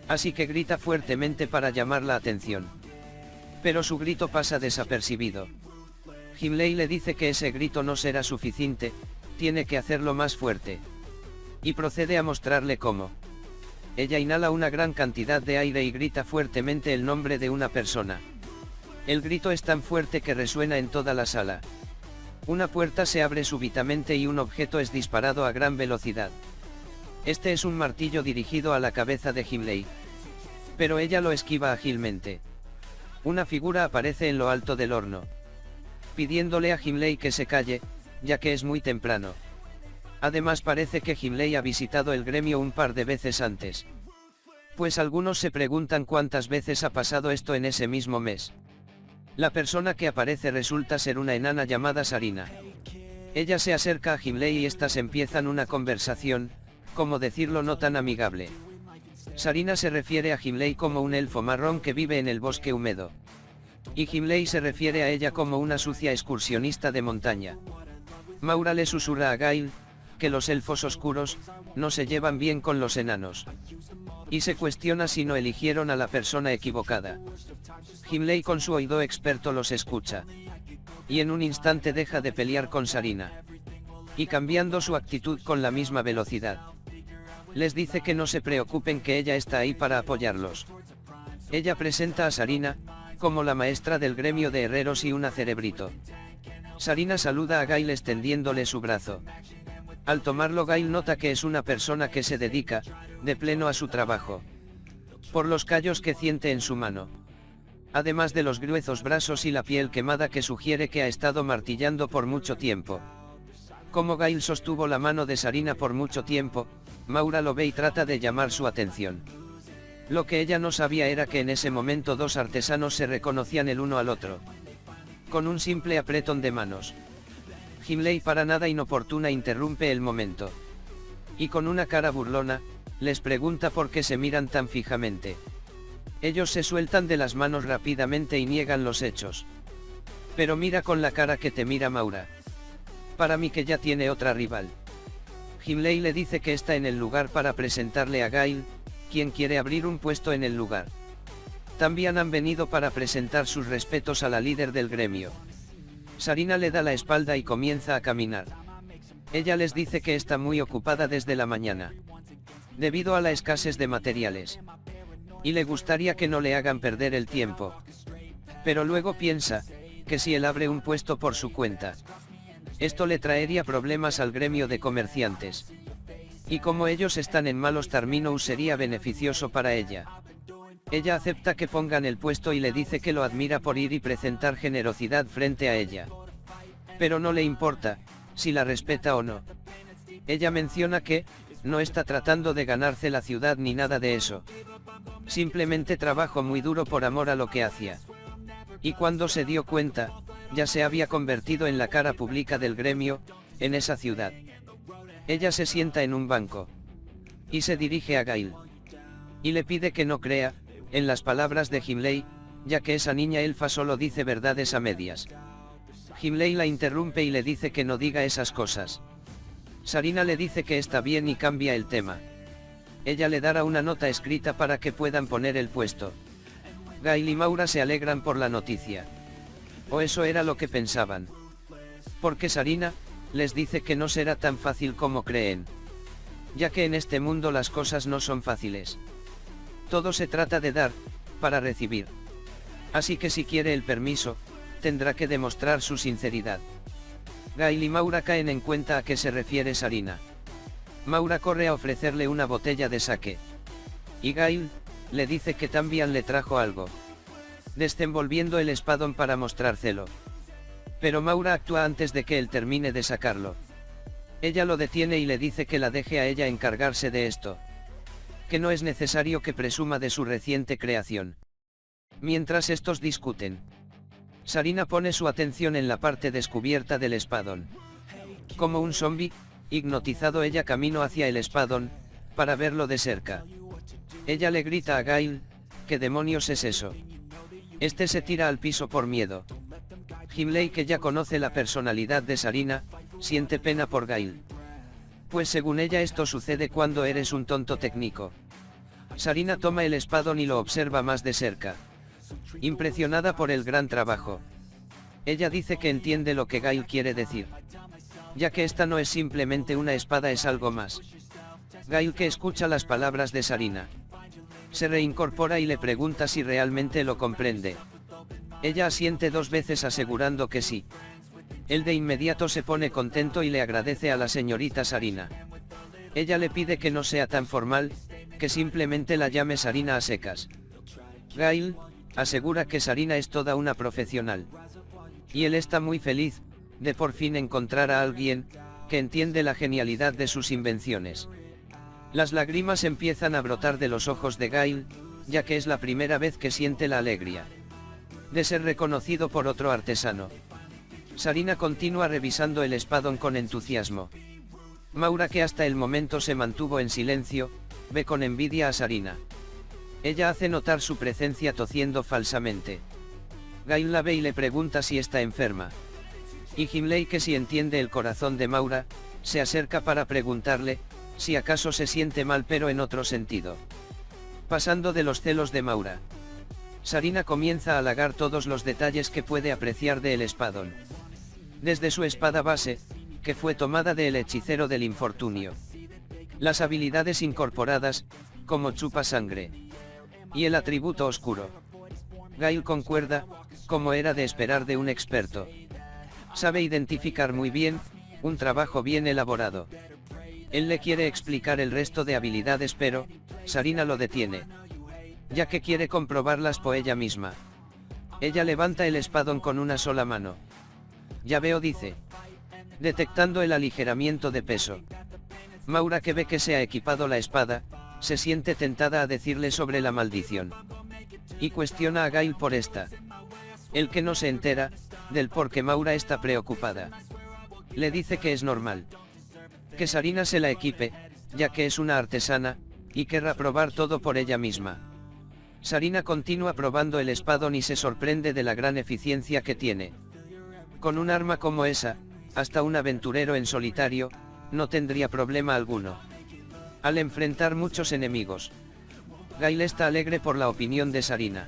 Así que grita fuertemente para llamar la atención. Pero su grito pasa desapercibido. Himley le dice que ese grito no será suficiente, tiene que hacerlo más fuerte. Y procede a mostrarle cómo. Ella inhala una gran cantidad de aire y grita fuertemente el nombre de una persona. El grito es tan fuerte que resuena en toda la sala. Una puerta se abre súbitamente y un objeto es disparado a gran velocidad. Este es un martillo dirigido a la cabeza de Himley. Pero ella lo esquiva ágilmente. Una figura aparece en lo alto del horno, pidiéndole a Himley que se calle, ya que es muy temprano. Además parece que Himley ha visitado el gremio un par de veces antes. Pues algunos se preguntan cuántas veces ha pasado esto en ese mismo mes. La persona que aparece resulta ser una enana llamada Sarina. Ella se acerca a Himley y estas empiezan una conversación, como decirlo, no tan amigable. Sarina se refiere a Himley como un elfo marrón que vive en el bosque húmedo. Y Himley se refiere a ella como una sucia excursionista de montaña. Maura le susurra a Gail que los elfos oscuros no se llevan bien con los enanos. Y se cuestiona si no eligieron a la persona equivocada. Himley con su oído experto los escucha. Y en un instante deja de pelear con Sarina. Y cambiando su actitud con la misma velocidad, les dice que no se preocupen, que ella está ahí para apoyarlos. Ella presenta a Sarina como la maestra del gremio de herreros y una cerebrito. Sarina saluda a Gail extendiéndole su brazo. Al tomarlo Gail nota que es una persona que se dedica, de pleno a su trabajo. Por los callos que siente en su mano. Además de los gruesos brazos y la piel quemada que sugiere que ha estado martillando por mucho tiempo. Como Gail sostuvo la mano de Sarina por mucho tiempo, Maura lo ve y trata de llamar su atención. Lo que ella no sabía era que en ese momento dos artesanos se reconocían el uno al otro. Con un simple apretón de manos. Himley para nada inoportuna interrumpe el momento. Y con una cara burlona, les pregunta por qué se miran tan fijamente. Ellos se sueltan de las manos rápidamente y niegan los hechos. Pero mira con la cara que te mira Maura. Para mí que ya tiene otra rival. Himley le dice que está en el lugar para presentarle a Gail, quien quiere abrir un puesto en el lugar. También han venido para presentar sus respetos a la líder del gremio. Sarina le da la espalda y comienza a caminar. Ella les dice que está muy ocupada desde la mañana. Debido a la escasez de materiales. Y le gustaría que no le hagan perder el tiempo. Pero luego piensa, que si él abre un puesto por su cuenta. Esto le traería problemas al gremio de comerciantes. Y como ellos están en malos términos sería beneficioso para ella. Ella acepta que pongan el puesto y le dice que lo admira por ir y presentar generosidad frente a ella. Pero no le importa, si la respeta o no. Ella menciona que, no está tratando de ganarse la ciudad ni nada de eso. Simplemente trabajó muy duro por amor a lo que hacía. Y cuando se dio cuenta, ya se había convertido en la cara pública del gremio, en esa ciudad. Ella se sienta en un banco. Y se dirige a Gail. Y le pide que no crea, en las palabras de Himley, ya que esa niña elfa solo dice verdades a medias. Himley la interrumpe y le dice que no diga esas cosas. Sarina le dice que está bien y cambia el tema. Ella le dará una nota escrita para que puedan poner el puesto. Gail y Maura se alegran por la noticia. O eso era lo que pensaban. Porque Sarina, les dice que no será tan fácil como creen. Ya que en este mundo las cosas no son fáciles. Todo se trata de dar, para recibir. Así que si quiere el permiso, tendrá que demostrar su sinceridad. Gail y Maura caen en cuenta a qué se refiere Sarina. Maura corre a ofrecerle una botella de sake. Y Gail, le dice que también le trajo algo. Desenvolviendo el espadón para mostrárselo. Pero Maura actúa antes de que él termine de sacarlo. Ella lo detiene y le dice que la deje a ella encargarse de esto. Que no es necesario que presuma de su reciente creación. Mientras estos discuten, Sarina pone su atención en la parte descubierta del espadón. Como un zombi, hipnotizado ella camino hacia el espadón, para verlo de cerca. Ella le grita a Gail, ¿qué demonios es eso? Este se tira al piso por miedo. Himley, que ya conoce la personalidad de Sarina, siente pena por Gail. Pues según ella esto sucede cuando eres un tonto técnico. Sarina toma el espadón y lo observa más de cerca. Impresionada por el gran trabajo. Ella dice que entiende lo que Gail quiere decir. Ya que esta no es simplemente una espada, es algo más. Gail, que escucha las palabras de Sarina, se reincorpora y le pregunta si realmente lo comprende. Ella asiente 2 veces asegurando que sí. Él de inmediato se pone contento y le agradece a la señorita Sarina. Ella le pide que no sea tan formal, que simplemente la llame Sarina a secas. Gail asegura que Sarina es toda una profesional. Y él está muy feliz, de por fin encontrar a alguien, que entiende la genialidad de sus invenciones. Las lágrimas empiezan a brotar de los ojos de Gail, ya que es la primera vez que siente la alegría de ser reconocido por otro artesano. Sarina continúa revisando el espadón con entusiasmo. Maura, que hasta el momento se mantuvo en silencio, ve con envidia a Sarina. Ella hace notar su presencia tosiendo falsamente. Gail la ve y le pregunta si está enferma. Y Himley, que si entiende el corazón de Maura, se acerca para preguntarle, si acaso se siente mal pero en otro sentido. Pasando de los celos de Maura, Sarina comienza a halagar todos los detalles que puede apreciar del espadón. Desde su espada base, que fue tomada del hechicero del infortunio. Las habilidades incorporadas, como chupa sangre. Y el atributo oscuro. Gail concuerda, como era de esperar de un experto. Sabe identificar muy bien, un trabajo bien elaborado. Él le quiere explicar el resto de habilidades pero, Sarina lo detiene. Ya que quiere comprobarlas por ella misma. Ella levanta el espadón con una sola mano. Ya veo, dice. Detectando el aligeramiento de peso. Maura, que ve que se ha equipado la espada, se siente tentada a decirle sobre la maldición. Y cuestiona a Gail por esta. El que no se entera, del por qué Maura está preocupada. Le dice que es normal. Que Sarina se la equipe, ya que es una artesana, y querrá probar todo por ella misma. Sarina continúa probando el espadón y se sorprende de la gran eficiencia que tiene. Con un arma como esa, hasta un aventurero en solitario, no tendría problema alguno. Al enfrentar muchos enemigos. Gail está alegre por la opinión de Sarina.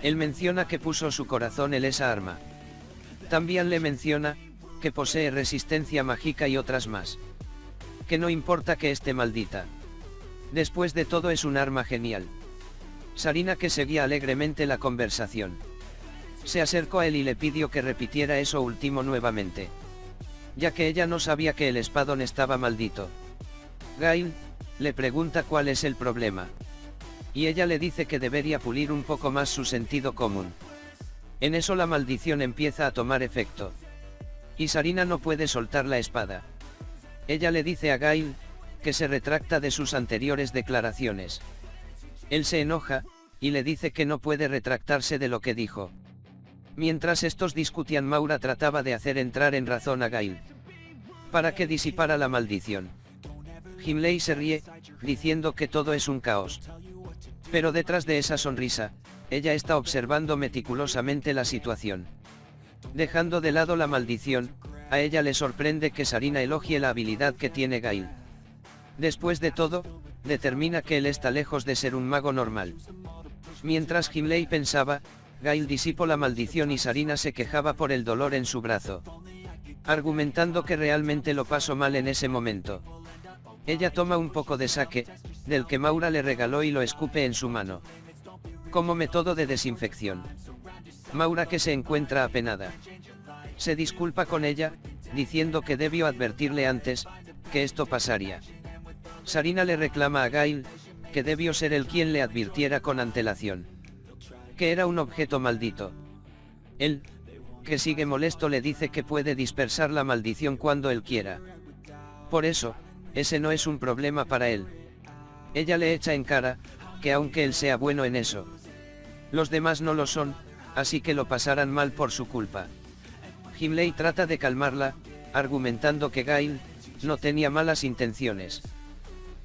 Él menciona que puso su corazón en esa arma. También le menciona, que posee resistencia mágica y otras más. Que no importa que esté maldita. Después de todo es un arma genial. Sarina, que seguía alegremente la conversación. Se acercó a él y le pidió que repitiera eso último nuevamente. Ya que ella no sabía que el espadón estaba maldito. Gail le pregunta cuál es el problema. Y ella le dice que debería pulir un poco más su sentido común. En eso la maldición empieza a tomar efecto. Y Sarina no puede soltar la espada. Ella le dice a Gail, que se retracta de sus anteriores declaraciones. Él se enoja, y le dice que no puede retractarse de lo que dijo. Mientras estos discutían, Maura trataba de hacer entrar en razón a Gail. Para que disipara la maldición. Himley se ríe, diciendo que todo es un caos. Pero detrás de esa sonrisa, ella está observando meticulosamente la situación. Dejando de lado la maldición, a ella le sorprende que Sarina elogie la habilidad que tiene Gail. Después de todo, determina que él está lejos de ser un mago normal. Mientras Himley pensaba, Gail disipó la maldición y Sarina se quejaba por el dolor en su brazo. Argumentando que realmente lo pasó mal en ese momento. Ella toma un poco de sake, del que Maura le regaló, y lo escupe en su mano. Como método de desinfección. Maura, que se encuentra apenada. Se disculpa con ella, diciendo que debió advertirle antes, que esto pasaría. Sarina le reclama a Gail, que debió ser él quien le advirtiera con antelación. Que era un objeto maldito. Él, que sigue molesto, le dice que puede dispersar la maldición cuando él quiera. Por eso, ese no es un problema para él. Ella le echa en cara, que aunque él sea bueno en eso, los demás no lo son, así que lo pasarán mal por su culpa. Himley trata de calmarla, argumentando que Gail no tenía malas intenciones.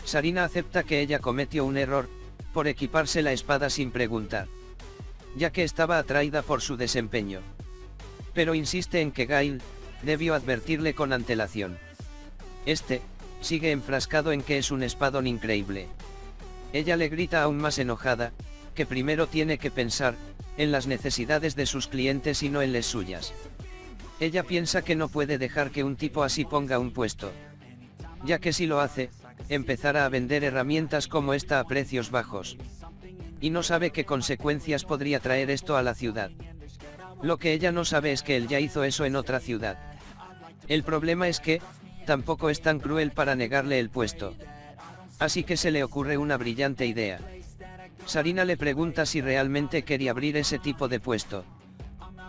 Sarina acepta que ella cometió un error, por equiparse la espada sin preguntar. Ya que estaba atraída por su desempeño. Pero insiste en que Gail debió advertirle con antelación. Este sigue enfrascado en que es un espadón increíble. Ella le grita aún más enojada, que primero tiene que pensar en las necesidades de sus clientes y no en las suyas. Ella piensa que no puede dejar que un tipo así ponga un puesto. Ya que si lo hace, empezará a vender herramientas como esta a precios bajos. Y no sabe qué consecuencias podría traer esto a la ciudad. Lo que ella no sabe es que él ya hizo eso en otra ciudad. El problema es que, tampoco es tan cruel para negarle el puesto. Así que se le ocurre una brillante idea. Sarina le pregunta si realmente quería abrir ese tipo de puesto.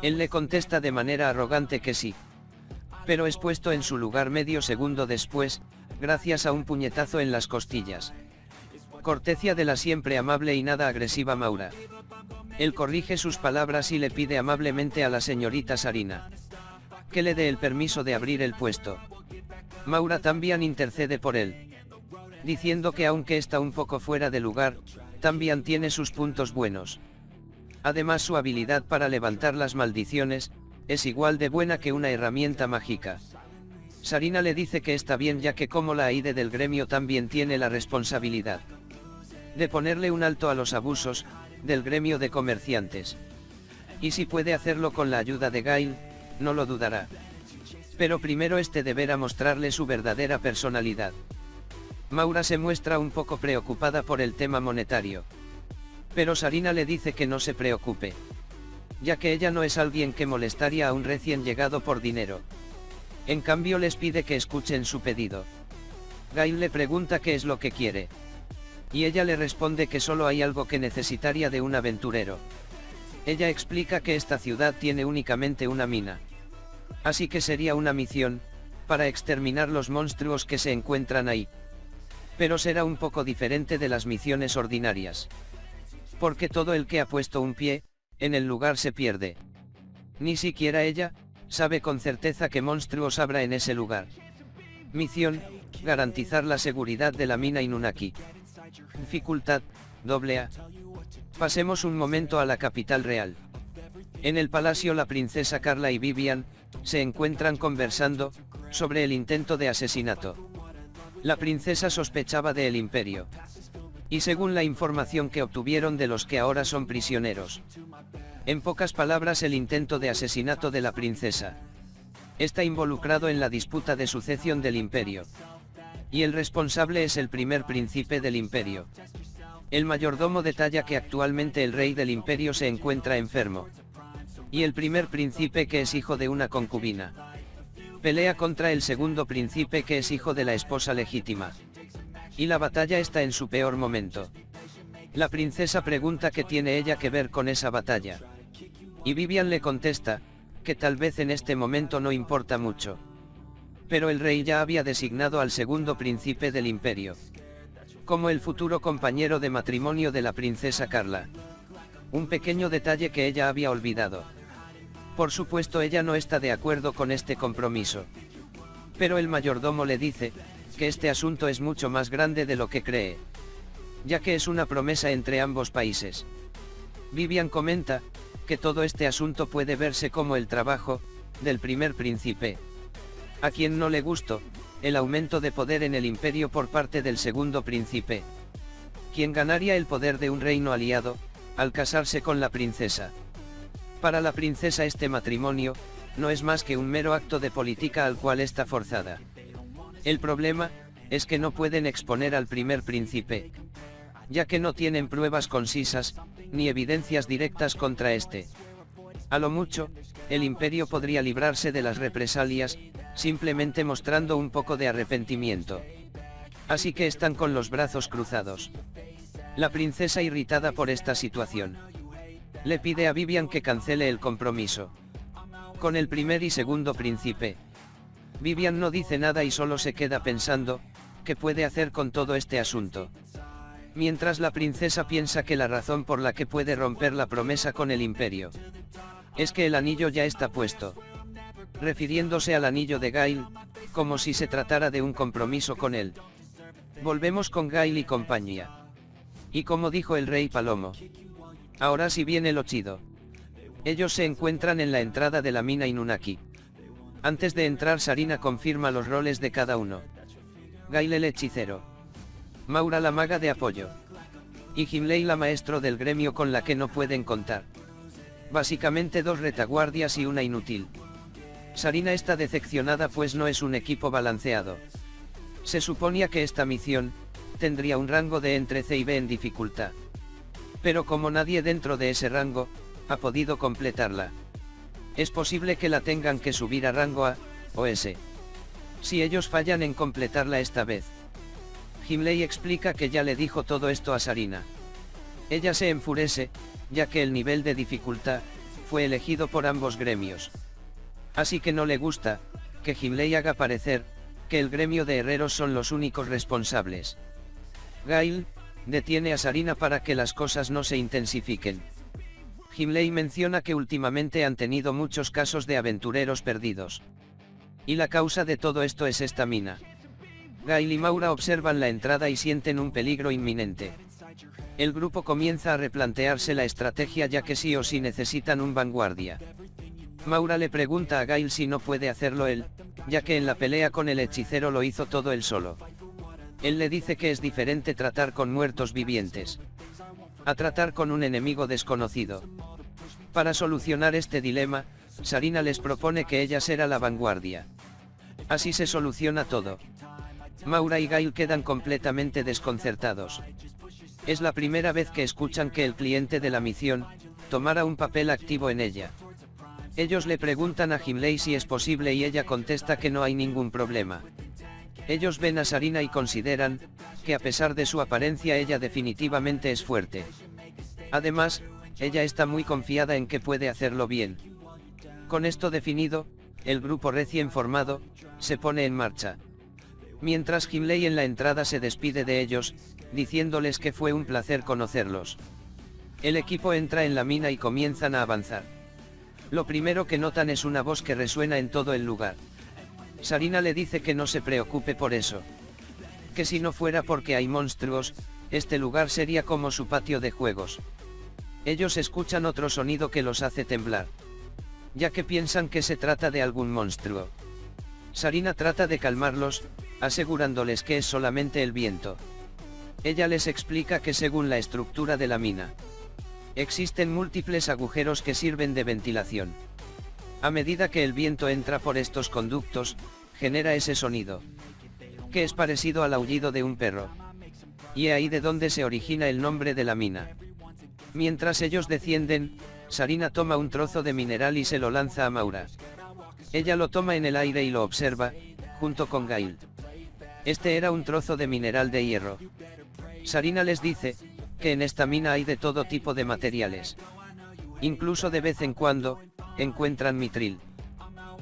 Él le contesta de manera arrogante que sí. Pero es puesto en su lugar medio segundo después, gracias a un puñetazo en las costillas. Cortesía de la siempre amable y nada agresiva Maura. Él corrige sus palabras y le pide amablemente a la señorita Sarina que le dé el permiso de abrir el puesto. Maura también intercede por él, diciendo que aunque está un poco fuera de lugar, también tiene sus puntos buenos. Además, su habilidad para levantar las maldiciones es igual de buena que una herramienta mágica. Sarina le dice que está bien, ya que como la AIDE del gremio también tiene la responsabilidad de ponerle un alto a los abusos del gremio de comerciantes. Y si puede hacerlo con la ayuda de Gail, no lo dudará. Pero primero este deberá mostrarle su verdadera personalidad. Maura se muestra un poco preocupada por el tema monetario. Pero Sarina le dice que no se preocupe, ya que ella no es alguien que molestaría a un recién llegado por dinero. En cambio les pide que escuchen su pedido. Gail le pregunta qué es lo que quiere. Y ella le responde que solo hay algo que necesitaría de un aventurero. Ella explica que esta ciudad tiene únicamente una mina. Así que sería una misión, para exterminar los monstruos que se encuentran ahí. Pero será un poco diferente de las misiones ordinarias. Porque todo el que ha puesto un pie en el lugar se pierde. Ni siquiera ella sabe con certeza qué monstruos habrá en ese lugar. Misión: garantizar la seguridad de la mina Inunaki. Dificultad: AA. Pasemos un momento a la capital real. En el palacio la princesa Carla y Vivian se encuentran conversando sobre el intento de asesinato. La princesa sospechaba del imperio. Y según la información que obtuvieron de los que ahora son prisioneros. En pocas palabras, el intento de asesinato de la princesa está involucrado en la disputa de sucesión del imperio. Y el responsable es el primer príncipe del imperio. El mayordomo detalla que actualmente el rey del imperio se encuentra enfermo. Y el primer príncipe, que es hijo de una concubina, pelea contra el segundo príncipe, que es hijo de la esposa legítima. Y la batalla está en su peor momento. La princesa pregunta qué tiene ella que ver con esa batalla. Y Vivian le contesta que tal vez en este momento no importa mucho. Pero el rey ya había designado al segundo príncipe del imperio como el futuro compañero de matrimonio de la princesa Carla. Un pequeño detalle que ella había olvidado. Por supuesto, ella no está de acuerdo con este compromiso. Pero el mayordomo le dice que este asunto es mucho más grande de lo que cree, ya que es una promesa entre ambos países. Vivian comenta que todo este asunto puede verse como el trabajo del primer príncipe, a quien no le gustó el aumento de poder en el imperio por parte del segundo príncipe, quien ganaría el poder de un reino aliado al casarse con la princesa. Para la princesa este matrimonio no es más que un mero acto de política al cual está forzada. El problema es que no pueden exponer al primer príncipe, ya que no tienen pruebas concisas ni evidencias directas contra este. A lo mucho, el imperio podría librarse de las represalias simplemente mostrando un poco de arrepentimiento. Así que están con los brazos cruzados. La princesa, irritada por esta situación, le pide a Vivian que cancele el compromiso con el primer y segundo príncipe. Vivian no dice nada y solo se queda pensando qué puede hacer con todo este asunto. Mientras la princesa piensa que la razón por la que puede romper la promesa con el imperio es que el anillo ya está puesto, refiriéndose al anillo de Gail, como si se tratara de un compromiso con él. Volvemos con Gail y compañía. Y como dijo el rey Palomo, ahora sí viene lo chido. Ellos se encuentran en la entrada de la mina Inunaki. Antes de entrar, Sarina confirma los roles de cada uno. Gail el hechicero, Maura la maga de apoyo, y Himley la maestro del gremio con la que no pueden contar. Básicamente dos retaguardias y una inútil. Sarina está decepcionada pues no es un equipo balanceado. Se suponía que esta misión tendría un rango de entre C y B en dificultad. Pero como nadie dentro de ese rango ha podido completarla, es posible que la tengan que subir a rango A o S. Si ellos fallan en completarla esta vez. Himley explica que ya le dijo todo esto a Sarina. Ella se enfurece, ya que el nivel de dificultad fue elegido por ambos gremios. Así que no le gusta que Himley haga parecer que el gremio de herreros son los únicos responsables. Gail detiene a Sarina para que las cosas no se intensifiquen. Himley menciona que últimamente han tenido muchos casos de aventureros perdidos. Y la causa de todo esto es esta mina. Gail y Maura observan la entrada y sienten un peligro inminente. El grupo comienza a replantearse la estrategia ya que sí o sí necesitan un vanguardia. Maura le pregunta a Gail si no puede hacerlo él, ya que en la pelea con el hechicero lo hizo todo él solo. Él le dice que es diferente tratar con muertos vivientes a tratar con un enemigo desconocido. Para solucionar este dilema, Sarina les propone que ella será la vanguardia. Así se soluciona todo. Maura y Gail quedan completamente desconcertados. Es la primera vez que escuchan que el cliente de la misión tomara un papel activo en ella. Ellos le preguntan a Himley si es posible y ella contesta que no hay ningún problema. Ellos ven a Sarina y consideran, que a pesar de su apariencia ella definitivamente es fuerte. Además, ella está muy confiada en que puede hacerlo bien. Con esto definido, el grupo recién formado, se pone en marcha. Mientras Himley en la entrada se despide de ellos, diciéndoles que fue un placer conocerlos. El equipo entra en la mina y comienzan a avanzar. Lo primero que notan es una voz que resuena en todo el lugar. Sarina le dice que no se preocupe por eso. Que si no fuera porque hay monstruos, este lugar sería como su patio de juegos. Ellos escuchan otro sonido que los hace temblar, ya que piensan que se trata de algún monstruo. Sarina trata de calmarlos, asegurándoles que es solamente el viento. Ella les explica que según la estructura de la mina, existen múltiples agujeros que sirven de ventilación. A medida que el viento entra por estos conductos, genera ese sonido, que es parecido al aullido de un perro. Y ahí de donde se origina el nombre de la mina. Mientras ellos descienden, Sarina toma un trozo de mineral y se lo lanza a Maura. Ella lo toma en el aire y lo observa, junto con Gail. Este era un trozo de mineral de hierro. Sarina les dice, que en esta mina hay de todo tipo de materiales. Incluso de vez en cuando, encuentran mitril.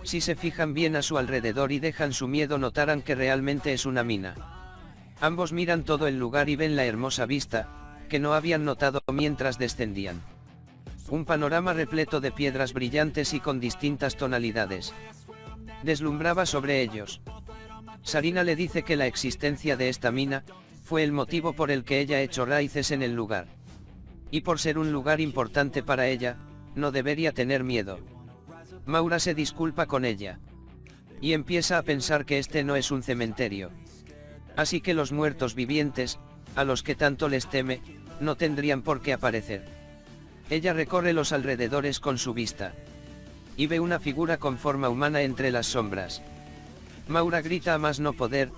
Si se fijan bien a su alrededor y dejan su miedo notarán que realmente es una mina. Ambos miran todo el lugar y ven la hermosa vista, que no habían notado mientras descendían. Un panorama repleto de piedras brillantes y con distintas tonalidades deslumbraba sobre ellos. Sarina le dice que la existencia de esta mina fue el motivo por el que ella echó raíces en el lugar. Y por ser un lugar importante para ella, no debería tener miedo. Maura se disculpa con ella. Y empieza a pensar que este no es un cementerio. Así que los muertos vivientes, a los que tanto les teme, no tendrían por qué aparecer. Ella recorre los alrededores con su vista. Y ve una figura con forma humana entre las sombras. Maura grita a más no poder,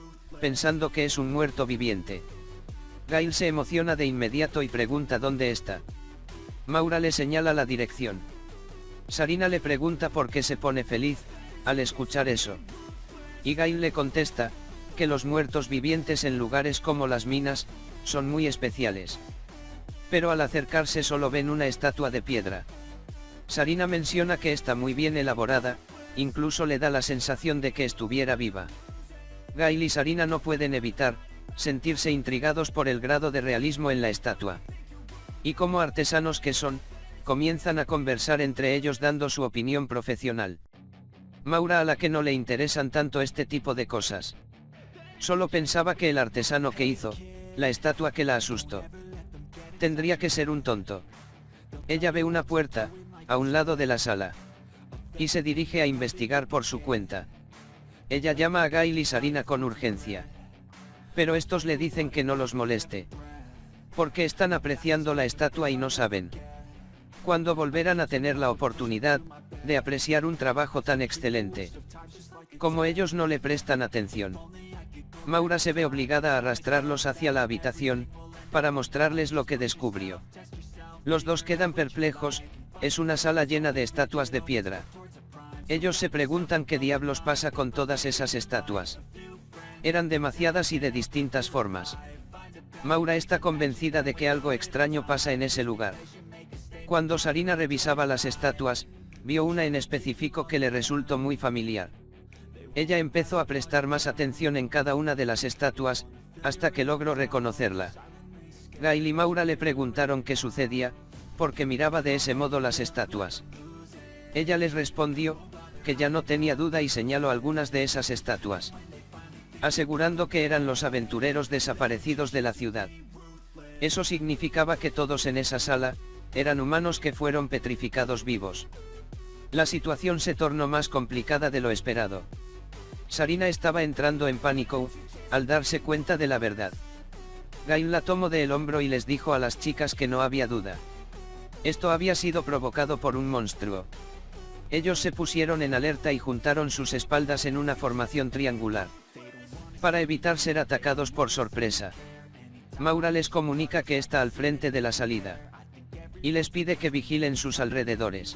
pensando que es un muerto viviente. Gail se emociona de inmediato y pregunta dónde está. Maura le señala la dirección. Sarina le pregunta por qué se pone feliz, al escuchar eso. Y Gail le contesta, que los muertos vivientes en lugares como las minas, son muy especiales. Pero al acercarse solo ven una estatua de piedra. Sarina menciona que está muy bien elaborada, incluso le da la sensación de que estuviera viva. Gail y Sarina no pueden evitar sentirse intrigados por el grado de realismo en la estatua. Y como artesanos que son, comienzan a conversar entre ellos dando su opinión profesional. Maura, a la que no le interesan tanto este tipo de cosas, solo pensaba que el artesano que hizo la estatua que la asustó tendría que ser un tonto. Ella ve una puerta a un lado de la sala y se dirige a investigar por su cuenta. Ella llama a Gail y Sarina con urgencia, pero estos le dicen que no los moleste, porque están apreciando la estatua y no saben cuándo volverán a tener la oportunidad de apreciar un trabajo tan excelente. Como ellos no le prestan atención, Maura se ve obligada a arrastrarlos hacia la habitación, para mostrarles lo que descubrió. Los dos quedan perplejos, es una sala llena de estatuas de piedra. Ellos se preguntan qué diablos pasa con todas esas estatuas. Eran demasiadas y de distintas formas. Maura está convencida de que algo extraño pasa en ese lugar. Cuando Sarina revisaba las estatuas, vio una en específico que le resultó muy familiar. Ella empezó a prestar más atención en cada una de las estatuas, hasta que logró reconocerla. Gail y Maura le preguntaron qué sucedía, porque miraba de ese modo las estatuas. Ella les respondió, que ya no tenía duda y señaló algunas de esas estatuas, asegurando que eran los aventureros desaparecidos de la ciudad. Eso significaba que todos en esa sala, eran humanos que fueron petrificados vivos. La situación se tornó más complicada de lo esperado. Sarina estaba entrando en pánico, al darse cuenta de la verdad. Gail la tomó del hombro y les dijo a las chicas que no había duda. Esto había sido provocado por un monstruo. Ellos se pusieron en alerta y juntaron sus espaldas en una formación triangular, para evitar ser atacados por sorpresa. Maura les comunica que está al frente de la salida, y les pide que vigilen sus alrededores.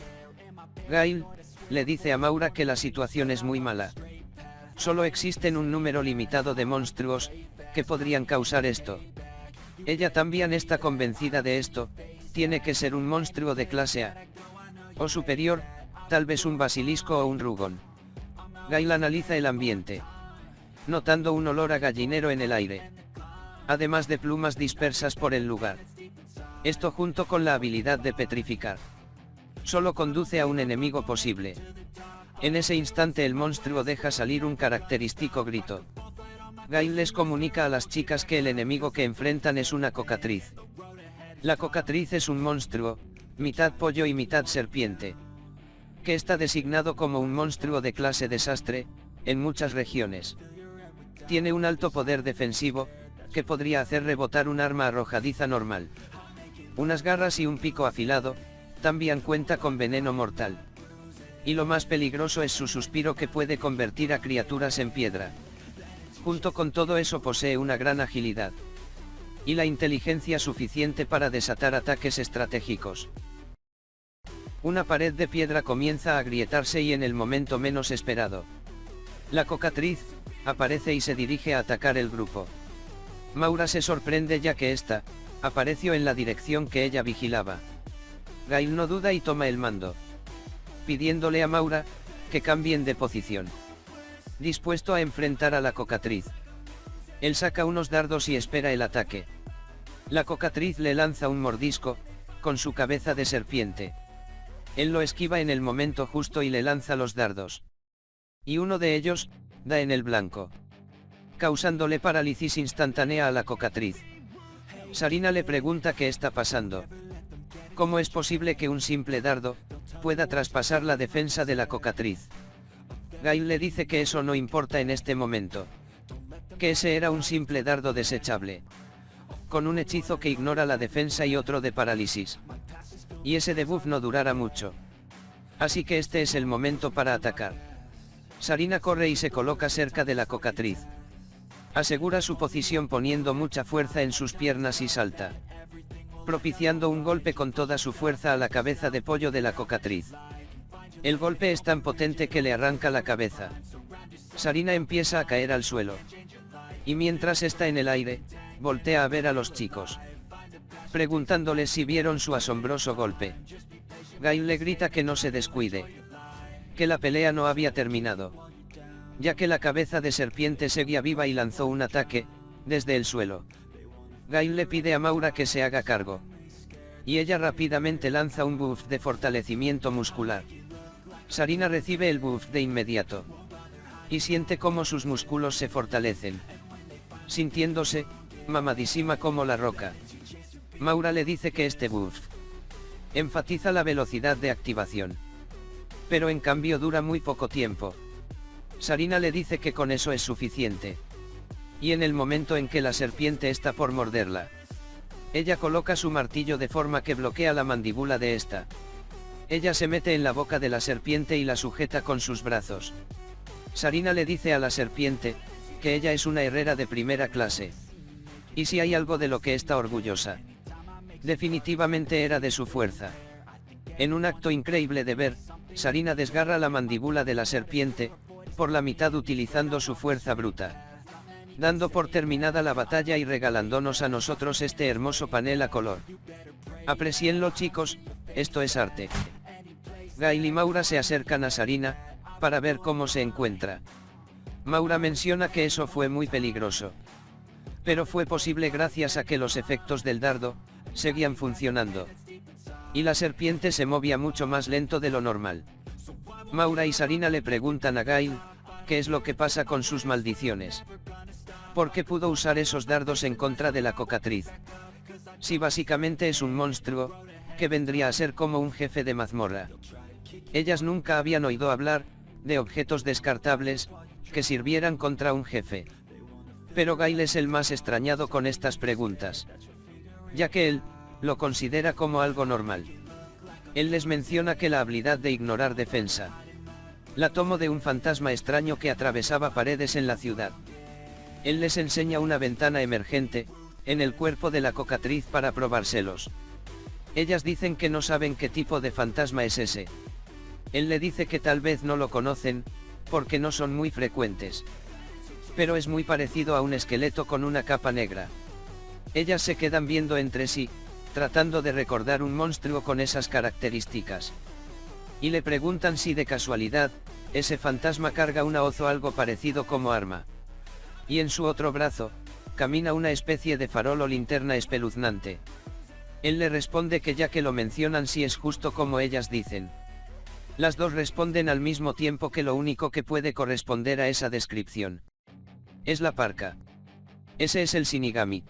Gail le dice a Maura que la situación es muy mala, Solo existen un número limitado de monstruos, que podrían causar esto. Ella también está convencida de esto, tiene que ser un monstruo de clase A. O superior, tal vez un basilisco o un rugón. Gail analiza el ambiente, notando un olor a gallinero en el aire, además de plumas dispersas por el lugar. Esto junto con la habilidad de petrificar, solo conduce a un enemigo posible. En ese instante el monstruo deja salir un característico grito. Gail les comunica a las chicas que el enemigo que enfrentan es una cocatriz. La cocatriz es un monstruo, mitad pollo y mitad serpiente, que está designado como un monstruo de clase desastre, en muchas regiones. Tiene un alto poder defensivo, que podría hacer rebotar un arma arrojadiza normal. Unas garras y un pico afilado, también cuenta con veneno mortal. Y lo más peligroso es su suspiro que puede convertir a criaturas en piedra. Junto con todo eso posee una gran agilidad. Y la inteligencia suficiente para desatar ataques estratégicos. Una pared de piedra comienza a agrietarse y en el momento menos esperado, la cocatriz aparece y se dirige a atacar el grupo. Maura se sorprende ya que esta apareció en la dirección que ella vigilaba. Gail no duda y toma el mando, pidiéndole a Maura que cambien de posición, dispuesto a enfrentar a la cocatriz. Él saca unos dardos y espera el ataque. La cocatriz le lanza un mordisco, con su cabeza de serpiente. Él lo esquiva en el momento justo y le lanza los dardos. Y uno de ellos da en el blanco, causándole parálisis instantánea a la cocatriz. Sarina le pregunta qué está pasando. ¿Cómo es posible que un simple dardo pueda traspasar la defensa de la cocatriz? Gail le dice que eso no importa en este momento, que ese era un simple dardo desechable, con un hechizo que ignora la defensa y otro de parálisis. Y ese debuff no durará mucho. Así que este es el momento para atacar. Sarina corre y se coloca cerca de la cocatriz. Asegura su posición poniendo mucha fuerza en sus piernas y salta, propiciando un golpe con toda su fuerza a la cabeza de pollo de la cocatriz. El golpe es tan potente que le arranca la cabeza. Sarina empieza a caer al suelo. Y mientras está en el aire, voltea a ver a los chicos, preguntándoles si vieron su asombroso golpe. Gail le grita que no se descuide, que la pelea no había terminado, ya que la cabeza de serpiente seguía viva y lanzó un ataque, desde el suelo. Gail le pide a Maura que se haga cargo, y ella rápidamente lanza un buff de fortalecimiento muscular. Sarina recibe el buff de inmediato, y siente cómo sus músculos se fortalecen, sintiéndose mamadísima como la roca. Maura le dice que este buff enfatiza la velocidad de activación, pero en cambio dura muy poco tiempo. Sarina le dice que con eso es suficiente. Y en el momento en que la serpiente está por morderla, ella coloca su martillo de forma que bloquea la mandíbula de esta. Ella se mete en la boca de la serpiente y la sujeta con sus brazos. Sarina le dice a la serpiente que ella es una herrera de primera clase. Y si hay algo de lo que está orgullosa, definitivamente era de su fuerza. En un acto increíble de ver, Sarina desgarra la mandíbula de la serpiente, por la mitad utilizando su fuerza bruta, dando por terminada la batalla y regalándonos a nosotros este hermoso panel a color. Aprecienlo chicos, esto es arte. Gail y Maura se acercan a Sarina, para ver cómo se encuentra. Maura menciona que eso fue muy peligroso, pero fue posible gracias a que los efectos del dardo seguían funcionando, y la serpiente se movía mucho más lento de lo normal. Maura y Sarina le preguntan a Gail qué es lo que pasa con sus maldiciones. ¿Por qué pudo usar esos dardos en contra de la cocatriz? Si básicamente es un monstruo, que vendría a ser como un jefe de mazmorra. Ellas nunca habían oído hablar de objetos descartables que sirvieran contra un jefe. Pero Gail es el más extrañado con estas preguntas, ya que él lo considera como algo normal. Él les menciona que la habilidad de ignorar defensa la tomó de un fantasma extraño que atravesaba paredes en la ciudad. Él les enseña una ventana emergente en el cuerpo de la cocatriz para probárselos. Ellas dicen que no saben qué tipo de fantasma es ese. Él le dice que tal vez no lo conocen, porque no son muy frecuentes. Pero es muy parecido a un esqueleto con una capa negra. Ellas se quedan viendo entre sí, tratando de recordar un monstruo con esas características. Y le preguntan si de casualidad, ese fantasma carga una hoz o algo parecido como arma. Y en su otro brazo, camina una especie de farol o linterna espeluznante. Él le responde que ya que lo mencionan sí es justo como ellas dicen. Las dos responden al mismo tiempo que lo único que puede corresponder a esa descripción es la parca. Ese es el Shinigami.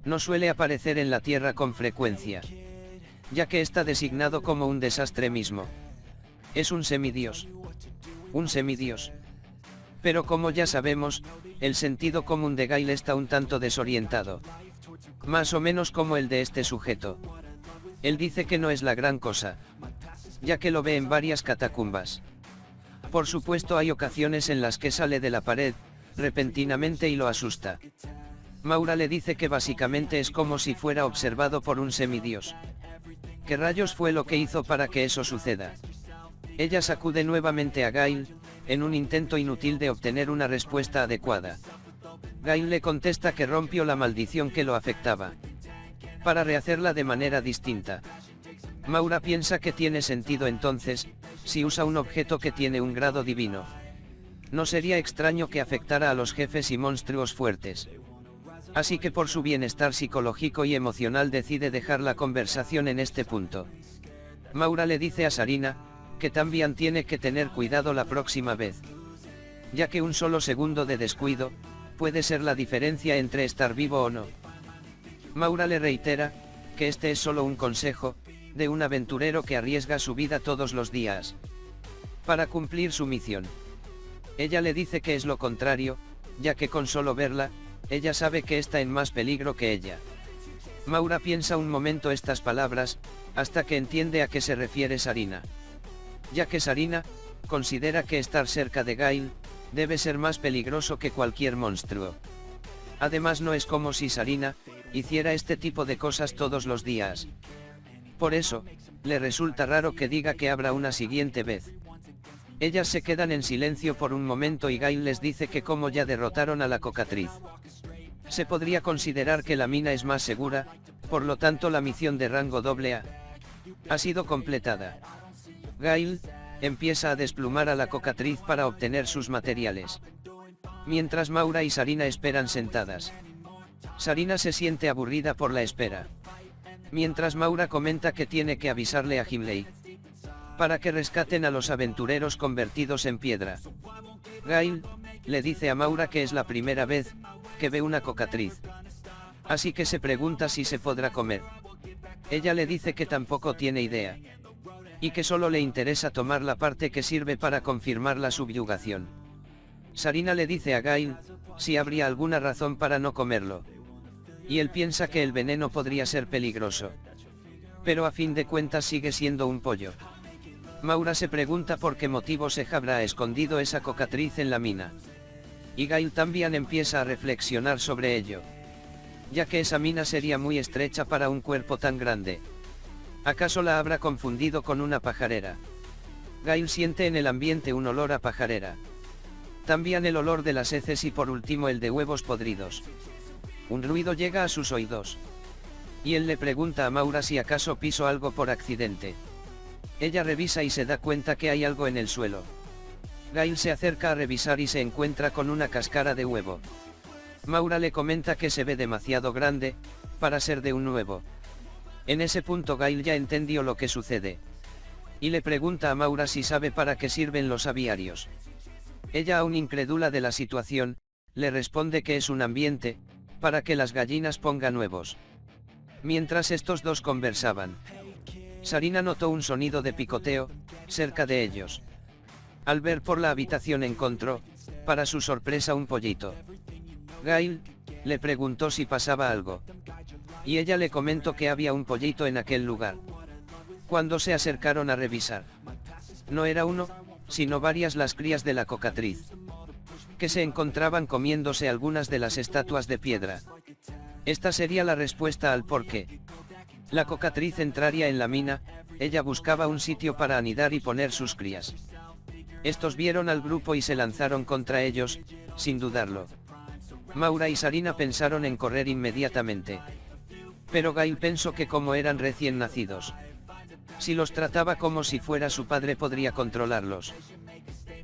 No suele aparecer en la Tierra con frecuencia, ya que está designado como un desastre mismo. Es un semidios. Un semidios. Pero como ya sabemos, el sentido común de Gail está un tanto desorientado. Más o menos como el de este sujeto. Él dice que no es la gran cosa, ya que lo ve en varias catacumbas. Por supuesto hay ocasiones en las que sale de la pared, repentinamente y lo asusta. Maura le dice que básicamente es como si fuera observado por un semidios. ¿Qué rayos fue lo que hizo para que eso suceda? Ella sacude nuevamente a Gail, en un intento inútil de obtener una respuesta adecuada. Gail le contesta que rompió la maldición que lo afectaba, para rehacerla de manera distinta. Maura piensa que tiene sentido entonces, si usa un objeto que tiene un grado divino. No sería extraño que afectara a los jefes y monstruos fuertes. Así que por su bienestar psicológico y emocional decide dejar la conversación en este punto. Maura le dice a Sarina, que también tiene que tener cuidado la próxima vez, ya que un solo segundo de descuido, puede ser la diferencia entre estar vivo o no. Maura le reitera, que este es solo un consejo, de un aventurero que arriesga su vida todos los días, para cumplir su misión. Ella le dice que es lo contrario, ya que con solo verla, ella sabe que está en más peligro que ella. Maura piensa un momento estas palabras, hasta que entiende a qué se refiere Sarina. Ya que Sarina, considera que estar cerca de Gail, debe ser más peligroso que cualquier monstruo. Además no es como si Sarina, hiciera este tipo de cosas todos los días. Por eso, le resulta raro que diga que habrá una siguiente vez. Ellas se quedan en silencio por un momento y Gail les dice que como ya derrotaron a la cocatriz, se podría considerar que la mina es más segura, por lo tanto la misión de rango AA ha sido completada. Gail empieza a desplumar a la cocatriz para obtener sus materiales, mientras Maura y Sarina esperan sentadas. Sarina se siente aburrida por la espera, mientras Maura comenta que tiene que avisarle a Himley, para que rescaten a los aventureros convertidos en piedra. Gail le dice a Maura que es la primera vez que ve una cocatriz, así que se pregunta si se podrá comer. Ella le dice que tampoco tiene idea, y que solo le interesa tomar la parte que sirve para confirmar la subyugación. Sarina le dice a Gail, si habría alguna razón para no comerlo. Y él piensa que el veneno podría ser peligroso. Pero a fin de cuentas sigue siendo un pollo. Maura se pregunta por qué motivo se habrá escondido esa cocatriz en la mina. Y Gail también empieza a reflexionar sobre ello, ya que esa mina sería muy estrecha para un cuerpo tan grande. ¿Acaso la habrá confundido con una pajarera? Gail siente en el ambiente un olor a pajarera. También el olor de las heces y por último el de huevos podridos. Un ruido llega a sus oídos. Y él le pregunta a Maura si acaso pisó algo por accidente. Ella revisa y se da cuenta que hay algo en el suelo. Gail se acerca a revisar y se encuentra con una cáscara de huevo. Maura le comenta que se ve demasiado grande, para ser de un huevo. En ese punto Gail ya entendió lo que sucede. Y le pregunta a Maura si sabe para qué sirven los aviarios. Ella, aún incrédula de la situación, le responde que es un ambiente, para que las gallinas pongan huevos. Mientras estos dos conversaban, Sarina notó un sonido de picoteo, cerca de ellos. Al ver por la habitación encontró, para su sorpresa, un pollito. Gail le preguntó si pasaba algo. Y ella le comentó que había un pollito en aquel lugar. Cuando se acercaron a revisar, no era uno, sino varias las crías de la cocatriz, que se encontraban comiéndose algunas de las estatuas de piedra. Esta sería la respuesta al por qué la cocatriz entraría en la mina. Ella buscaba un sitio para anidar y poner sus crías. Estos vieron al grupo y se lanzaron contra ellos, sin dudarlo. Maura y Sarina pensaron en correr inmediatamente. Pero Gail pensó que como eran recién nacidos, si los trataba como si fuera su padre podría controlarlos.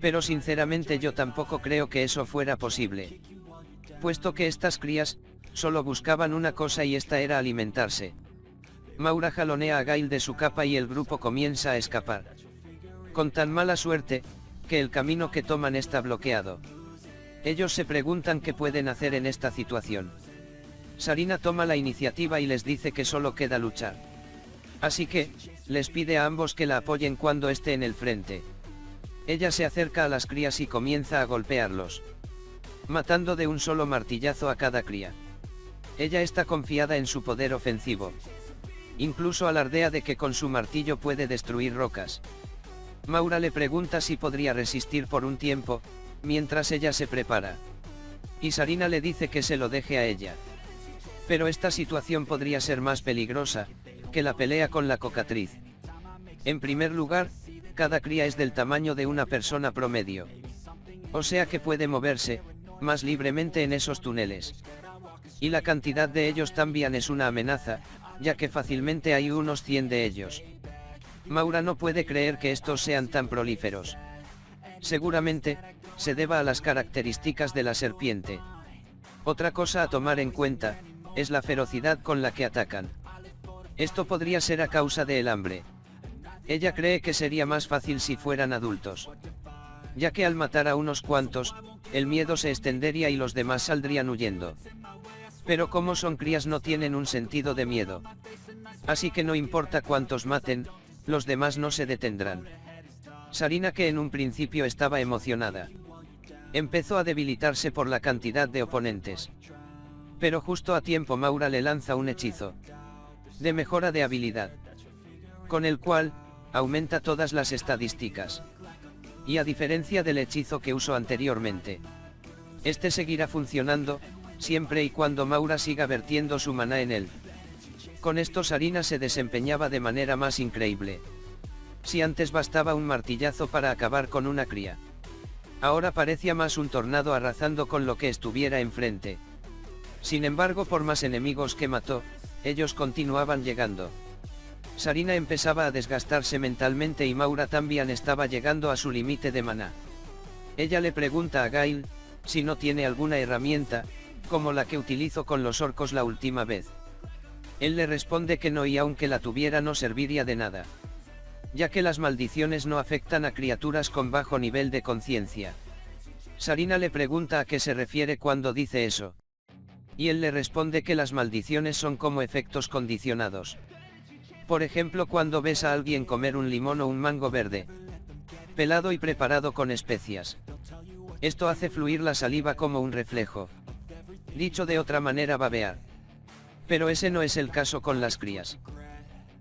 Pero sinceramente yo tampoco creo que eso fuera posible. Puesto que estas crías, solo buscaban una cosa y esta era alimentarse. Maura jalonea a Gail de su capa y el grupo comienza a escapar. Con tan mala suerte, que el camino que toman está bloqueado. Ellos se preguntan qué pueden hacer en esta situación. Sarina toma la iniciativa y les dice que solo queda luchar. Así que, les pide a ambos que la apoyen cuando esté en el frente. Ella se acerca a las crías y comienza a golpearlos, matando de un solo martillazo a cada cría. Ella está confiada en su poder ofensivo. Incluso alardea de que con su martillo puede destruir rocas. Maura le pregunta si podría resistir por un tiempo, mientras ella se prepara. Y Sarina le dice que se lo deje a ella. Pero esta situación podría ser más peligrosa que la pelea con la cocatriz. En primer lugar, cada cría es del tamaño de una persona promedio. O sea que puede moverse más libremente en esos túneles. Y la cantidad de ellos también es una amenaza, ya que fácilmente hay unos 100 de ellos. Maura no puede creer que estos sean tan prolíferos. Seguramente, se deba a las características de la serpiente. Otra cosa a tomar en cuenta, es la ferocidad con la que atacan. Esto podría ser a causa del hambre. Ella cree que sería más fácil si fueran adultos, ya que al matar a unos cuantos, el miedo se extendería y los demás saldrían huyendo. Pero como son crías no tienen un sentido de miedo. Así que no importa cuántos maten, los demás no se detendrán. Sarina, que en un principio estaba emocionada, empezó a debilitarse por la cantidad de oponentes. Pero justo a tiempo Maura le lanza un hechizo de mejora de habilidad, con el cual aumenta todas las estadísticas. Y a diferencia del hechizo que usó anteriormente, este seguirá funcionando, siempre y cuando Maura siga vertiendo su maná en él. Con esto Sarina se desempeñaba de manera más increíble. Si antes bastaba un martillazo para acabar con una cría, ahora parecía más un tornado arrasando con lo que estuviera enfrente. Sin embargo, por más enemigos que mató, ellos continuaban llegando. Sarina empezaba a desgastarse mentalmente y Maura también estaba llegando a su límite de maná. Ella le pregunta a Gail si no tiene alguna herramienta, como la que utilizó con los orcos la última vez. Él le responde que no, y aunque la tuviera no serviría de nada, ya que las maldiciones no afectan a criaturas con bajo nivel de conciencia. Sarina le pregunta a qué se refiere cuando dice eso. Y él le responde que las maldiciones son como efectos condicionados. Por ejemplo, cuando ves a alguien comer un limón o un mango verde, pelado y preparado con especias. Esto hace fluir la saliva como un reflejo. Dicho de otra manera, babear. Pero ese no es el caso con las crías.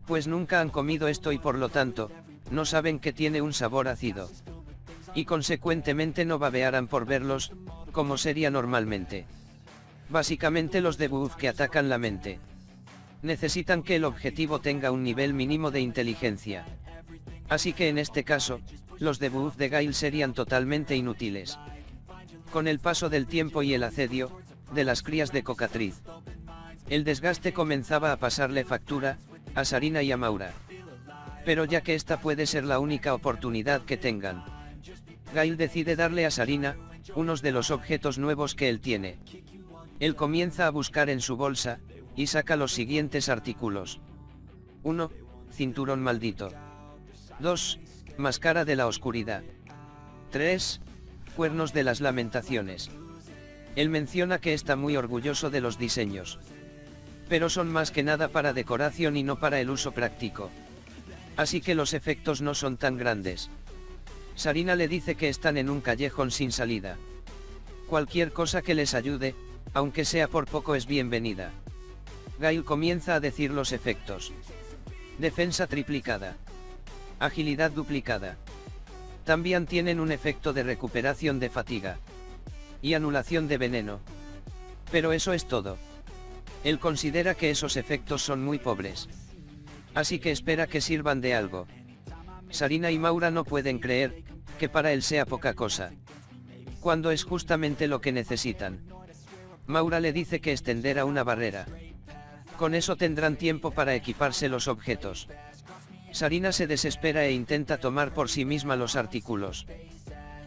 Pues nunca han comido esto y por lo tanto, no saben que tiene un sabor ácido. Y consecuentemente no babearán por verlos, como sería normalmente. Básicamente los debuff que atacan la mente necesitan que el objetivo tenga un nivel mínimo de inteligencia. Así que en este caso, los debuff de Gail serían totalmente inútiles. Con el paso del tiempo y el asedio de las crías de cocatriz, el desgaste comenzaba a pasarle factura a Sarina y a Maura. Pero ya que esta puede ser la única oportunidad que tengan, Gail decide darle a Sarina unos de los objetos nuevos que él tiene. Él comienza a buscar en su bolsa, y saca los siguientes artículos. 1. Cinturón maldito. 2. Máscara de la oscuridad. 3. Cuernos de las lamentaciones. Él menciona que está muy orgulloso de los diseños, pero son más que nada para decoración y no para el uso práctico. Así que los efectos no son tan grandes. Sarina le dice que están en un callejón sin salida. Cualquier cosa que les ayude, aunque sea por poco, es bienvenida. Gail comienza a decir los efectos. Defensa triplicada. Agilidad duplicada. También tienen un efecto de recuperación de fatiga. Y anulación de veneno. Pero eso es todo. Él considera que esos efectos son muy pobres. Así que espera que sirvan de algo. Sarina y Maura no pueden creer que para él sea poca cosa. Cuando es justamente lo que necesitan. Maura le dice que extenderá una barrera. Con eso tendrán tiempo para equiparse los objetos. Sarina se desespera e intenta tomar por sí misma los artículos.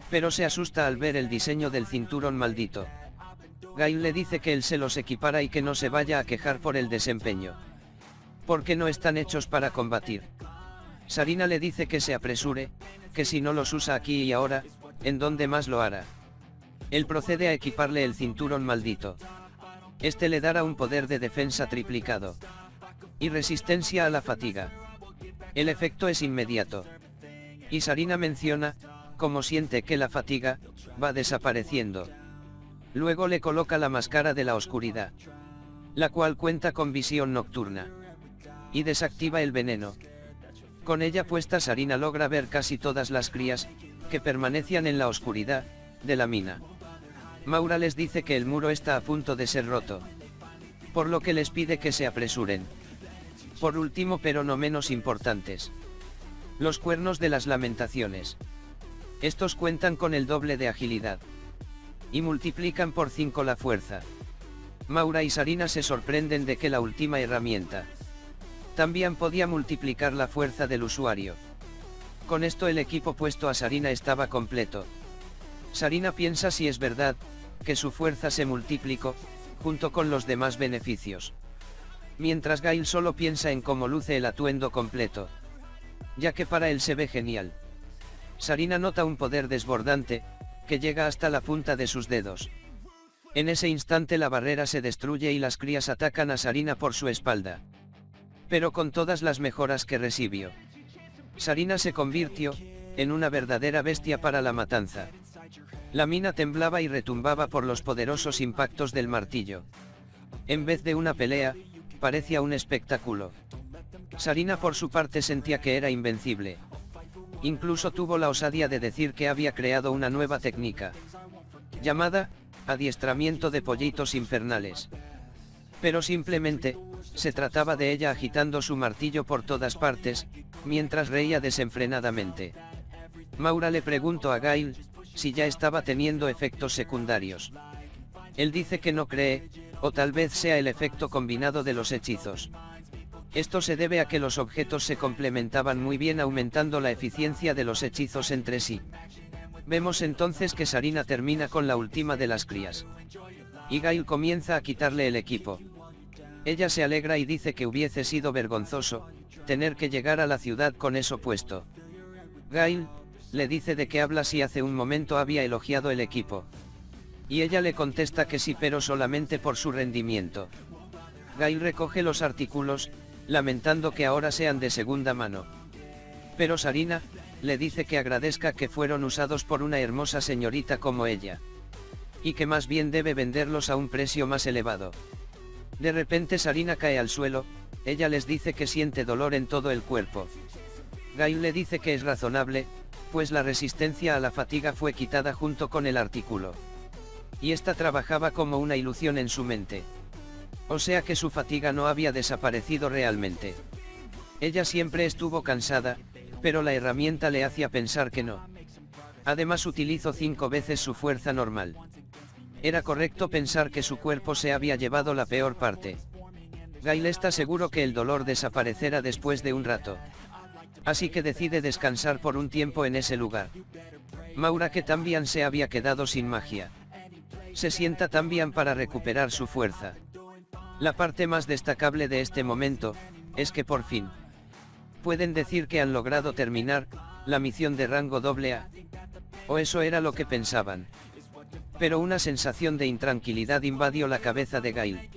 Pero se asusta al ver el diseño del cinturón maldito. Gail le dice que él se los equipará y que no se vaya a quejar por el desempeño. Porque no están hechos para combatir. Sarina le dice que se apresure, que si no los usa aquí y ahora, ¿en dónde más lo hará? Él procede a equiparle el cinturón maldito. Este le dará un poder de defensa triplicado. Y resistencia a la fatiga. El efecto es inmediato. Y Sarina menciona, como siente que la fatiga, va desapareciendo. Luego le coloca la máscara de la oscuridad. La cual cuenta con visión nocturna. Y desactiva el veneno. Con ella puesta Sarina logra ver casi todas las crías, que permanecían en la oscuridad, de la mina. Maura les dice que el muro está a punto de ser roto. Por lo que les pide que se apresuren. Por último pero no menos importantes. Los cuernos de las lamentaciones. Estos cuentan con el doble de agilidad. Y multiplican por 5 la fuerza. Maura y Sarina se sorprenden de que la última herramienta también podía multiplicar la fuerza del usuario. Con esto el equipo puesto a Sarina estaba completo. Sarina piensa si es verdad, que su fuerza se multiplicó, junto con los demás beneficios. Mientras Gail solo piensa en cómo luce el atuendo completo. Ya que para él se ve genial. Sarina nota un poder desbordante, que llega hasta la punta de sus dedos. En ese instante la barrera se destruye y las crías atacan a Sarina por su espalda. Pero con todas las mejoras que recibió. Sarina se convirtió, en una verdadera bestia para la matanza. La mina temblaba y retumbaba por los poderosos impactos del martillo. En vez de una pelea, parecía un espectáculo. Sarina por su parte sentía que era invencible. Incluso tuvo la osadía de decir que había creado una nueva técnica. Llamada, adiestramiento de pollitos infernales. Pero simplemente, se trataba de ella agitando su martillo por todas partes, mientras reía desenfrenadamente. Maura le preguntó a Gail, si ya estaba teniendo efectos secundarios. Él dice que no cree, o tal vez sea el efecto combinado de los hechizos. Esto se debe a que los objetos se complementaban muy bien aumentando la eficiencia de los hechizos entre sí. Vemos entonces que Sarina termina con la última de las crías. Y Gail comienza a quitarle el equipo. Ella se alegra y dice que hubiese sido vergonzoso, tener que llegar a la ciudad con eso puesto. Gail, le dice de qué habla si hace un momento había elogiado el equipo. Y ella le contesta que sí pero solamente por su rendimiento. Gail recoge los artículos, lamentando que ahora sean de segunda mano. Pero Sarina, le dice que agradezca que fueron usados por una hermosa señorita como ella. Y que más bien debe venderlos a un precio más elevado. De repente Sarina cae al suelo, ella les dice que siente dolor en todo el cuerpo. Gail le dice que es razonable, pues la resistencia a la fatiga fue quitada junto con el artículo. Y esta trabajaba como una ilusión en su mente. O sea que su fatiga no había desaparecido realmente. Ella siempre estuvo cansada, pero la herramienta le hacía pensar que no. Además utilizó 5 veces su fuerza normal. Era correcto pensar que su cuerpo se había llevado la peor parte. Gail está seguro que el dolor desaparecerá después de un rato. Así que decide descansar por un tiempo en ese lugar. Maura, que también se había quedado sin magia, se sienta también para recuperar su fuerza. La parte más destacable de este momento, es que por fin pueden decir que han logrado terminar la misión de rango AA. O eso era lo que pensaban. Pero una sensación de intranquilidad invadió la cabeza de Gail.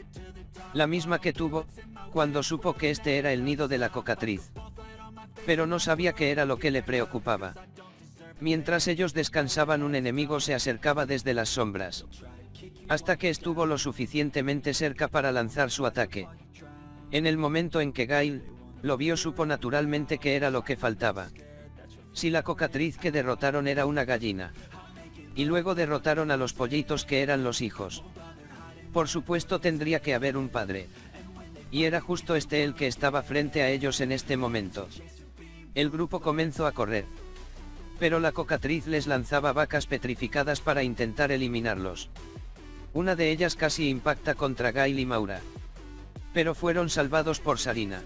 La misma que tuvo, cuando supo que este era el nido de la cocatriz. Pero no sabía qué era lo que le preocupaba. Mientras ellos descansaban, un enemigo se acercaba desde las sombras. Hasta que estuvo lo suficientemente cerca para lanzar su ataque. En el momento en que Gail lo vio, supo naturalmente que era lo que faltaba. Si la cocatriz que derrotaron era una gallina. Y luego derrotaron a los pollitos que eran los hijos. Por supuesto tendría que haber un padre. Y era justo este el que estaba frente a ellos en este momento. El grupo comenzó a correr. Pero la cocatriz les lanzaba vacas petrificadas para intentar eliminarlos. Una de ellas casi impacta contra Gail y Maura. Pero fueron salvados por Sarina.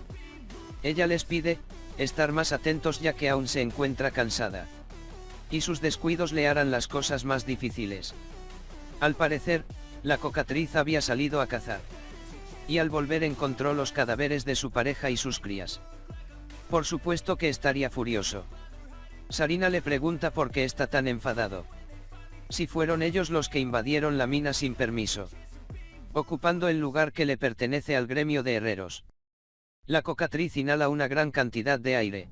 Ella les pide estar más atentos ya que aún se encuentra cansada. Y sus descuidos le harán las cosas más difíciles. Al parecer, la cocatriz había salido a cazar. Y al volver encontró los cadáveres de su pareja y sus crías. Por supuesto que estaría furioso. Sarina le pregunta por qué está tan enfadado. Si fueron ellos los que invadieron la mina sin permiso, ocupando el lugar que le pertenece al gremio de herreros. La cocatriz inhala una gran cantidad de aire.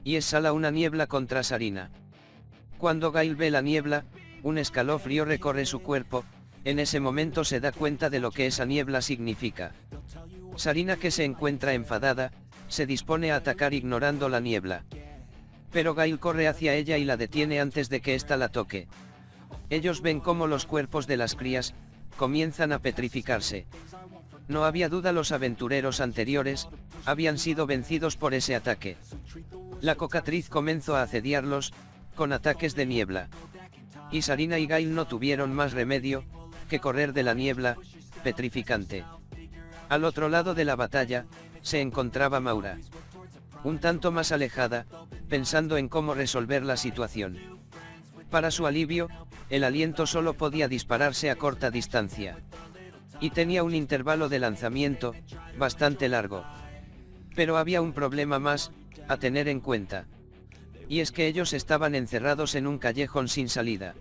Y exhala una niebla contra Sarina. Cuando Gail ve la niebla, un escalofrío recorre su cuerpo. En ese momento se da cuenta de lo que esa niebla significa. Sarina, que se encuentra enfadada, se dispone a atacar ignorando la niebla. Pero Gail corre hacia ella y la detiene antes de que ésta la toque. Ellos ven cómo los cuerpos de las crías comienzan a petrificarse. No había duda, los aventureros anteriores habían sido vencidos por ese ataque. La cocatriz comenzó a asediarlos con ataques de niebla. Y Sarina y Gail no tuvieron más remedio que correr de la niebla petrificante. Al otro lado de la batalla se encontraba Maura, un tanto más alejada, pensando en cómo resolver la situación. Para su alivio, el aliento solo podía dispararse a corta distancia. Y tenía un intervalo de lanzamiento bastante largo. Pero había un problema más a tener en cuenta. Y es que ellos estaban encerrados en un callejón sin salida.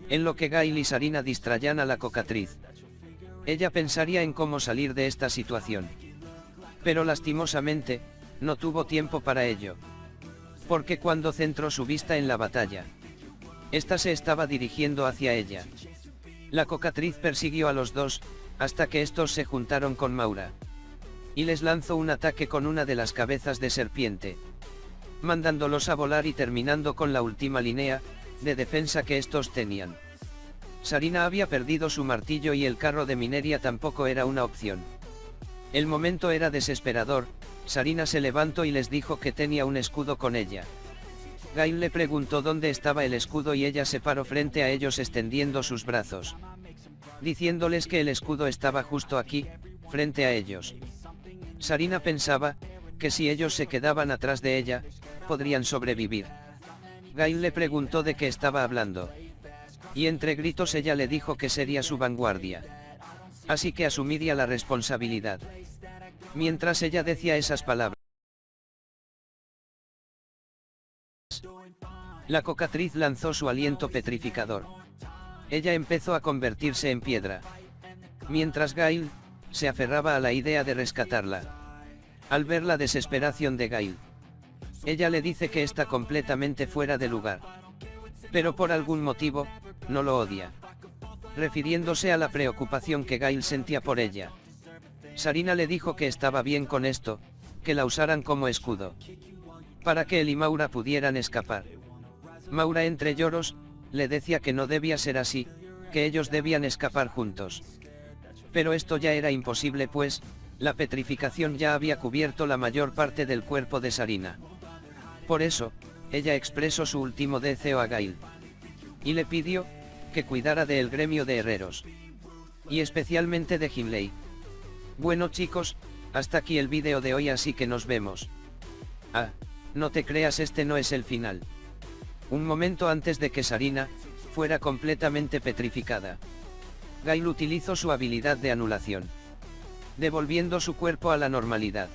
En lo que Gail y Sarina distraían a la cocatriz. Ella pensaría en cómo salir de esta situación. Pero lastimosamente, no tuvo tiempo para ello. Porque cuando centró su vista en la batalla, esta se estaba dirigiendo hacia ella. La cocatriz persiguió a los dos, hasta que estos se juntaron con Maura. Y les lanzó un ataque con una de las cabezas de serpiente, mandándolos a volar y terminando con la última línea de defensa que estos tenían. Sarina había perdido su martillo y el carro de minería tampoco era una opción. El momento era desesperador. Sarina se levantó y les dijo que tenía un escudo con ella. Gail le preguntó dónde estaba el escudo y ella se paró frente a ellos extendiendo sus brazos, diciéndoles que el escudo estaba justo aquí, frente a ellos. Sarina pensaba que si ellos se quedaban atrás de ella, podrían sobrevivir. Gail le preguntó de qué estaba hablando. Y entre gritos ella le dijo que sería su vanguardia. Así que asumiría la responsabilidad. Mientras ella decía esas palabras, la cocatriz lanzó su aliento petrificador. Ella empezó a convertirse en piedra. Mientras Gail se aferraba a la idea de rescatarla. Al ver la desesperación de Gail, ella le dice que está completamente fuera de lugar. Pero por algún motivo, no lo odia. Refiriéndose a la preocupación que Gail sentía por ella. Sarina le dijo que estaba bien con esto, que la usaran como escudo, para que él y Maura pudieran escapar. Maura, entre lloros, le decía que no debía ser así, que ellos debían escapar juntos. Pero esto ya era imposible, pues la petrificación ya había cubierto la mayor parte del cuerpo de Sarina. Por eso, ella expresó su último deseo a Gail. Y le pidió que cuidara del gremio de herreros. Y especialmente de Himley. Bueno chicos, hasta aquí el vídeo de hoy, así que nos vemos. Ah, no te creas, este no es el final. Un momento antes de que Sarina fuera completamente petrificada, Gail utilizó su habilidad de anulación, devolviendo su cuerpo a la normalidad.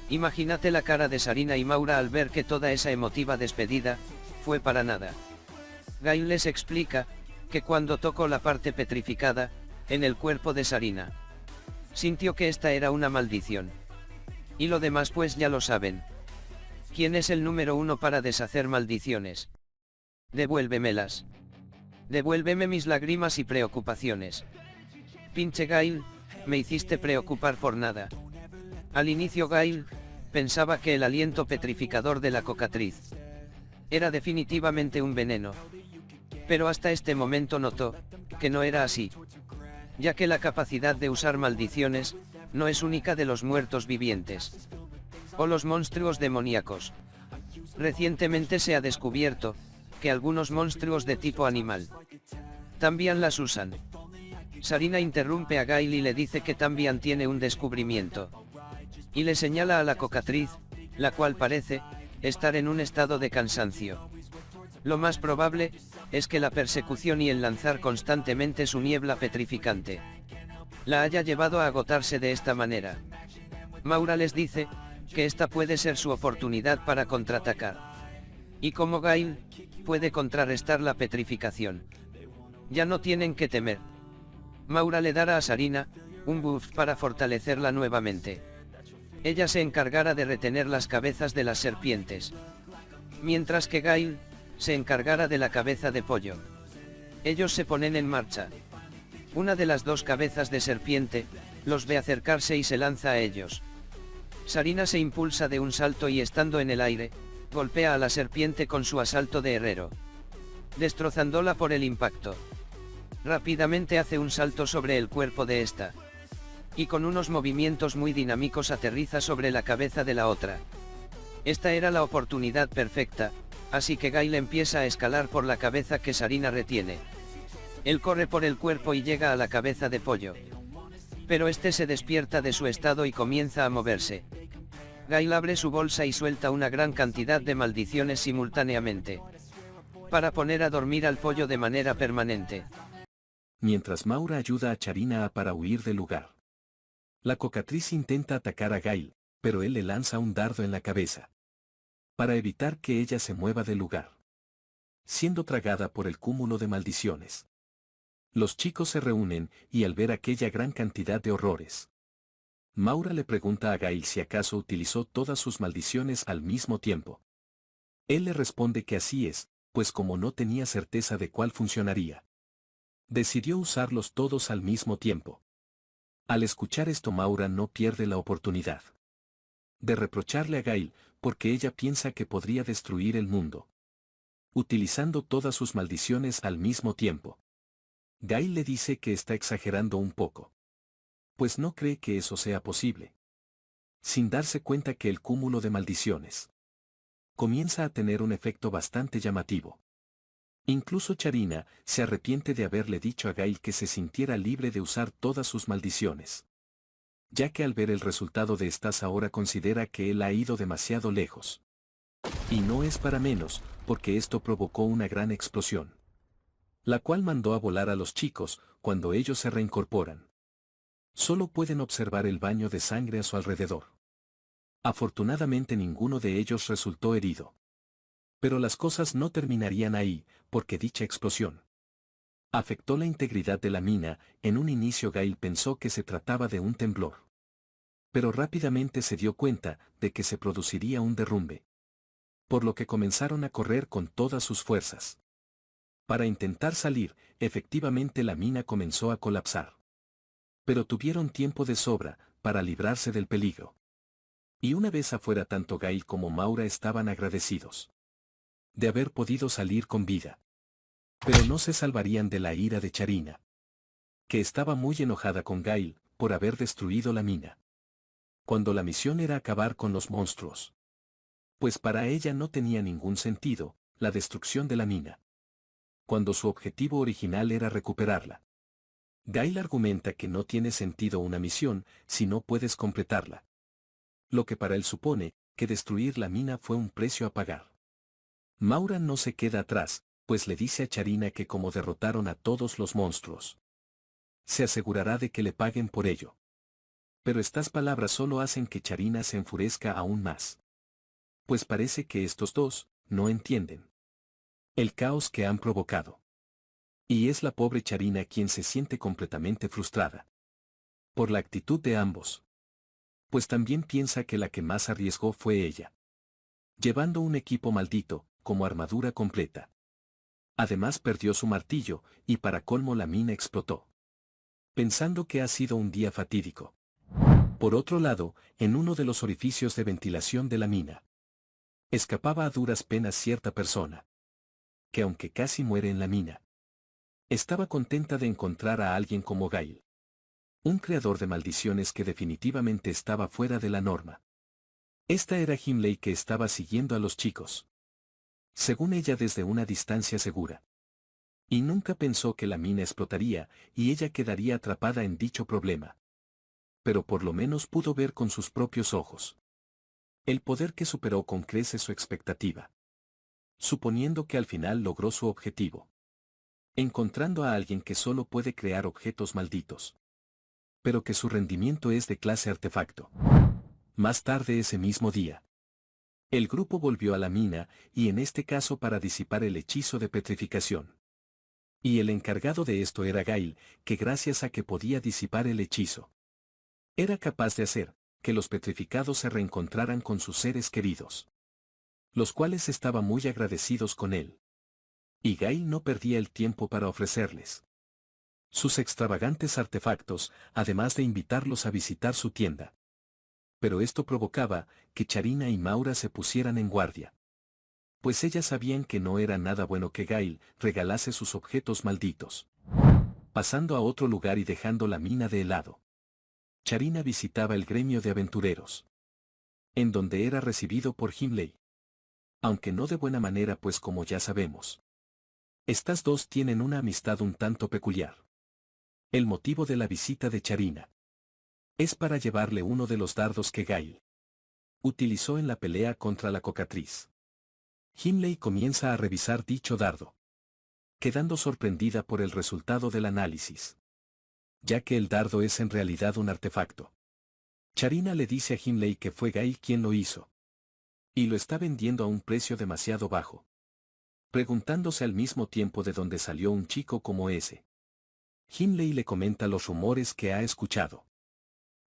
Imagínate la cara de Sarina y Maura al ver que toda esa emotiva despedida fue para nada. Gail les explica que cuando tocó la parte petrificada en el cuerpo de Sarina, sintió que esta era una maldición. Y lo demás pues ya lo saben. ¿Quién es el número 1 para deshacer maldiciones? Devuélvemelas. Devuélveme mis lágrimas y preocupaciones. Pinche Gail, me hiciste preocupar por nada. Al inicio Gail pensaba que el aliento petrificador de la cocatriz era definitivamente un veneno. Pero hasta este momento notó que no era así, ya que la capacidad de usar maldiciones no es única de los muertos vivientes o los monstruos demoníacos. Recientemente se ha descubierto que algunos monstruos de tipo animal también las usan. Sarina interrumpe a Gail y le dice que también tiene un descubrimiento. Y le señala a la cocatriz, la cual parece estar en un estado de cansancio. Lo más probable es que la persecución y el lanzar constantemente su niebla petrificante la haya llevado a agotarse de esta manera. Maura les dice que esta puede ser su oportunidad para contraatacar. Y como Gail puede contrarrestar la petrificación, ya no tienen que temer. Maura le dará a Sarina un buff para fortalecerla nuevamente. Ella se encargará de retener las cabezas de las serpientes, mientras que Gail se encargará de la cabeza de pollo. Ellos se ponen en marcha. Una de las dos cabezas de serpiente los ve acercarse y se lanza a ellos. Sarina se impulsa de un salto y estando en el aire, golpea a la serpiente con su asalto de herrero, destrozándola por el impacto. Rápidamente hace un salto sobre el cuerpo de esta. Y con unos movimientos muy dinámicos aterriza sobre la cabeza de la otra. Esta era la oportunidad perfecta, así que Gail empieza a escalar por la cabeza que Sarina retiene. Él corre por el cuerpo y llega a la cabeza de pollo. Pero este se despierta de su estado y comienza a moverse. Gail abre su bolsa y suelta una gran cantidad de maldiciones simultáneamente, para poner a dormir al pollo de manera permanente. Mientras Maura ayuda a Charina para huir del lugar. La cocatriz intenta atacar a Gail, pero él le lanza un dardo en la cabeza, para evitar que ella se mueva del lugar, siendo tragada por el cúmulo de maldiciones. Los chicos se reúnen, y al ver aquella gran cantidad de horrores, Maura le pregunta a Gail si acaso utilizó todas sus maldiciones al mismo tiempo. Él le responde que así es, pues como no tenía certeza de cuál funcionaría, decidió usarlos todos al mismo tiempo. Al escuchar esto, Maura no pierde la oportunidad de reprocharle a Gail, porque ella piensa que podría destruir el mundo, utilizando todas sus maldiciones al mismo tiempo. Gail le dice que está exagerando un poco, pues no cree que eso sea posible, sin darse cuenta que el cúmulo de maldiciones comienza a tener un efecto bastante llamativo. Incluso Charina se arrepiente de haberle dicho a Gail que se sintiera libre de usar todas sus maldiciones, ya que al ver el resultado de estas ahora considera que él ha ido demasiado lejos. Y no es para menos, porque esto provocó una gran explosión, la cual mandó a volar a los chicos. Cuando ellos se reincorporan, solo pueden observar el baño de sangre a su alrededor. Afortunadamente ninguno de ellos resultó herido. Pero las cosas no terminarían ahí, porque dicha explosión afectó la integridad de la mina. En un inicio Gail pensó que se trataba de un temblor, pero rápidamente se dio cuenta de que se produciría un derrumbe, por lo que comenzaron a correr con todas sus fuerzas para intentar salir. Efectivamente la mina comenzó a colapsar, pero tuvieron tiempo de sobra para librarse del peligro. Y una vez afuera, tanto Gail como Maura estaban agradecidos de haber podido salir con vida. Pero no se salvarían de la ira de Charina, que estaba muy enojada con Gail por haber destruido la mina, cuando la misión era acabar con los monstruos. Pues para ella no tenía ningún sentido la destrucción de la mina, cuando su objetivo original era recuperarla. Gail argumenta que no tiene sentido una misión si no puedes completarla, lo que para él supone que destruir la mina fue un precio a pagar. Maura no se queda atrás, pues le dice a Charina que como derrotaron a todos los monstruos, se asegurará de que le paguen por ello. Pero estas palabras solo hacen que Charina se enfurezca aún más, pues parece que estos dos no entienden el caos que han provocado. Y es la pobre Charina quien se siente completamente frustrada por la actitud de ambos, pues también piensa que la que más arriesgó fue ella, llevando un equipo maldito como armadura completa. Además perdió su martillo, y para colmo la mina explotó, pensando que ha sido un día fatídico. Por otro lado, en uno de los orificios de ventilación de la mina, escapaba a duras penas cierta persona, que aunque casi muere en la mina, estaba contenta de encontrar a alguien como Gail, un creador de maldiciones que definitivamente estaba fuera de la norma. Esta era Himley, que estaba siguiendo a los chicos. según ella desde una distancia segura. Y nunca pensó que la mina explotaría y ella quedaría atrapada en dicho problema. Pero por lo menos pudo ver con sus propios ojos el poder que superó con creces su expectativa. Suponiendo que al final logró su objetivo. Encontrando a alguien que solo puede crear objetos malditos. Pero que su rendimiento es de clase artefacto. Más tarde ese mismo día. El grupo volvió a la mina, y en este caso para disipar el hechizo de petrificación. Y el encargado de esto era Gail, que gracias a que podía disipar el hechizo, era capaz de hacer que los petrificados se reencontraran con sus seres queridos, los cuales estaban muy agradecidos con él. Y Gail no perdía el tiempo para ofrecerles sus extravagantes artefactos, además de invitarlos a visitar su tienda. Pero esto provocaba que Charina y Maura se pusieran en guardia. Pues ellas sabían que no era nada bueno que Gail regalase sus objetos malditos. Pasando a otro lugar y dejando la mina de helado. Charina visitaba el gremio de aventureros, en donde era recibido por Himley. Aunque no de buena manera, pues como ya sabemos, estas dos tienen una amistad un tanto peculiar. El motivo de la visita de Charina es para llevarle uno de los dardos que Gail utilizó en la pelea contra la cocatriz. Himley comienza a revisar dicho dardo, quedando sorprendida por el resultado del análisis, ya que el dardo es en realidad un artefacto. Charina le dice a Himley que fue Gail quien lo hizo, y lo está vendiendo a un precio demasiado bajo, preguntándose al mismo tiempo de dónde salió un chico como ese. Himley le comenta los rumores que ha escuchado.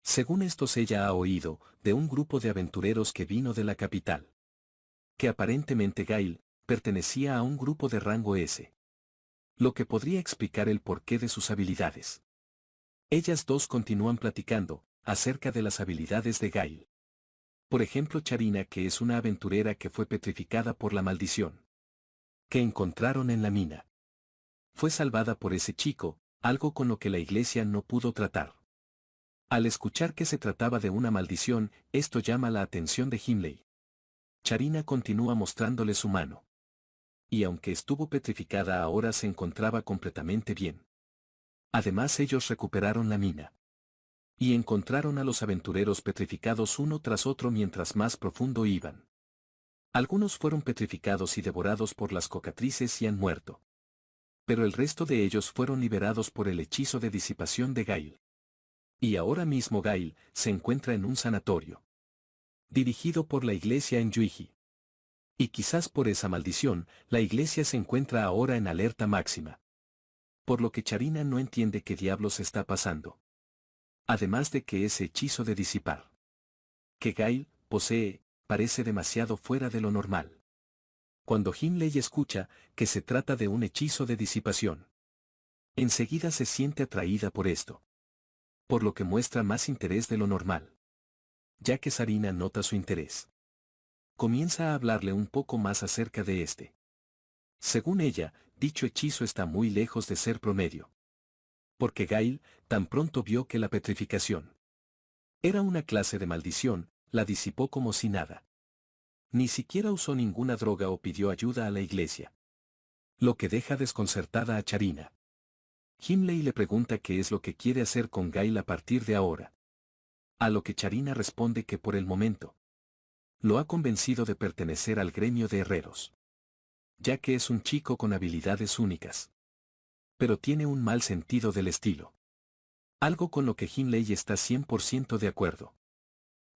Según estos, ella ha oído de un grupo de aventureros que vino de la capital, que aparentemente Gail pertenecía a un grupo de rango S, lo que podría explicar el porqué de sus habilidades. Ellas dos continúan platicando acerca de las habilidades de Gail. Por ejemplo, Charina, que es una aventurera que fue petrificada por la maldición que encontraron en la mina. Fue salvada por ese chico, algo con lo que la iglesia no pudo tratar. Al escuchar que se trataba de una maldición, esto llama la atención de Himley. Charina continúa mostrándole su mano. Y aunque estuvo petrificada, ahora se encontraba completamente bien. Además, ellos recuperaron la mina. Y encontraron a los aventureros petrificados uno tras otro mientras más profundo iban. Algunos fueron petrificados y devorados por las cocatrices y han muerto. Pero el resto de ellos fueron liberados por el hechizo de disipación de Gail. Y ahora mismo Gail se encuentra en un sanatorio, dirigido por la iglesia en Yuiji. Y quizás por esa maldición, la iglesia se encuentra ahora en alerta máxima. Por lo que Charina no entiende qué diablos está pasando. Además de que ese hechizo de disipar que Gail posee, parece demasiado fuera de lo normal. Cuando Himley escucha que se trata de un hechizo de disipación, enseguida se siente atraída por esto, por lo que muestra más interés de lo normal. Ya que Sarina nota su interés, comienza a hablarle un poco más acerca de este. Según ella, dicho hechizo está muy lejos de ser promedio. Porque Gail tan pronto vio que la petrificación era una clase de maldición, la disipó como si nada. Ni siquiera usó ninguna droga o pidió ayuda a la iglesia. Lo que deja desconcertada a Charina. Himley le pregunta qué es lo que quiere hacer con Gail a partir de ahora. A lo que Charina responde que por el momento lo ha convencido de pertenecer al gremio de herreros, ya que es un chico con habilidades únicas. Pero tiene un mal sentido del estilo. Algo con lo que Himley está 100% de acuerdo.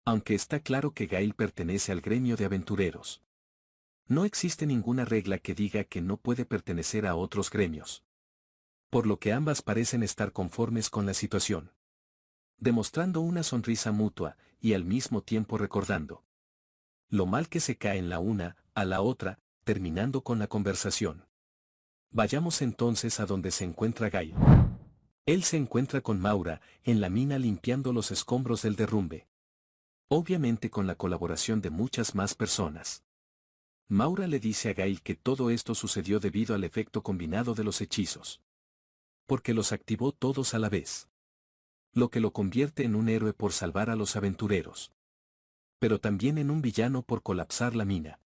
Aunque está claro que Gail pertenece al gremio de aventureros. No existe ninguna regla que diga que no puede pertenecer a otros gremios. Por lo que ambas parecen estar conformes con la situación. Demostrando una sonrisa mutua, y al mismo tiempo recordando lo mal que se caen la una a la otra, terminando con la conversación. Vayamos entonces a donde se encuentra Gail. Él se encuentra con Maura, en la mina limpiando los escombros del derrumbe. Obviamente con la colaboración de muchas más personas. Maura le dice a Gail que todo esto sucedió debido al efecto combinado de los hechizos. Porque los activó todos a la vez. Lo que lo convierte en un héroe por salvar a los aventureros. Pero también en un villano por colapsar la mina.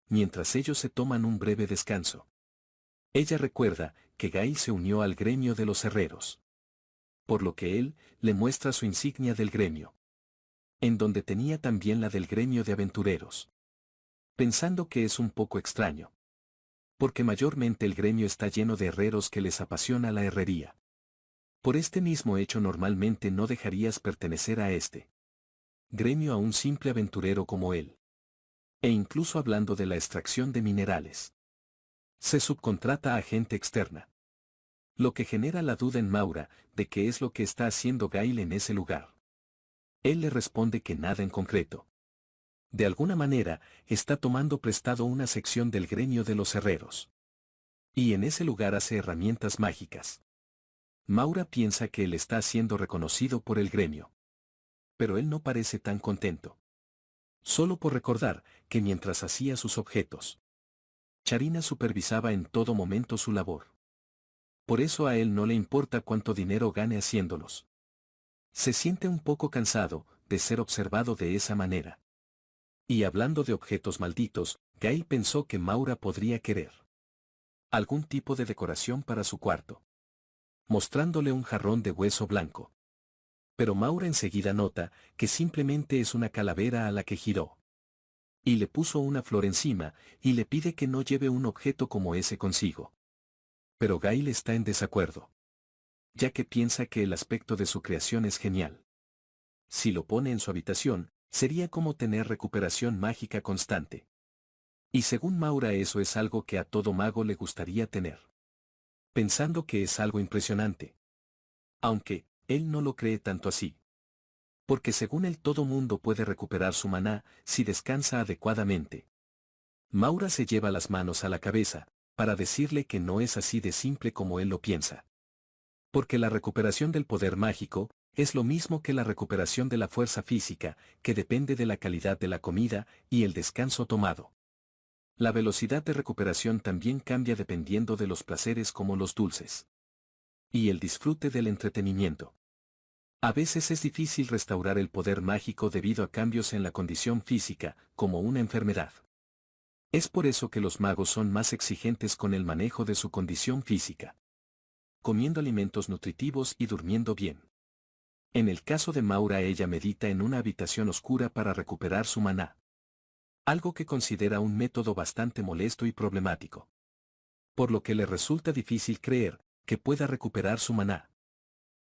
mientras ellos se toman un breve descanso. Ella recuerda que Gail se unió al gremio de los herreros. Por lo que él le muestra su insignia del gremio, en donde tenía también la del gremio de aventureros. Pensando que es un poco extraño, porque mayormente el gremio está lleno de herreros que les apasiona la herrería. Por este mismo hecho normalmente no dejarías pertenecer a este gremio a un simple aventurero como él. E incluso hablando de la extracción de minerales, se subcontrata a gente externa. Lo que genera la duda en Maura de qué es lo que está haciendo Gail en ese lugar. Él le responde que nada en concreto. De alguna manera, está tomando prestado una sección del gremio de los herreros. Y en ese lugar hace herramientas mágicas. Maura piensa que él está siendo reconocido por el gremio. Pero él no parece tan contento. Solo por recordar que mientras hacía sus objetos, Charina supervisaba en todo momento su labor. Por eso a él no le importa cuánto dinero gane haciéndolos. Se siente un poco cansado de ser observado de esa manera. Y hablando de objetos malditos, Gail pensó que Maura podría querer algún tipo de decoración para su cuarto, mostrándole un jarrón de hueso blanco. Pero Maura enseguida nota que simplemente es una calavera a la que giró. Y le puso una flor encima, y le pide que no lleve un objeto como ese consigo. Pero Gail está en desacuerdo, ya que piensa que el aspecto de su creación es genial. Si lo pone en su habitación, sería como tener recuperación mágica constante. Y según Maura eso es algo que a todo mago le gustaría tener. Pensando que es algo impresionante. Aunque, él no lo cree tanto así. Porque según él todo mundo puede recuperar su maná si descansa adecuadamente. Maura se lleva las manos a la cabeza, para decirle que no es así de simple como él lo piensa. Porque la recuperación del poder mágico es lo mismo que la recuperación de la fuerza física, que depende de la calidad de la comida y el descanso tomado. La velocidad de recuperación también cambia dependiendo de los placeres como los dulces. Y el disfrute del entretenimiento. A veces es difícil restaurar el poder mágico debido a cambios en la condición física, como una enfermedad. Es por eso que los magos son más exigentes con el manejo de su condición física, comiendo alimentos nutritivos y durmiendo bien. En el caso de Maura ella medita en una habitación oscura para recuperar su maná. Algo que considera un método bastante molesto y problemático. Por lo que le resulta difícil creer que pueda recuperar su maná.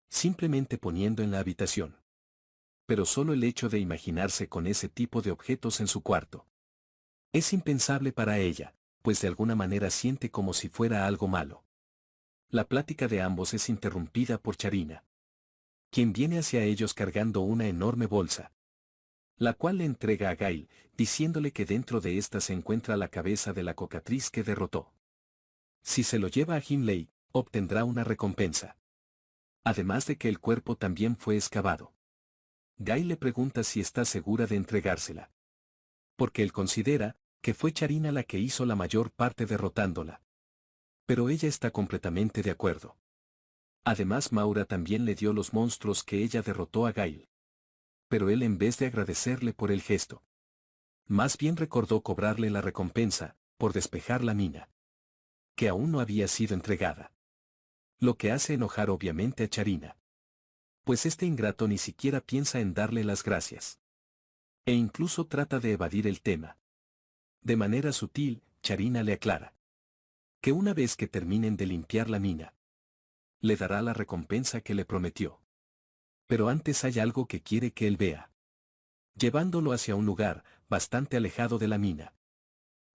Simplemente poniendo en la habitación. Pero solo el hecho de imaginarse con ese tipo de objetos en su cuarto es impensable para ella, pues de alguna manera siente como si fuera algo malo. La plática de ambos es interrumpida por Charina, quien viene hacia ellos cargando una enorme bolsa, la cual le entrega a Gail, diciéndole que dentro de esta se encuentra la cabeza de la cocatriz que derrotó. Si se lo lleva a Himley, obtendrá una recompensa. Además de que el cuerpo también fue excavado. Gail le pregunta si está segura de entregársela. Porque él considera que fue Charina la que hizo la mayor parte derrotándola. Pero ella está completamente de acuerdo. Además Maura también le dio los monstruos que ella derrotó a Gail. Pero él en vez de agradecerle por el gesto, más bien recordó cobrarle la recompensa, por despejar la mina, que aún no había sido entregada. Lo que hace enojar obviamente a Charina. Pues este ingrato ni siquiera piensa en darle las gracias. E incluso trata de evadir el tema. De manera sutil, Charina le aclara que una vez que terminen de limpiar la mina, le dará la recompensa que le prometió. Pero antes hay algo que quiere que él vea. Llevándolo hacia un lugar bastante alejado de la mina.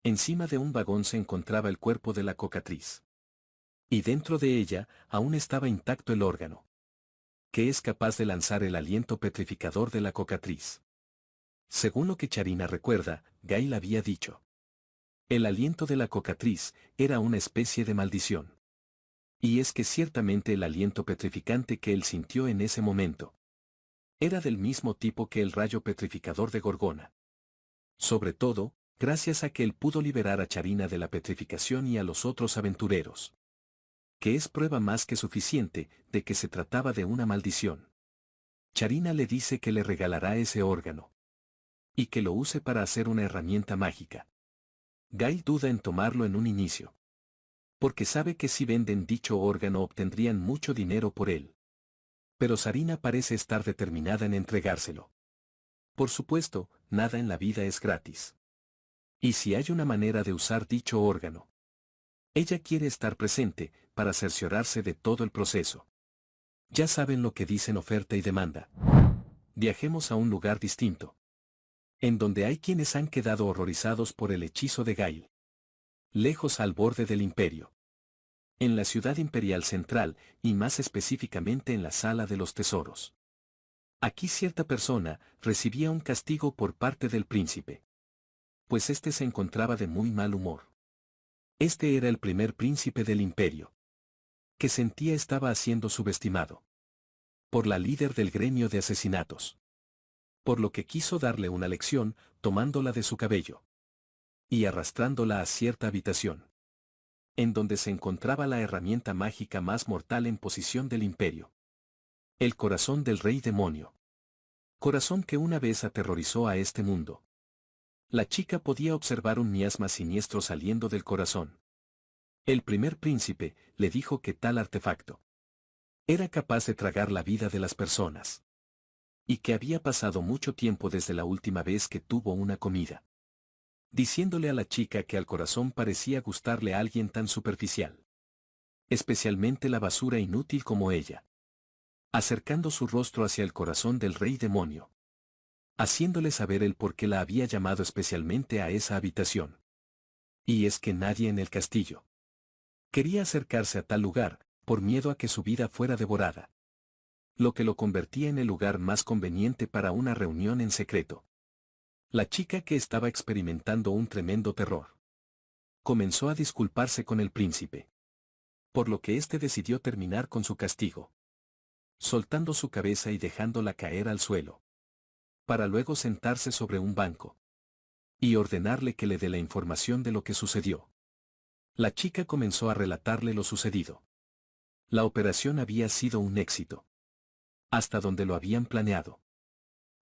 Encima de un vagón se encontraba el cuerpo de la cocatriz. Y dentro de ella aún estaba intacto el órgano, que es capaz de lanzar el aliento petrificador de la cocatriz. Según lo que Charina recuerda, Gail había dicho. El aliento de la cocatriz era una especie de maldición. Y es que ciertamente el aliento petrificante que él sintió en ese momento era del mismo tipo que el rayo petrificador de Gorgona. Sobre todo, gracias a que él pudo liberar a Charina de la petrificación y a los otros aventureros. Que es prueba más que suficiente de que se trataba de una maldición. Charina le dice que le regalará ese órgano. Y que lo use para hacer una herramienta mágica. Gail duda en tomarlo en un inicio. Porque sabe que si venden dicho órgano obtendrían mucho dinero por él. Pero Sarina parece estar determinada en entregárselo. Por supuesto, nada en la vida es gratis. Y si hay una manera de usar dicho órgano. Ella quiere estar presente, para cerciorarse de todo el proceso. Ya saben lo que dicen oferta y demanda. Viajemos a un lugar distinto. En donde hay quienes han quedado horrorizados por el hechizo de Gail. Lejos al borde del imperio. En la ciudad imperial central, y más específicamente en la sala de los tesoros. Aquí cierta persona recibía un castigo por parte del príncipe. Pues éste se encontraba de muy mal humor. Este era el primer príncipe del imperio. Que sentía estaba siendo subestimado. Por la líder del gremio de asesinatos. Por lo que quiso darle una lección, tomándola de su cabello. Y arrastrándola a cierta habitación. En donde se encontraba la herramienta mágica más mortal en posición del imperio. El corazón del rey demonio. Corazón que una vez aterrorizó a este mundo. La chica podía observar un miasma siniestro saliendo del corazón. El primer príncipe le dijo que tal artefacto era capaz de tragar la vida de las personas. Y que había pasado mucho tiempo desde la última vez que tuvo una comida. Diciéndole a la chica que al corazón parecía gustarle a alguien tan superficial. Especialmente la basura inútil como ella. Acercando su rostro hacia el corazón del rey demonio. Haciéndole saber el por qué la había llamado especialmente a esa habitación. Y es que nadie en el castillo quería acercarse a tal lugar, por miedo a que su vida fuera devorada. Lo que lo convertía en el lugar más conveniente para una reunión en secreto. La chica que estaba experimentando un tremendo terror. Comenzó a disculparse con el príncipe. Por lo que éste decidió terminar con su castigo. Soltando su cabeza y dejándola caer al suelo. Para luego sentarse sobre un banco. Y ordenarle que le dé la información de lo que sucedió. La chica comenzó a relatarle lo sucedido. La operación había sido un éxito. Hasta donde lo habían planeado.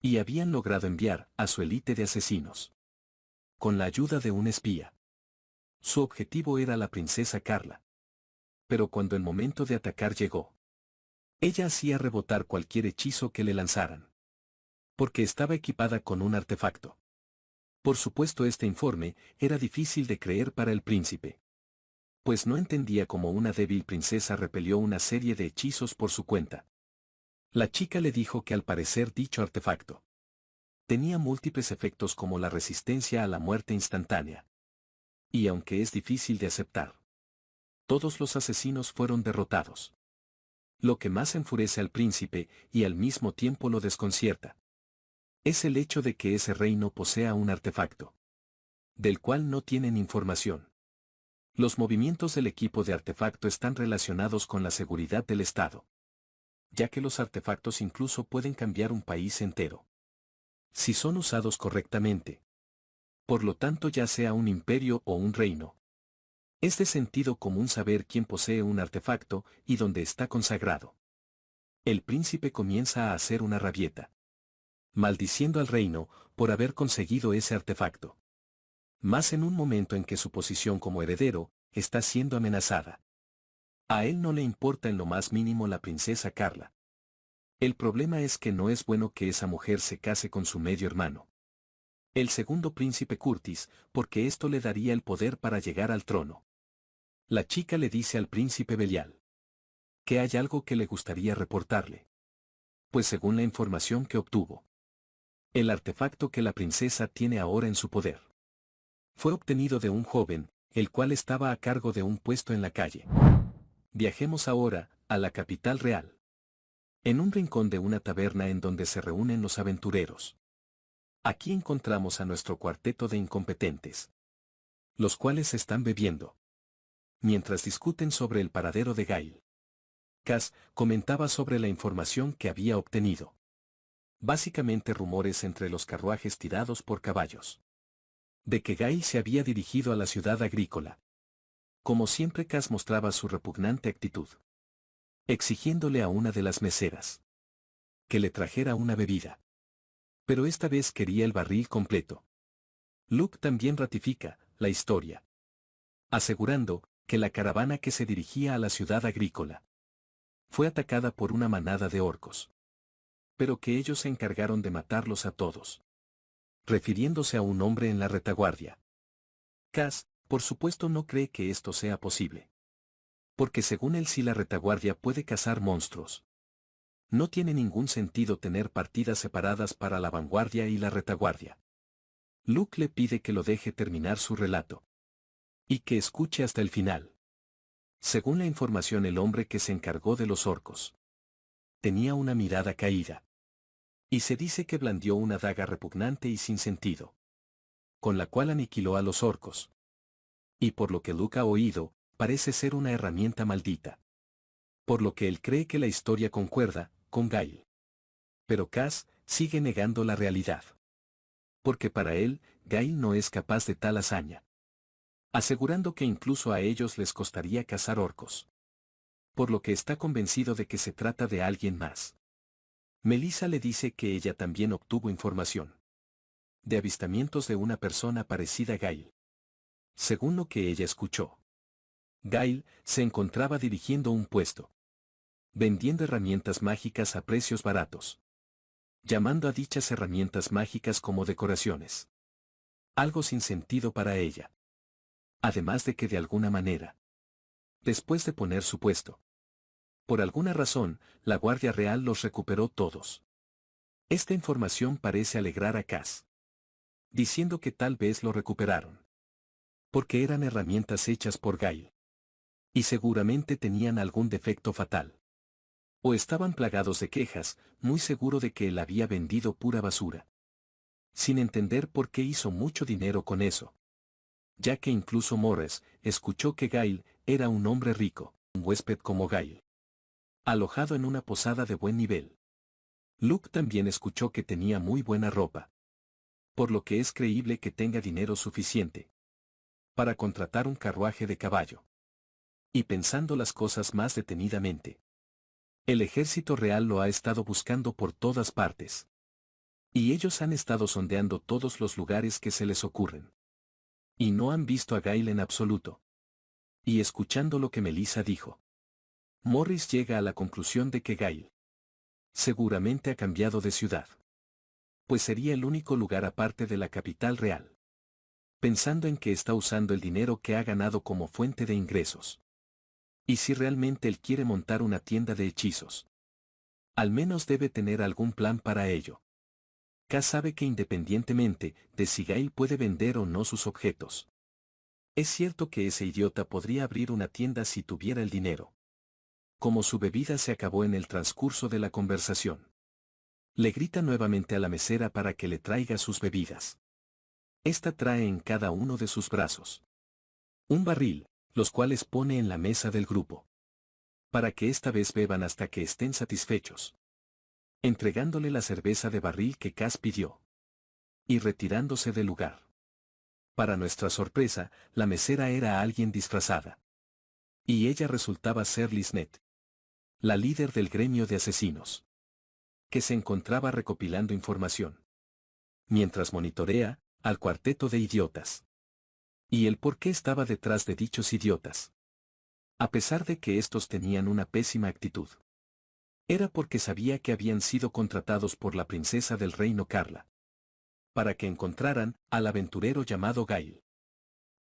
Y habían logrado enviar a su élite de asesinos. Con la ayuda de un espía. Su objetivo era la princesa Carla. Pero cuando el momento de atacar llegó. Ella hacía rebotar cualquier hechizo que le lanzaran. Porque estaba equipada con un artefacto. Por supuesto este informe era difícil de creer para el príncipe. Pues no entendía cómo una débil princesa repelió una serie de hechizos por su cuenta. La chica le dijo que al parecer dicho artefacto tenía múltiples efectos como la resistencia a la muerte instantánea. Y aunque es difícil de aceptar, todos los asesinos fueron derrotados. Lo que más enfurece al príncipe y al mismo tiempo lo desconcierta. Es el hecho de que ese reino posea un artefacto. Del cual no tienen información. Los movimientos del equipo de artefacto están relacionados con la seguridad del Estado. Ya que los artefactos incluso pueden cambiar un país entero. Si son usados correctamente. Por lo tanto ya sea un imperio o un reino. Es de sentido común saber quién posee un artefacto y dónde está consagrado. El príncipe comienza a hacer una rabieta. Maldiciendo al reino por haber conseguido ese artefacto. Más en un momento en que su posición como heredero está siendo amenazada. A él no le importa en lo más mínimo la princesa Carla. El problema es que no es bueno que esa mujer se case con su medio hermano. El segundo príncipe Curtis, porque esto le daría el poder para llegar al trono. La chica le dice al príncipe Belial que hay algo que le gustaría reportarle. Pues según la información que obtuvo, el artefacto que la princesa tiene ahora en su poder fue obtenido de un joven, el cual estaba a cargo de un puesto en la calle. Viajemos ahora a la capital real. En un rincón de una taberna en donde se reúnen los aventureros. Aquí encontramos a nuestro cuarteto de incompetentes. Los cuales están bebiendo. Mientras discuten sobre el paradero de Gail. Cass comentaba sobre la información que había obtenido. Básicamente rumores entre los carruajes tirados por caballos. De que Gail se había dirigido a la ciudad agrícola. Como siempre Cass mostraba su repugnante actitud. Exigiéndole a una de las meseras que le trajera una bebida. Pero esta vez quería el barril completo. Luke también ratifica, la historia, asegurando que la caravana que se dirigía a la ciudad agrícola fue atacada por una manada de orcos, pero que ellos se encargaron de matarlos a todos, refiriéndose a un hombre en la retaguardia. Cass, por supuesto, no cree que esto sea posible, porque según él, si la retaguardia puede cazar monstruos, no tiene ningún sentido tener partidas separadas para la vanguardia y la retaguardia. Luke le pide que lo deje terminar su relato y que escuche hasta el final. Según la información, el hombre que se encargó de los orcos tenía una mirada caída, y se dice que blandió una daga repugnante y sin sentido, con la cual aniquiló a los orcos. Y por lo que Luke ha oído, parece ser una herramienta maldita. Por lo que él cree que la historia concuerda con Gail. Pero Cass sigue negando la realidad. Porque para él, Gail no es capaz de tal hazaña, asegurando que incluso a ellos les costaría cazar orcos. Por lo que está convencido de que se trata de alguien más. Melissa le dice que ella también obtuvo información de avistamientos de una persona parecida a Gail. Según lo que ella escuchó, Gail se encontraba dirigiendo un puesto, vendiendo herramientas mágicas a precios baratos, llamando a dichas herramientas mágicas como decoraciones. Algo sin sentido para ella. Además de que de alguna manera, después de poner su puesto, por alguna razón, la Guardia Real los recuperó todos. Esta información parece alegrar a Cass, diciendo que tal vez lo recuperaron porque eran herramientas hechas por Gail. Y seguramente tenían algún defecto fatal. O estaban plagados de quejas, muy seguro de que él había vendido pura basura. Sin entender por qué hizo mucho dinero con eso. Ya que incluso Morris escuchó que Gail era un hombre rico, un huésped como Gail, alojado en una posada de buen nivel. Luke también escuchó que tenía muy buena ropa. Por lo que es creíble que tenga dinero suficiente para contratar un carruaje de caballo. Y pensando las cosas más detenidamente, el ejército real lo ha estado buscando por todas partes. Y ellos han estado sondeando todos los lugares que se les ocurren. Y no han visto a Gail en absoluto. Y escuchando lo que Melissa dijo, Morris llega a la conclusión de que Gail seguramente ha cambiado de ciudad. Pues sería el único lugar aparte de la capital real. Pensando en que está usando el dinero que ha ganado como fuente de ingresos. Y si realmente él quiere montar una tienda de hechizos, al menos debe tener algún plan para ello. Cass sabe que independientemente de si Gail puede vender o no sus objetos, es cierto que ese idiota podría abrir una tienda si tuviera el dinero. Como su bebida se acabó en el transcurso de la conversación, le grita nuevamente a la mesera para que le traiga sus bebidas. Esta trae en cada uno de sus brazos un barril, los cuales pone en la mesa del grupo, para que esta vez beban hasta que estén satisfechos, entregándole la cerveza de barril que Cass pidió, y retirándose del lugar. Para nuestra sorpresa, la mesera era alguien disfrazada. Y ella resultaba ser Liznet, la líder del gremio de asesinos, que se encontraba recopilando información, mientras monitorea al cuarteto de idiotas. Y el por qué estaba detrás de dichos idiotas. A pesar de que estos tenían una pésima actitud. Era porque sabía que habían sido contratados por la princesa del reino Carla, para que encontraran al aventurero llamado Gail,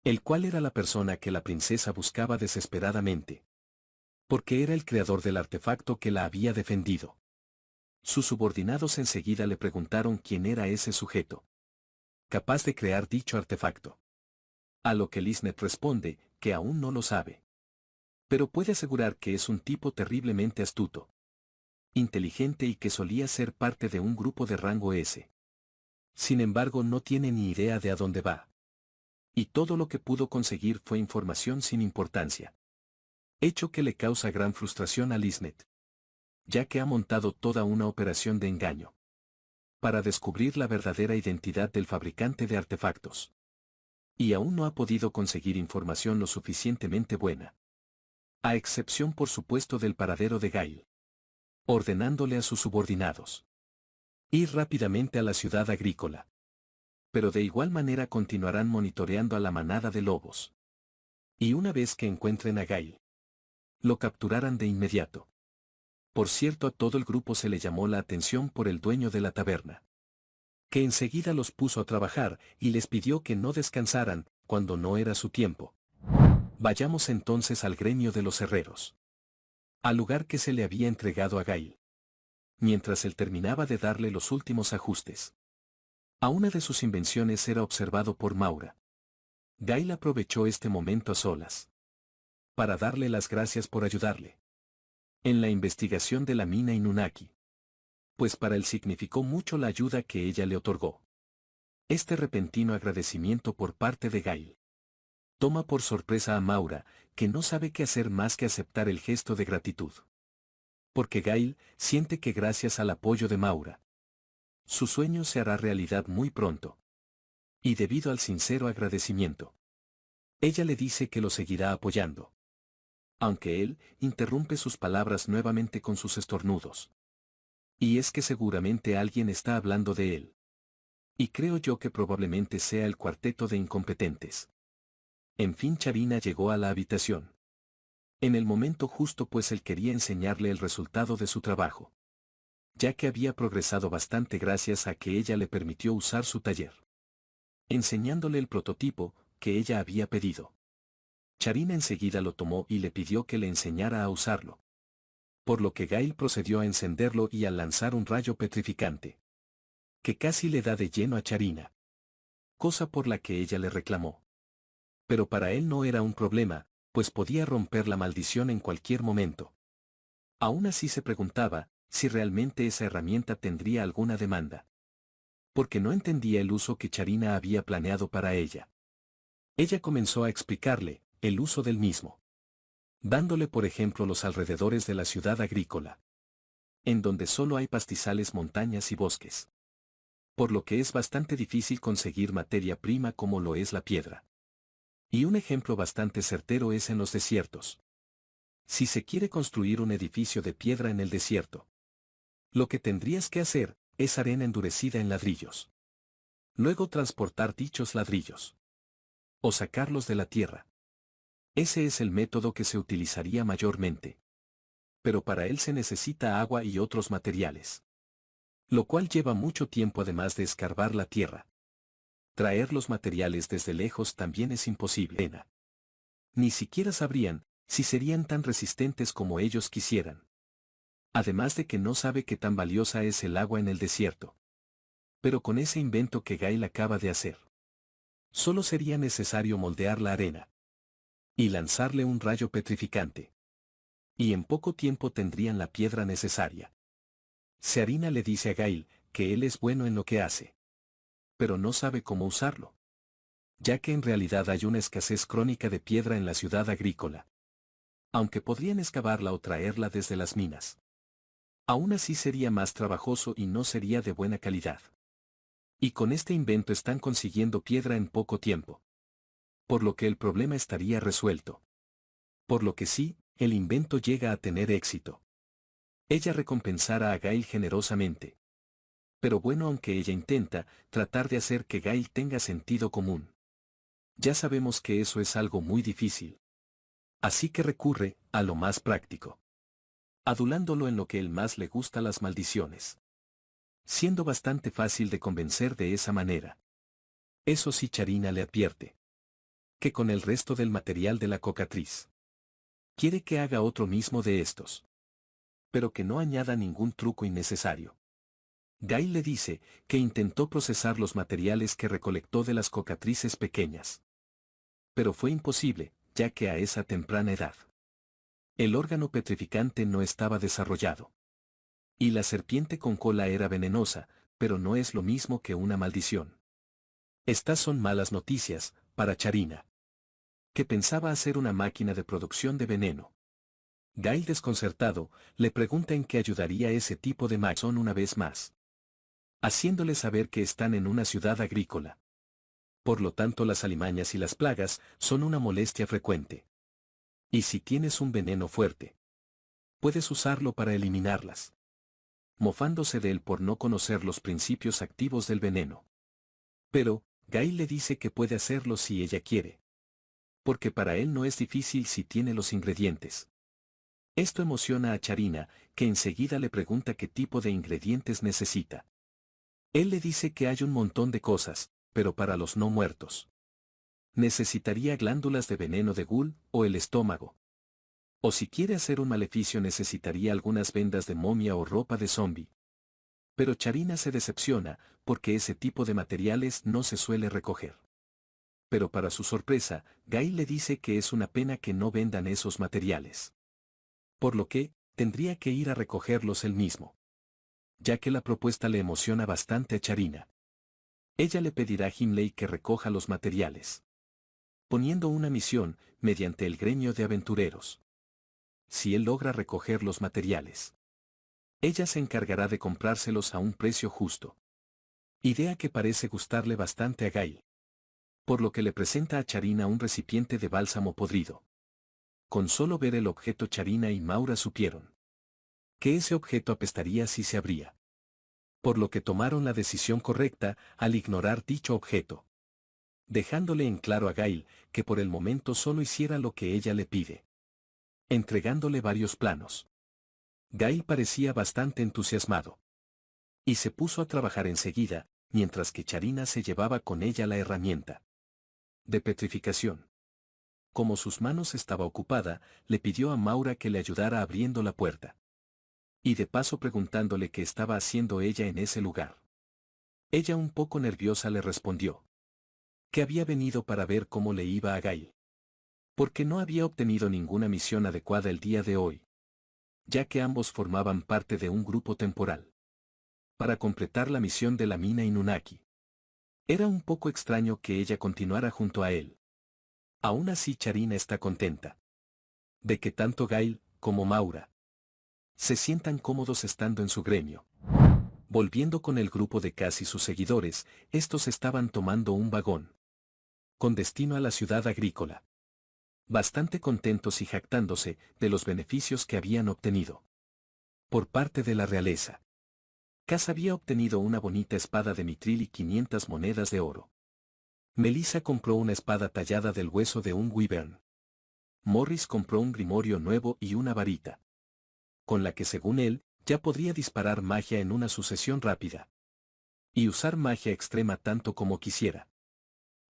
el cual era la persona que la princesa buscaba desesperadamente. Porque era el creador del artefacto que la había defendido. Sus subordinados enseguida le preguntaron quién era ese sujeto, capaz de crear dicho artefacto. A lo que Liznet responde, que aún no lo sabe. Pero puede asegurar que es un tipo terriblemente astuto, inteligente y que solía ser parte de un grupo de rango S. Sin embargo, no tiene ni idea de a dónde va. Y todo lo que pudo conseguir fue información sin importancia. Hecho que le causa gran frustración a Liznet, ya que ha montado toda una operación de engaño para descubrir la verdadera identidad del fabricante de artefactos. Y aún no ha podido conseguir información lo suficientemente buena. A excepción por supuesto del paradero de Gail. Ordenándole a sus subordinados ir rápidamente a la ciudad agrícola, Pero de igual manera continuarán monitoreando a la manada de lobos. Y una vez que encuentren a Gail, lo capturarán de inmediato. Por cierto, a todo el grupo se le llamó la atención por el dueño de la taberna, que enseguida los puso a trabajar y les pidió que no descansaran cuando no era su tiempo. Vayamos entonces al gremio de los herreros, al lugar que se le había entregado a Gail, mientras él terminaba de darle los últimos ajustes. A una de sus invenciones era observado por Maura. Gail aprovechó este momento a solas para darle las gracias por ayudarle en la investigación de la mina Inunaki, pues para él significó mucho la ayuda que ella le otorgó. Este repentino agradecimiento por parte de Gail toma por sorpresa a Maura, que no sabe qué hacer más que aceptar el gesto de gratitud. Porque Gail siente que gracias al apoyo de Maura, su sueño se hará realidad muy pronto. Y debido al sincero agradecimiento, ella le dice que lo seguirá apoyando. Aunque él interrumpe sus palabras nuevamente con sus estornudos. Y es que seguramente alguien está hablando de él. Y creo yo que probablemente sea el cuarteto de incompetentes. En fin, Charina llegó a la habitación. En el momento justo, pues él quería enseñarle el resultado de su trabajo, ya que había progresado bastante gracias a que ella le permitió usar su taller, enseñándole el prototipo que ella había pedido. Charina enseguida lo tomó y le pidió que le enseñara a usarlo. Por lo que Gail procedió a encenderlo y a lanzar un rayo petrificante, que casi le da de lleno a Charina, cosa por la que ella le reclamó. Pero para él no era un problema, pues podía romper la maldición en cualquier momento. Aún así se preguntaba si realmente esa herramienta tendría alguna demanda, porque no entendía el uso que Charina había planeado para ella. Ella comenzó a explicarle el uso del mismo, dándole por ejemplo los alrededores de la ciudad agrícola, en donde solo hay pastizales, montañas y bosques, por lo que es bastante difícil conseguir materia prima como lo es la piedra. Y un ejemplo bastante certero es en los desiertos. Si se quiere construir un edificio de piedra en el desierto, lo que tendrías que hacer es arena endurecida en ladrillos. Luego transportar dichos ladrillos, o sacarlos de la tierra. Ese es el método que se utilizaría mayormente. Pero para él se necesita agua y otros materiales, lo cual lleva mucho tiempo además de escarbar la tierra. Traer los materiales desde lejos también es imposible. Ni siquiera sabrían si serían tan resistentes como ellos quisieran. Además de que no sabe qué tan valiosa es el agua en el desierto. Pero con ese invento que Gail acaba de hacer, solo sería necesario moldear la arena y lanzarle un rayo petrificante. Y en poco tiempo tendrían la piedra necesaria. Charina le dice a Gail que él es bueno en lo que hace, pero no sabe cómo usarlo, ya que en realidad hay una escasez crónica de piedra en la ciudad agrícola. Aunque podrían excavarla o traerla desde las minas, aún así sería más trabajoso y no sería de buena calidad. Y con este invento están consiguiendo piedra en poco tiempo, por lo que el problema estaría resuelto. Por lo que sí, el invento llega a tener éxito. Ella recompensará a Gail generosamente. Pero bueno, aunque ella intenta tratar de hacer que Gail tenga sentido común, ya sabemos que eso es algo muy difícil. Así que recurre a lo más práctico, adulándolo en lo que él más le gusta, las maldiciones, siendo bastante fácil de convencer de esa manera. Eso sí, Charina le advierte que con el resto del material de la cocatriz quiere que haga otro mismo de estos, pero que no añada ningún truco innecesario. Gail le dice que intentó procesar los materiales que recolectó de las cocatrices pequeñas, pero fue imposible, ya que a esa temprana edad el órgano petrificante no estaba desarrollado. Y la serpiente con cola era venenosa, pero no es lo mismo que una maldición. Estas son malas noticias para Charina, que pensaba hacer una máquina de producción de veneno. Gail, desconcertado, le pregunta en qué ayudaría ese tipo de máquina una vez más, haciéndole saber que están en una ciudad agrícola. Por lo tanto, las alimañas y las plagas son una molestia frecuente. Y si tienes un veneno fuerte, puedes usarlo para eliminarlas. Mofándose de él por no conocer los principios activos del veneno. Pero, Gail le dice que puede hacerlo si ella quiere. Porque para él no es difícil si tiene los ingredientes. Esto emociona a Charina, que enseguida le pregunta qué tipo de ingredientes necesita. Él le dice que hay un montón de cosas, pero para los no muertos. Necesitaría glándulas de veneno de ghoul o el estómago. O si quiere hacer un maleficio necesitaría algunas vendas de momia o ropa de zombie. Pero Charina se decepciona, porque ese tipo de materiales no se suele recoger. Pero para su sorpresa, Gail le dice que es una pena que no vendan esos materiales. Por lo que, tendría que ir a recogerlos él mismo. Ya que la propuesta le emociona bastante a Charina. Ella le pedirá a Himley que recoja los materiales. Poniendo una misión, mediante el gremio de aventureros. Si él logra recoger los materiales, ella se encargará de comprárselos a un precio justo. Idea que parece gustarle bastante a Gail. Por lo que le presenta a Charina un recipiente de bálsamo podrido. Con solo ver el objeto Charina y Maura supieron que ese objeto apestaría si se abría. Por lo que tomaron la decisión correcta al ignorar dicho objeto. Dejándole en claro a Gail que por el momento solo hiciera lo que ella le pide. Entregándole varios planos. Gail parecía bastante entusiasmado. Y se puso a trabajar enseguida, mientras que Charina se llevaba con ella la herramienta de petrificación. Como sus manos estaba ocupada, le pidió a Maura que le ayudara abriendo la puerta. Y de paso preguntándole qué estaba haciendo ella en ese lugar. Ella un poco nerviosa le respondió que había venido para ver cómo le iba a Gail. Porque no había obtenido ninguna misión adecuada el día de hoy. Ya que ambos formaban parte de un grupo temporal. Para completar la misión de la mina Inunaki. Era un poco extraño que ella continuara junto a él. Aún así Charina está contenta. De que tanto Gail, como Maura, se sientan cómodos estando en su gremio. Volviendo con el grupo de casi sus seguidores, estos estaban tomando un vagón. Con destino a la ciudad agrícola. Bastante contentos y jactándose de los beneficios que habían obtenido. Por parte de la realeza. Cass había obtenido una bonita espada de mitril y 500 monedas de oro. Melissa compró una espada tallada del hueso de un wyvern. Morris compró un grimorio nuevo y una varita. Con la que según él, ya podría disparar magia en una sucesión rápida. Y usar magia extrema tanto como quisiera.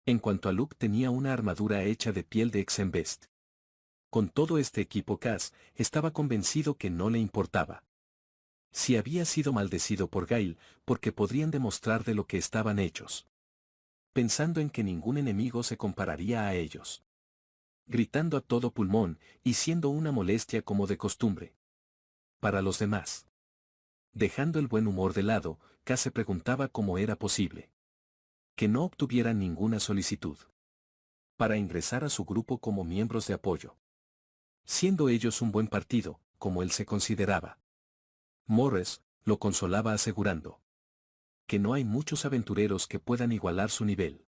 En cuanto a Luke tenía una armadura hecha de piel de Exembest. Con todo este equipo Cass estaba convencido que no le importaba. Si había sido maldecido por Gail, porque podrían demostrar de lo que estaban hechos. Pensando en que ningún enemigo se compararía a ellos. Gritando a todo pulmón, y siendo una molestia como de costumbre. Para los demás. Dejando el buen humor de lado, Cass se preguntaba cómo era posible. Que no obtuvieran ninguna solicitud. Para ingresar a su grupo como miembros de apoyo. Siendo ellos un buen partido, como él se consideraba. Morris lo consolaba asegurando que no hay muchos aventureros que puedan igualar su nivel.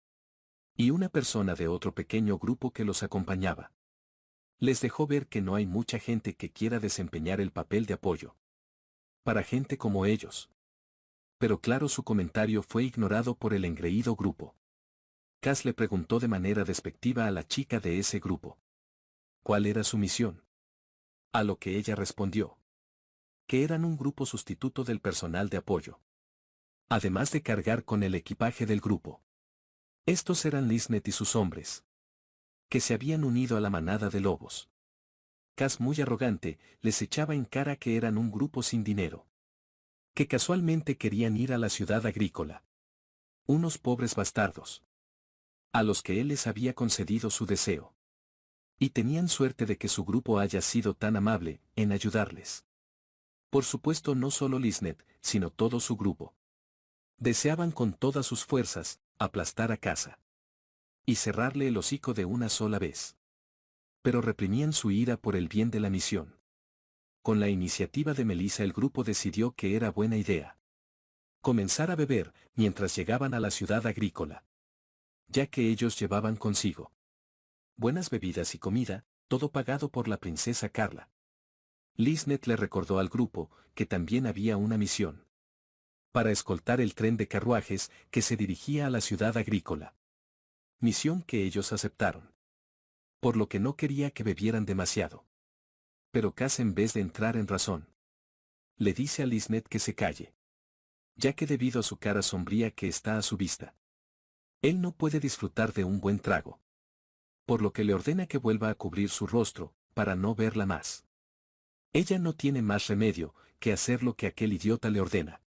Y una persona de otro pequeño grupo que los acompañaba. Les dejó ver que no hay mucha gente que quiera desempeñar el papel de apoyo. Para gente como ellos. Pero claro, su comentario fue ignorado por el engreído grupo. Cass le preguntó de manera despectiva a la chica de ese grupo. ¿Cuál era su misión? A lo que ella respondió. Que eran un grupo sustituto del personal de apoyo. Además de cargar con el equipaje del grupo. Estos eran Lisnet y sus hombres. Que se habían unido a la manada de lobos. Cass muy arrogante, les echaba en cara que eran un grupo sin dinero. Que casualmente querían ir a la ciudad agrícola. Unos pobres bastardos. A los que él les había concedido su deseo. Y tenían suerte de que su grupo haya sido tan amable en ayudarles. Por supuesto no solo Lisnet, sino todo su grupo. Deseaban con todas sus fuerzas, aplastar a Cass. Y cerrarle el hocico de una sola vez. Pero reprimían su ira por el bien de la misión. Con la iniciativa de Melissa el grupo decidió que era buena idea. Comenzar a beber, mientras llegaban a la ciudad agrícola. Ya que ellos llevaban consigo buenas bebidas y comida, todo pagado por la princesa Carla. Lisnet le recordó al grupo que también había una misión. para escoltar el tren de carruajes que se dirigía a la ciudad agrícola. Misión que ellos aceptaron. Por lo que no quería que bebieran demasiado. Pero Cass, en vez de entrar en razón, le dice a Lysnet que se calle, ya que debido a su cara sombría que está a su vista, él no puede disfrutar de un buen trago. Por lo que le ordena que vuelva a cubrir su rostro, para no verla más. Ella no tiene más remedio que hacer lo que aquel idiota le ordena.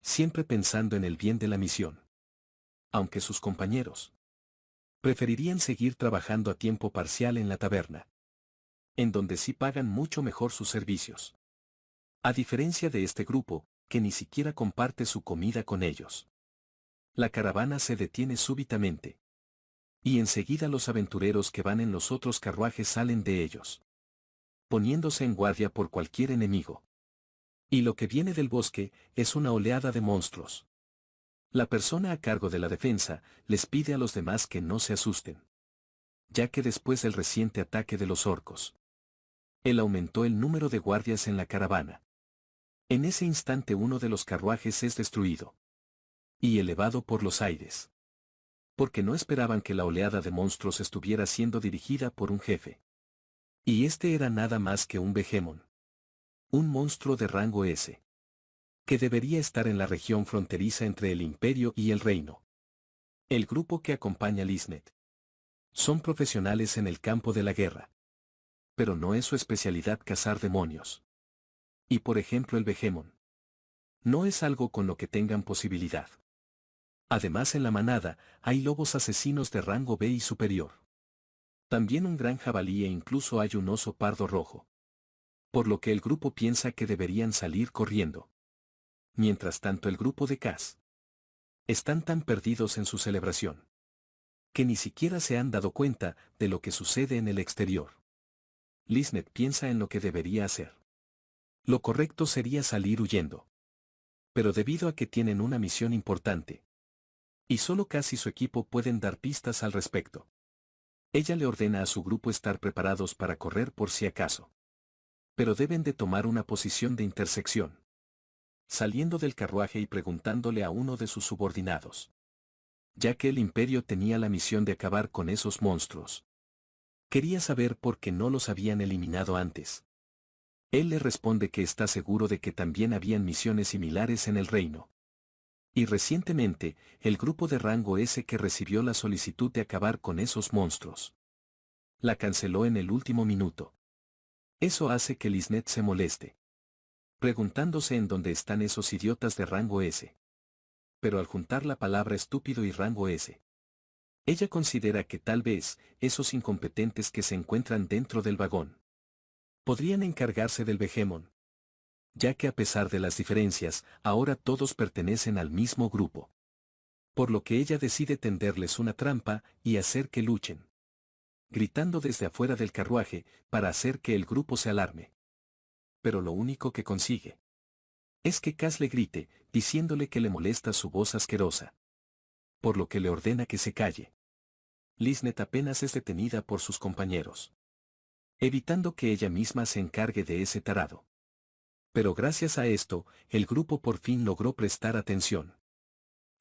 Siempre pensando en el bien de la misión. Aunque sus compañeros preferirían seguir trabajando a tiempo parcial en la taberna, en donde sí pagan mucho mejor sus servicios. A diferencia de este grupo, que ni siquiera comparte su comida con ellos. La caravana se detiene súbitamente. Y enseguida los aventureros que van en los otros carruajes salen de ellos, poniéndose en guardia por cualquier enemigo. Y lo que viene del bosque es una oleada de monstruos. La persona a cargo de la defensa les pide a los demás que no se asusten, ya que después del reciente ataque de los orcos, él aumentó el número de guardias en la caravana. En ese instante uno de los carruajes es destruido y elevado por los aires, porque no esperaban que la oleada de monstruos estuviera siendo dirigida por un jefe. Y este era nada más que un Behemoth. Un monstruo de rango S. Que debería estar en la región fronteriza entre el Imperio y el Reino. El grupo que acompaña a Lysnet son profesionales en el campo de la guerra. Pero no es su especialidad cazar demonios. Y por ejemplo el Behemoth no es algo con lo que tengan posibilidad. Además en la manada hay lobos asesinos de rango B y superior. También un gran jabalí e incluso hay un oso pardo rojo. Por lo que el grupo piensa que deberían salir corriendo. Mientras tanto el grupo de Cass están tan perdidos en su celebración que ni siquiera se han dado cuenta de lo que sucede en el exterior. Lysnet piensa en lo que debería hacer. Lo correcto sería salir huyendo. Pero debido a que tienen una misión importante, y solo Cass y su equipo pueden dar pistas al respecto, ella le ordena a su grupo estar preparados para correr por si acaso. Pero deben de tomar una posición de intersección, saliendo del carruaje y preguntándole a uno de sus subordinados, ya que el Imperio tenía la misión de acabar con esos monstruos. Quería saber por qué no los habían eliminado antes. Él le responde que está seguro de que también habían misiones similares en el reino. Y recientemente, el grupo de rango S que recibió la solicitud de acabar con esos monstruos la canceló en el último minuto. Eso hace que Lysnet se moleste, preguntándose en dónde están esos idiotas de rango S. Pero al juntar la palabra estúpido y rango S, ella considera que tal vez esos incompetentes que se encuentran dentro del vagón podrían encargarse del Behemoth, ya que a pesar de las diferencias, ahora todos pertenecen al mismo grupo. Por lo que ella decide tenderles una trampa y hacer que luchen, gritando desde afuera del carruaje para hacer que el grupo se alarme. Pero lo único que consigue es que Cass le grite, diciéndole que le molesta su voz asquerosa. Por lo que le ordena que se calle. Lysnet apenas es detenida por sus compañeros, evitando que ella misma se encargue de ese tarado. Pero gracias a esto, el grupo por fin logró prestar atención,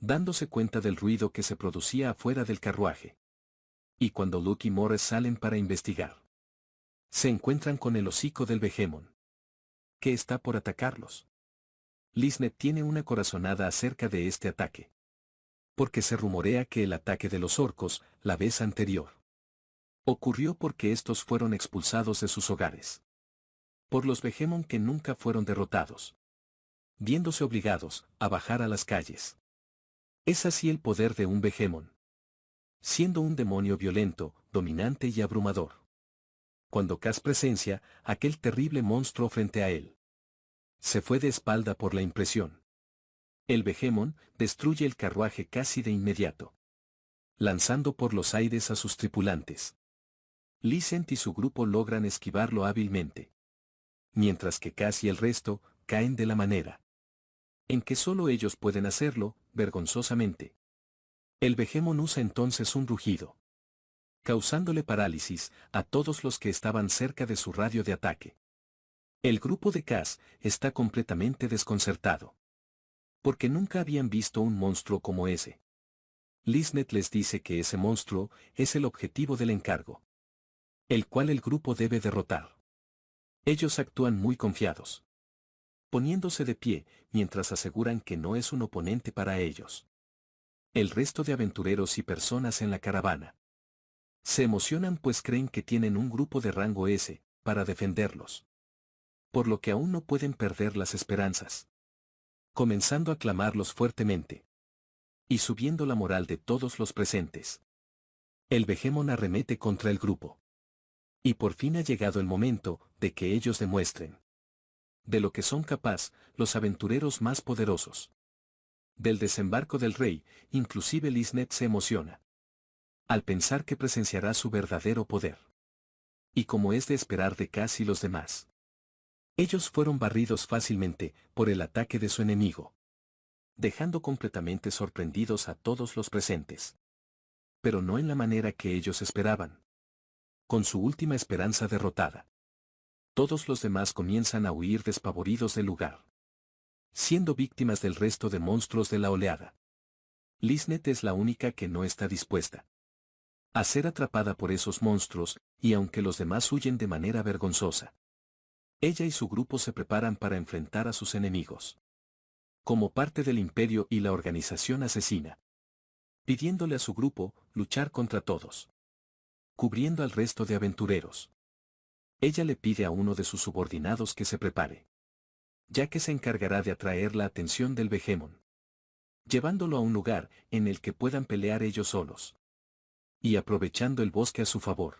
dándose cuenta del ruido que se producía afuera del carruaje. Y cuando Luke y Morris salen para investigar, se encuentran con el hocico del Behemoth, que está por atacarlos. Lysnet tiene una corazonada acerca de este ataque, porque se rumorea que el ataque de los orcos, la vez anterior, ocurrió porque estos fueron expulsados de sus hogares por los Behemoth que nunca fueron derrotados, viéndose obligados a bajar a las calles. Es así el poder de un Behemoth, siendo un demonio violento, dominante y abrumador. Cuando Cass presencia aquel terrible monstruo frente a él, se fue de espalda por la impresión. El Behemoth destruye el carruaje casi de inmediato, lanzando por los aires a sus tripulantes. Lysnet y su grupo logran esquivarlo hábilmente, mientras que Cass y el resto caen de la manera en que solo ellos pueden hacerlo, vergonzosamente. El Behemoth usa entonces un rugido, causándole parálisis a todos los que estaban cerca de su radio de ataque. El grupo de Cass está completamente desconcertado, porque nunca habían visto un monstruo como ese. Lysnet les dice que ese monstruo es el objetivo del encargo, el cual el grupo debe derrotar. Ellos actúan muy confiados, poniéndose de pie mientras aseguran que no es un oponente para ellos. El resto de aventureros y personas en la caravana se emocionan pues creen que tienen un grupo de rango S para defenderlos, por lo que aún no pueden perder las esperanzas, comenzando a clamarlos fuertemente y subiendo la moral de todos los presentes. El Begemon arremete contra el grupo. Y por fin ha llegado el momento de que ellos demuestren de lo que son capaz los aventureros más poderosos. Del desembarco del rey, inclusive Lysnet se emociona al pensar que presenciará su verdadero poder. Y como es de esperar de casi los demás, ellos fueron barridos fácilmente por el ataque de su enemigo, dejando completamente sorprendidos a todos los presentes. Pero no en la manera que ellos esperaban. Con su última esperanza derrotada, todos los demás comienzan a huir despavoridos del lugar, siendo víctimas del resto de monstruos de la oleada. Lysnet es la única que no está dispuesta a ser atrapada por esos monstruos, y aunque los demás huyen de manera vergonzosa, ella y su grupo se preparan para enfrentar a sus enemigos, como parte del imperio y la organización asesina, pidiéndole a su grupo luchar contra todos, cubriendo al resto de aventureros. Ella le pide a uno de sus subordinados que se prepare, ya que se encargará de atraer la atención del Begemon, llevándolo a un lugar en el que puedan pelear ellos solos. Y aprovechando el bosque a su favor,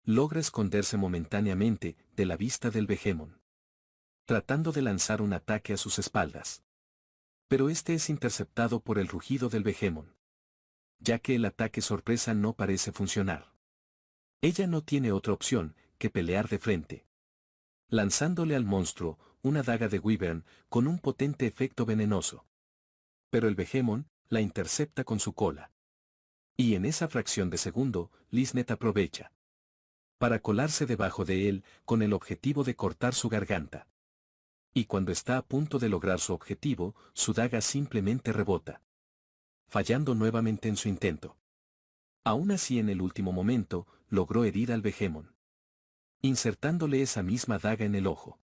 logra esconderse momentáneamente de la vista del Begemon, tratando de lanzar un ataque a sus espaldas. Pero este es interceptado por el rugido del Begemon, ya que el ataque sorpresa no parece funcionar. Ella no tiene otra opción que pelear de frente, lanzándole al monstruo una daga de Wyvern con un potente efecto venenoso. Pero el Begemon la intercepta con su cola. Y en esa fracción de segundo, Lysnet aprovecha para colarse debajo de él con el objetivo de cortar su garganta. Y cuando está a punto de lograr su objetivo, su daga simplemente rebota, fallando nuevamente en su intento. Aún así en el último momento, logró herir al Begemon, insertándole esa misma daga en el ojo,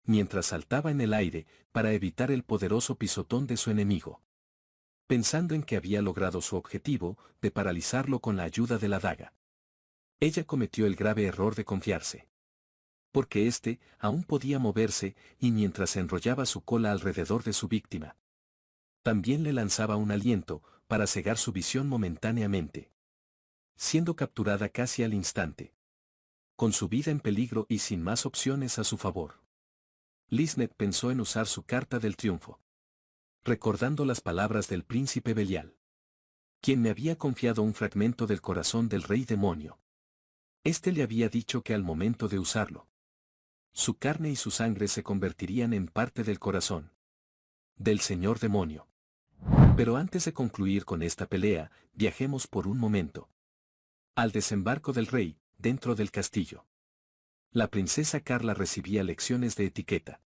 mientras saltaba en el aire para evitar el poderoso pisotón de su enemigo, pensando en que había logrado su objetivo de paralizarlo con la ayuda de la daga. Ella cometió el grave error de confiarse, porque éste aún podía moverse y mientras enrollaba su cola alrededor de su víctima, también le lanzaba un aliento para cegar su visión momentáneamente, siendo capturada casi al instante, con su vida en peligro y sin más opciones a su favor. Lysnet pensó en usar su carta del triunfo, recordando las palabras del príncipe Belial, quien me había confiado un fragmento del corazón del rey demonio. Este le había dicho que al momento de usarlo, su carne y su sangre se convertirían en parte del corazón del señor demonio. Pero antes de concluir con esta pelea, viajemos por un momento al desembarco del rey, dentro del castillo. La princesa Carla recibía lecciones de etiqueta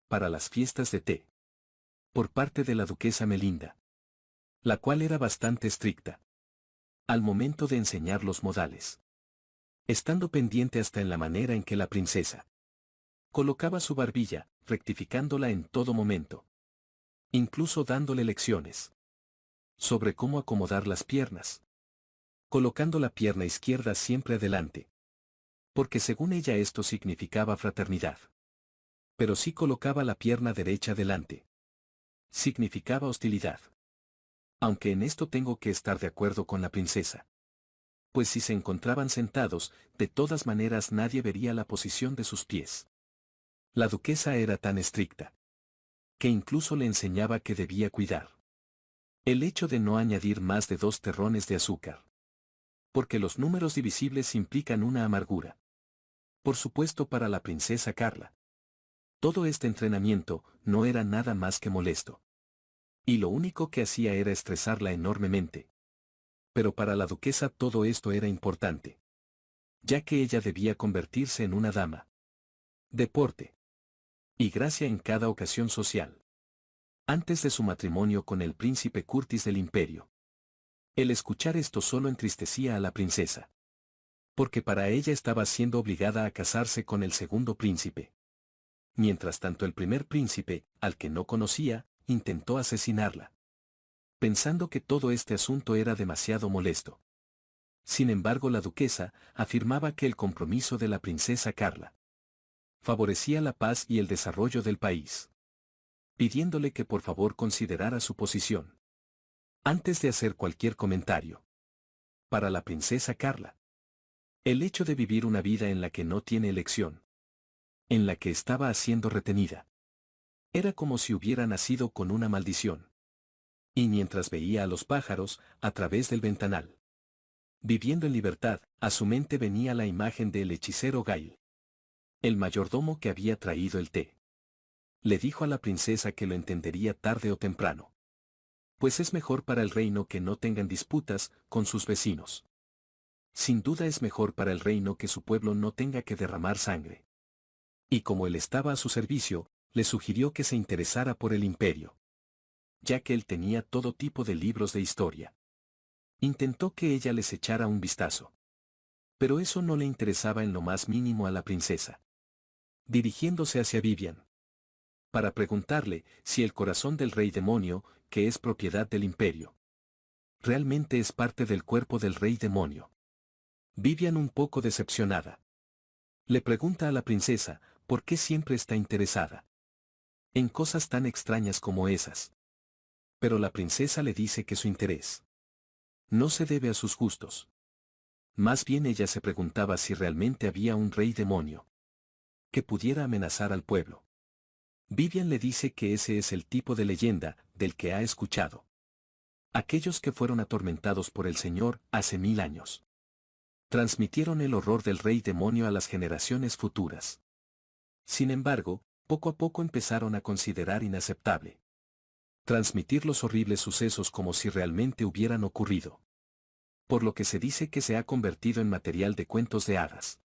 para las fiestas de té por parte de la duquesa Melinda, la cual era bastante estricta al momento de enseñar los modales, estando pendiente hasta en la manera en que la princesa colocaba su barbilla, rectificándola en todo momento, incluso dándole lecciones sobre cómo acomodar las piernas, colocando la pierna izquierda siempre adelante, porque según ella esto significaba fraternidad. Pero si colocaba la pierna derecha delante, significaba hostilidad. Aunque en esto tengo que estar de acuerdo con la princesa, pues si se encontraban sentados, de todas maneras nadie vería la posición de sus pies. La duquesa era tan estricta, que incluso le enseñaba que debía cuidar el hecho de no añadir más de 2 terrones de azúcar, porque los números divisibles implican una amargura. Por supuesto para la princesa Carla, todo este entrenamiento no era nada más que molesto. Y lo único que hacía era estresarla enormemente. Pero para la duquesa todo esto era importante, ya que ella debía convertirse en una dama. Deporte. Y gracia en cada ocasión social. antes de su matrimonio con el príncipe Curtis del imperio. El escuchar esto solo entristecía a la princesa. Porque para ella estaba siendo obligada a casarse con el segundo príncipe. Mientras tanto el primer príncipe, al que no conocía, intentó asesinarla. Pensando que todo este asunto era demasiado molesto. Sin embargo, la duquesa afirmaba que el compromiso de la princesa Carla favorecía la paz y el desarrollo del país, pidiéndole que por favor considerara su posición antes de hacer cualquier comentario. Para la princesa Carla, el hecho de vivir una vida en la que no tiene elección, en la que estaba siendo retenida, era como si hubiera nacido con una maldición. Y mientras veía a los pájaros a través del ventanal, viviendo en libertad, a su mente venía la imagen del hechicero Gail, el mayordomo que había traído el té. Le dijo a la princesa que lo entendería tarde o temprano. Pues es mejor para el reino que no tengan disputas con sus vecinos. Sin duda es mejor para el reino que su pueblo no tenga que derramar sangre. Y como él estaba a su servicio, le sugirió que se interesara por el imperio, ya que él tenía todo tipo de libros de historia. Intentó que ella les echara un vistazo. Pero eso no le interesaba en lo más mínimo a la princesa. Dirigiéndose hacia Vivian, para preguntarle si el corazón del rey demonio, que es propiedad del imperio, realmente es parte del cuerpo del rey demonio. Vivian, un poco decepcionada, le pregunta a la princesa por qué siempre está interesada en cosas tan extrañas como esas. Pero la princesa le dice que su interés no se debe a sus gustos. Más bien ella se preguntaba si realmente había un rey demonio que pudiera amenazar al pueblo. Vivian le dice que ese es el tipo de leyenda del que ha escuchado. Aquellos que fueron atormentados por el Señor hace 1000 años transmitieron el horror del rey demonio a las generaciones futuras. Sin embargo, poco a poco empezaron a considerar inaceptable transmitir los horribles sucesos como si realmente hubieran ocurrido. Por lo que se dice que se ha convertido en material de cuentos de hadas.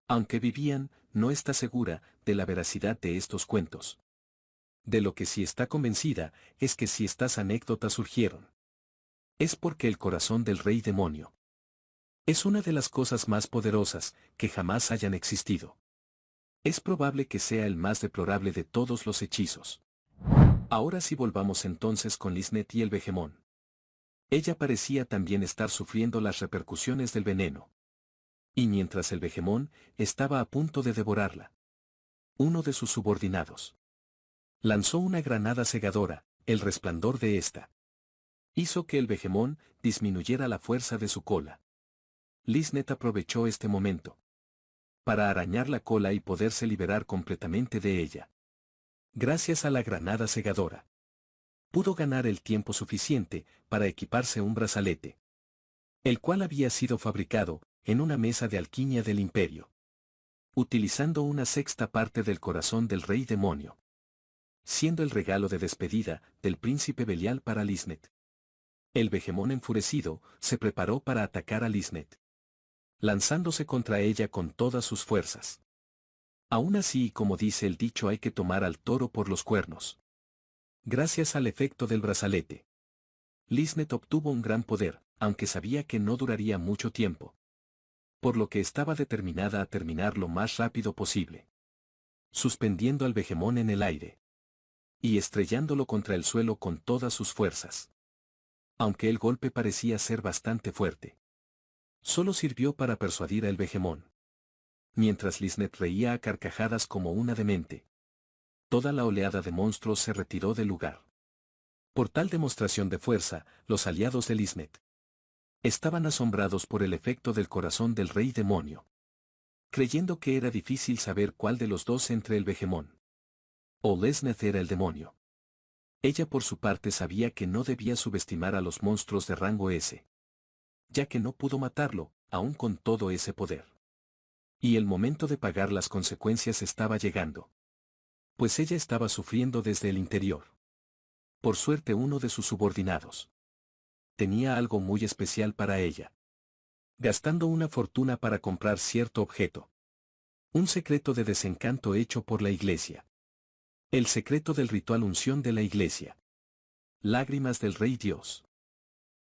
Aunque Vivian no está segura de la veracidad de estos cuentos. De lo que sí está convencida es que si estas anécdotas surgieron, es porque el corazón del rey demonio es una de las cosas más poderosas que jamás hayan existido. Es probable que sea el más deplorable de todos los hechizos. Ahora sí, volvamos entonces con Lisnet y el Vegemón. Ella parecía también estar sufriendo las repercusiones del veneno. Y mientras el Vegemón estaba a punto de devorarla, uno de sus subordinados lanzó una granada cegadora. El resplandor de esta hizo que el Vegemón disminuyera la fuerza de su cola. Lisnet aprovechó este momento para arañar la cola y poderse liberar completamente de ella. Gracias a la granada cegadora, pudo ganar el tiempo suficiente para equiparse un brazalete, el cual había sido fabricado en una mesa de alquimia del imperio, utilizando una sexta parte del corazón del rey demonio, siendo el regalo de despedida del príncipe Belial para Lisnet. El Vegemón, enfurecido, se preparó para atacar a Lisnet, lanzándose contra ella con todas sus fuerzas. Aún así, como dice el dicho, hay que tomar al toro por los cuernos. Gracias al efecto del brazalete, Lisnet obtuvo un gran poder, aunque sabía que no duraría mucho tiempo, por lo que estaba determinada a terminar lo más rápido posible, suspendiendo al Vegemón en el aire y estrellándolo contra el suelo con todas sus fuerzas. Aunque el golpe parecía ser bastante fuerte, solo sirvió para persuadir al Vegemón. Mientras Lisnet reía a carcajadas como una demente, toda la oleada de monstruos se retiró del lugar. Por tal demostración de fuerza, los aliados de Lisnet estaban asombrados por el efecto del corazón del rey demonio, creyendo que era difícil saber cuál de los dos entre el Vegemón o Lisnet era el demonio. Ella por su parte sabía que no debía subestimar a los monstruos de rango S, ya que no pudo matarlo, aún con todo ese poder. Y el momento de pagar las consecuencias estaba llegando, pues ella estaba sufriendo desde el interior. Por suerte, uno de sus subordinados tenía algo muy especial para ella, gastando una fortuna para comprar cierto objeto. Un secreto de desencanto hecho por la iglesia. El secreto del ritual unción de la iglesia. Lágrimas del Rey Dios.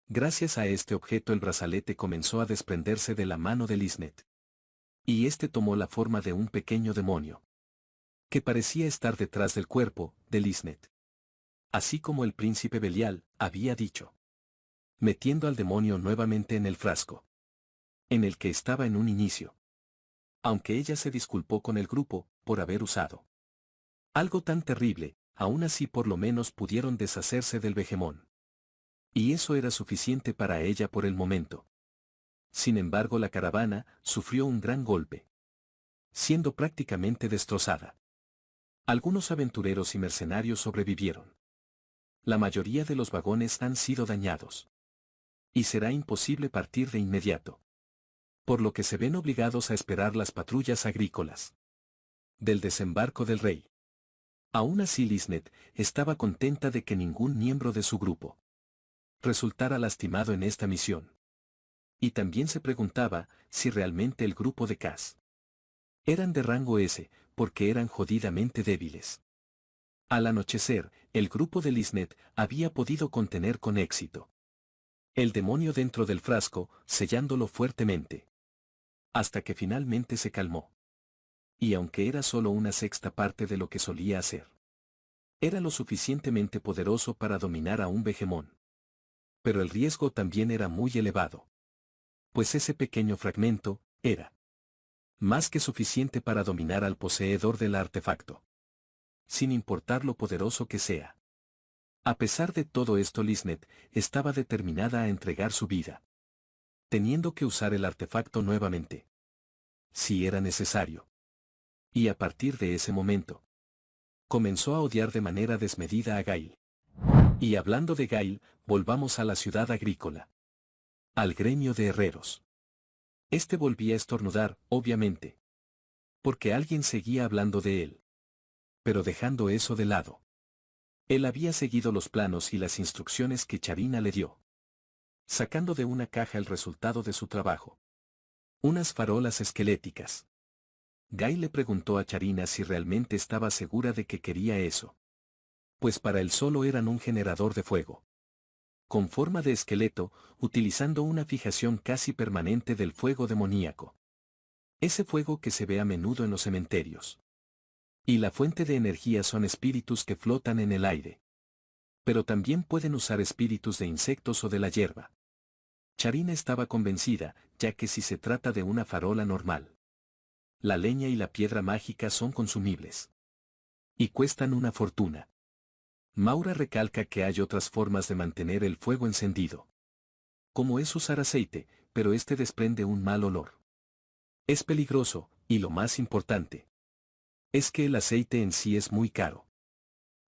Gracias a este objeto el brazalete comenzó a desprenderse de la mano de Lisnet. Y este tomó la forma de un pequeño demonio, que parecía estar detrás del cuerpo de Lisnet. Así como el príncipe Belial había dicho. Metiendo al demonio nuevamente en el frasco, en el que estaba en un inicio. Aunque ella se disculpó con el grupo por haber usado algo tan terrible, aún así por lo menos pudieron deshacerse del Vegemón. Y eso era suficiente para ella por el momento. Sin embargo, la caravana sufrió un gran golpe, siendo prácticamente destrozada. Algunos aventureros y mercenarios sobrevivieron. La mayoría de los vagones han sido dañados. Y será imposible partir de inmediato. Por lo que se ven obligados a esperar las patrullas agrícolas del desembarco del rey. Aún así Lisnet estaba contenta de que ningún miembro de su grupo resultara lastimado en esta misión. Y también se preguntaba si realmente el grupo de Cass eran de rango S, porque eran jodidamente débiles. Al anochecer, el grupo de Lisnet había podido contener con éxito el demonio dentro del frasco, sellándolo fuertemente. Hasta que finalmente se calmó. Y aunque era solo una sexta parte de lo que solía hacer, era lo suficientemente poderoso para dominar a un Vegemón. Pero el riesgo también era muy elevado. Pues ese pequeño fragmento era más que suficiente para dominar al poseedor del artefacto. Sin importar lo poderoso que sea. A pesar de todo esto, Lisnet estaba determinada a entregar su vida, teniendo que usar el artefacto nuevamente, si era necesario. Y a partir de ese momento, comenzó a odiar de manera desmedida a Gail. Y hablando de Gail, volvamos a la ciudad agrícola. Al gremio de herreros. Este volvía a estornudar, obviamente. Porque alguien seguía hablando de él. Pero dejando eso de lado. Él había seguido los planos y las instrucciones que Charina le dio. Sacando de una caja el resultado de su trabajo. Unas farolas esqueléticas. Gail le preguntó a Charina si realmente estaba segura de que quería eso. Pues para él solo eran un generador de fuego. Con forma de esqueleto, utilizando una fijación casi permanente del fuego demoníaco. Ese fuego que se ve a menudo en los cementerios. Y la fuente de energía son espíritus que flotan en el aire. Pero también pueden usar espíritus de insectos o de la hierba. Charina estaba convencida, ya que si se trata de una farola normal, la leña y la piedra mágica son consumibles. Y cuestan una fortuna. Maura recalca que hay otras formas de mantener el fuego encendido. Como es usar aceite, pero este desprende un mal olor. Es peligroso, y lo más importante, es que el aceite en sí es muy caro.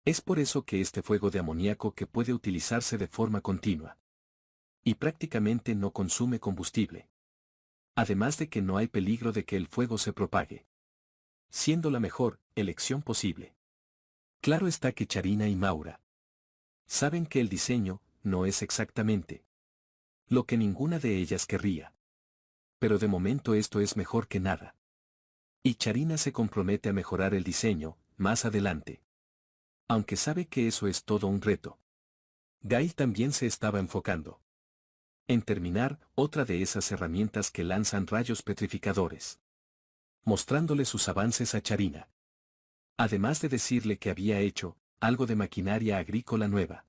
Es por eso que este fuego de amoníaco que puede utilizarse de forma continua. Y prácticamente no consume combustible. Además de que no hay peligro de que el fuego se propague. Siendo la mejor elección posible. Claro está que Charina y Maura saben que el diseño no es exactamente lo que ninguna de ellas querría. Pero de momento esto es mejor que nada. Y Charina se compromete a mejorar el diseño más adelante. Aunque sabe que eso es todo un reto. Gail también se estaba enfocando en terminar otra de esas herramientas que lanzan rayos petrificadores. Mostrándole sus avances a Charina. Además de decirle que había hecho algo de maquinaria agrícola nueva.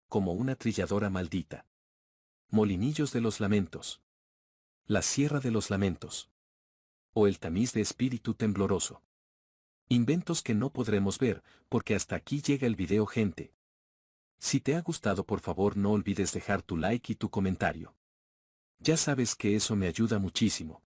Como una trilladora maldita. Molinillos de los lamentos. La sierra de los lamentos. O el tamiz de espíritu tembloroso. Inventos que no podremos ver, porque hasta aquí llega el video, gente. Si te ha gustado, por favor no olvides dejar tu like y tu comentario. Ya sabes que eso me ayuda muchísimo.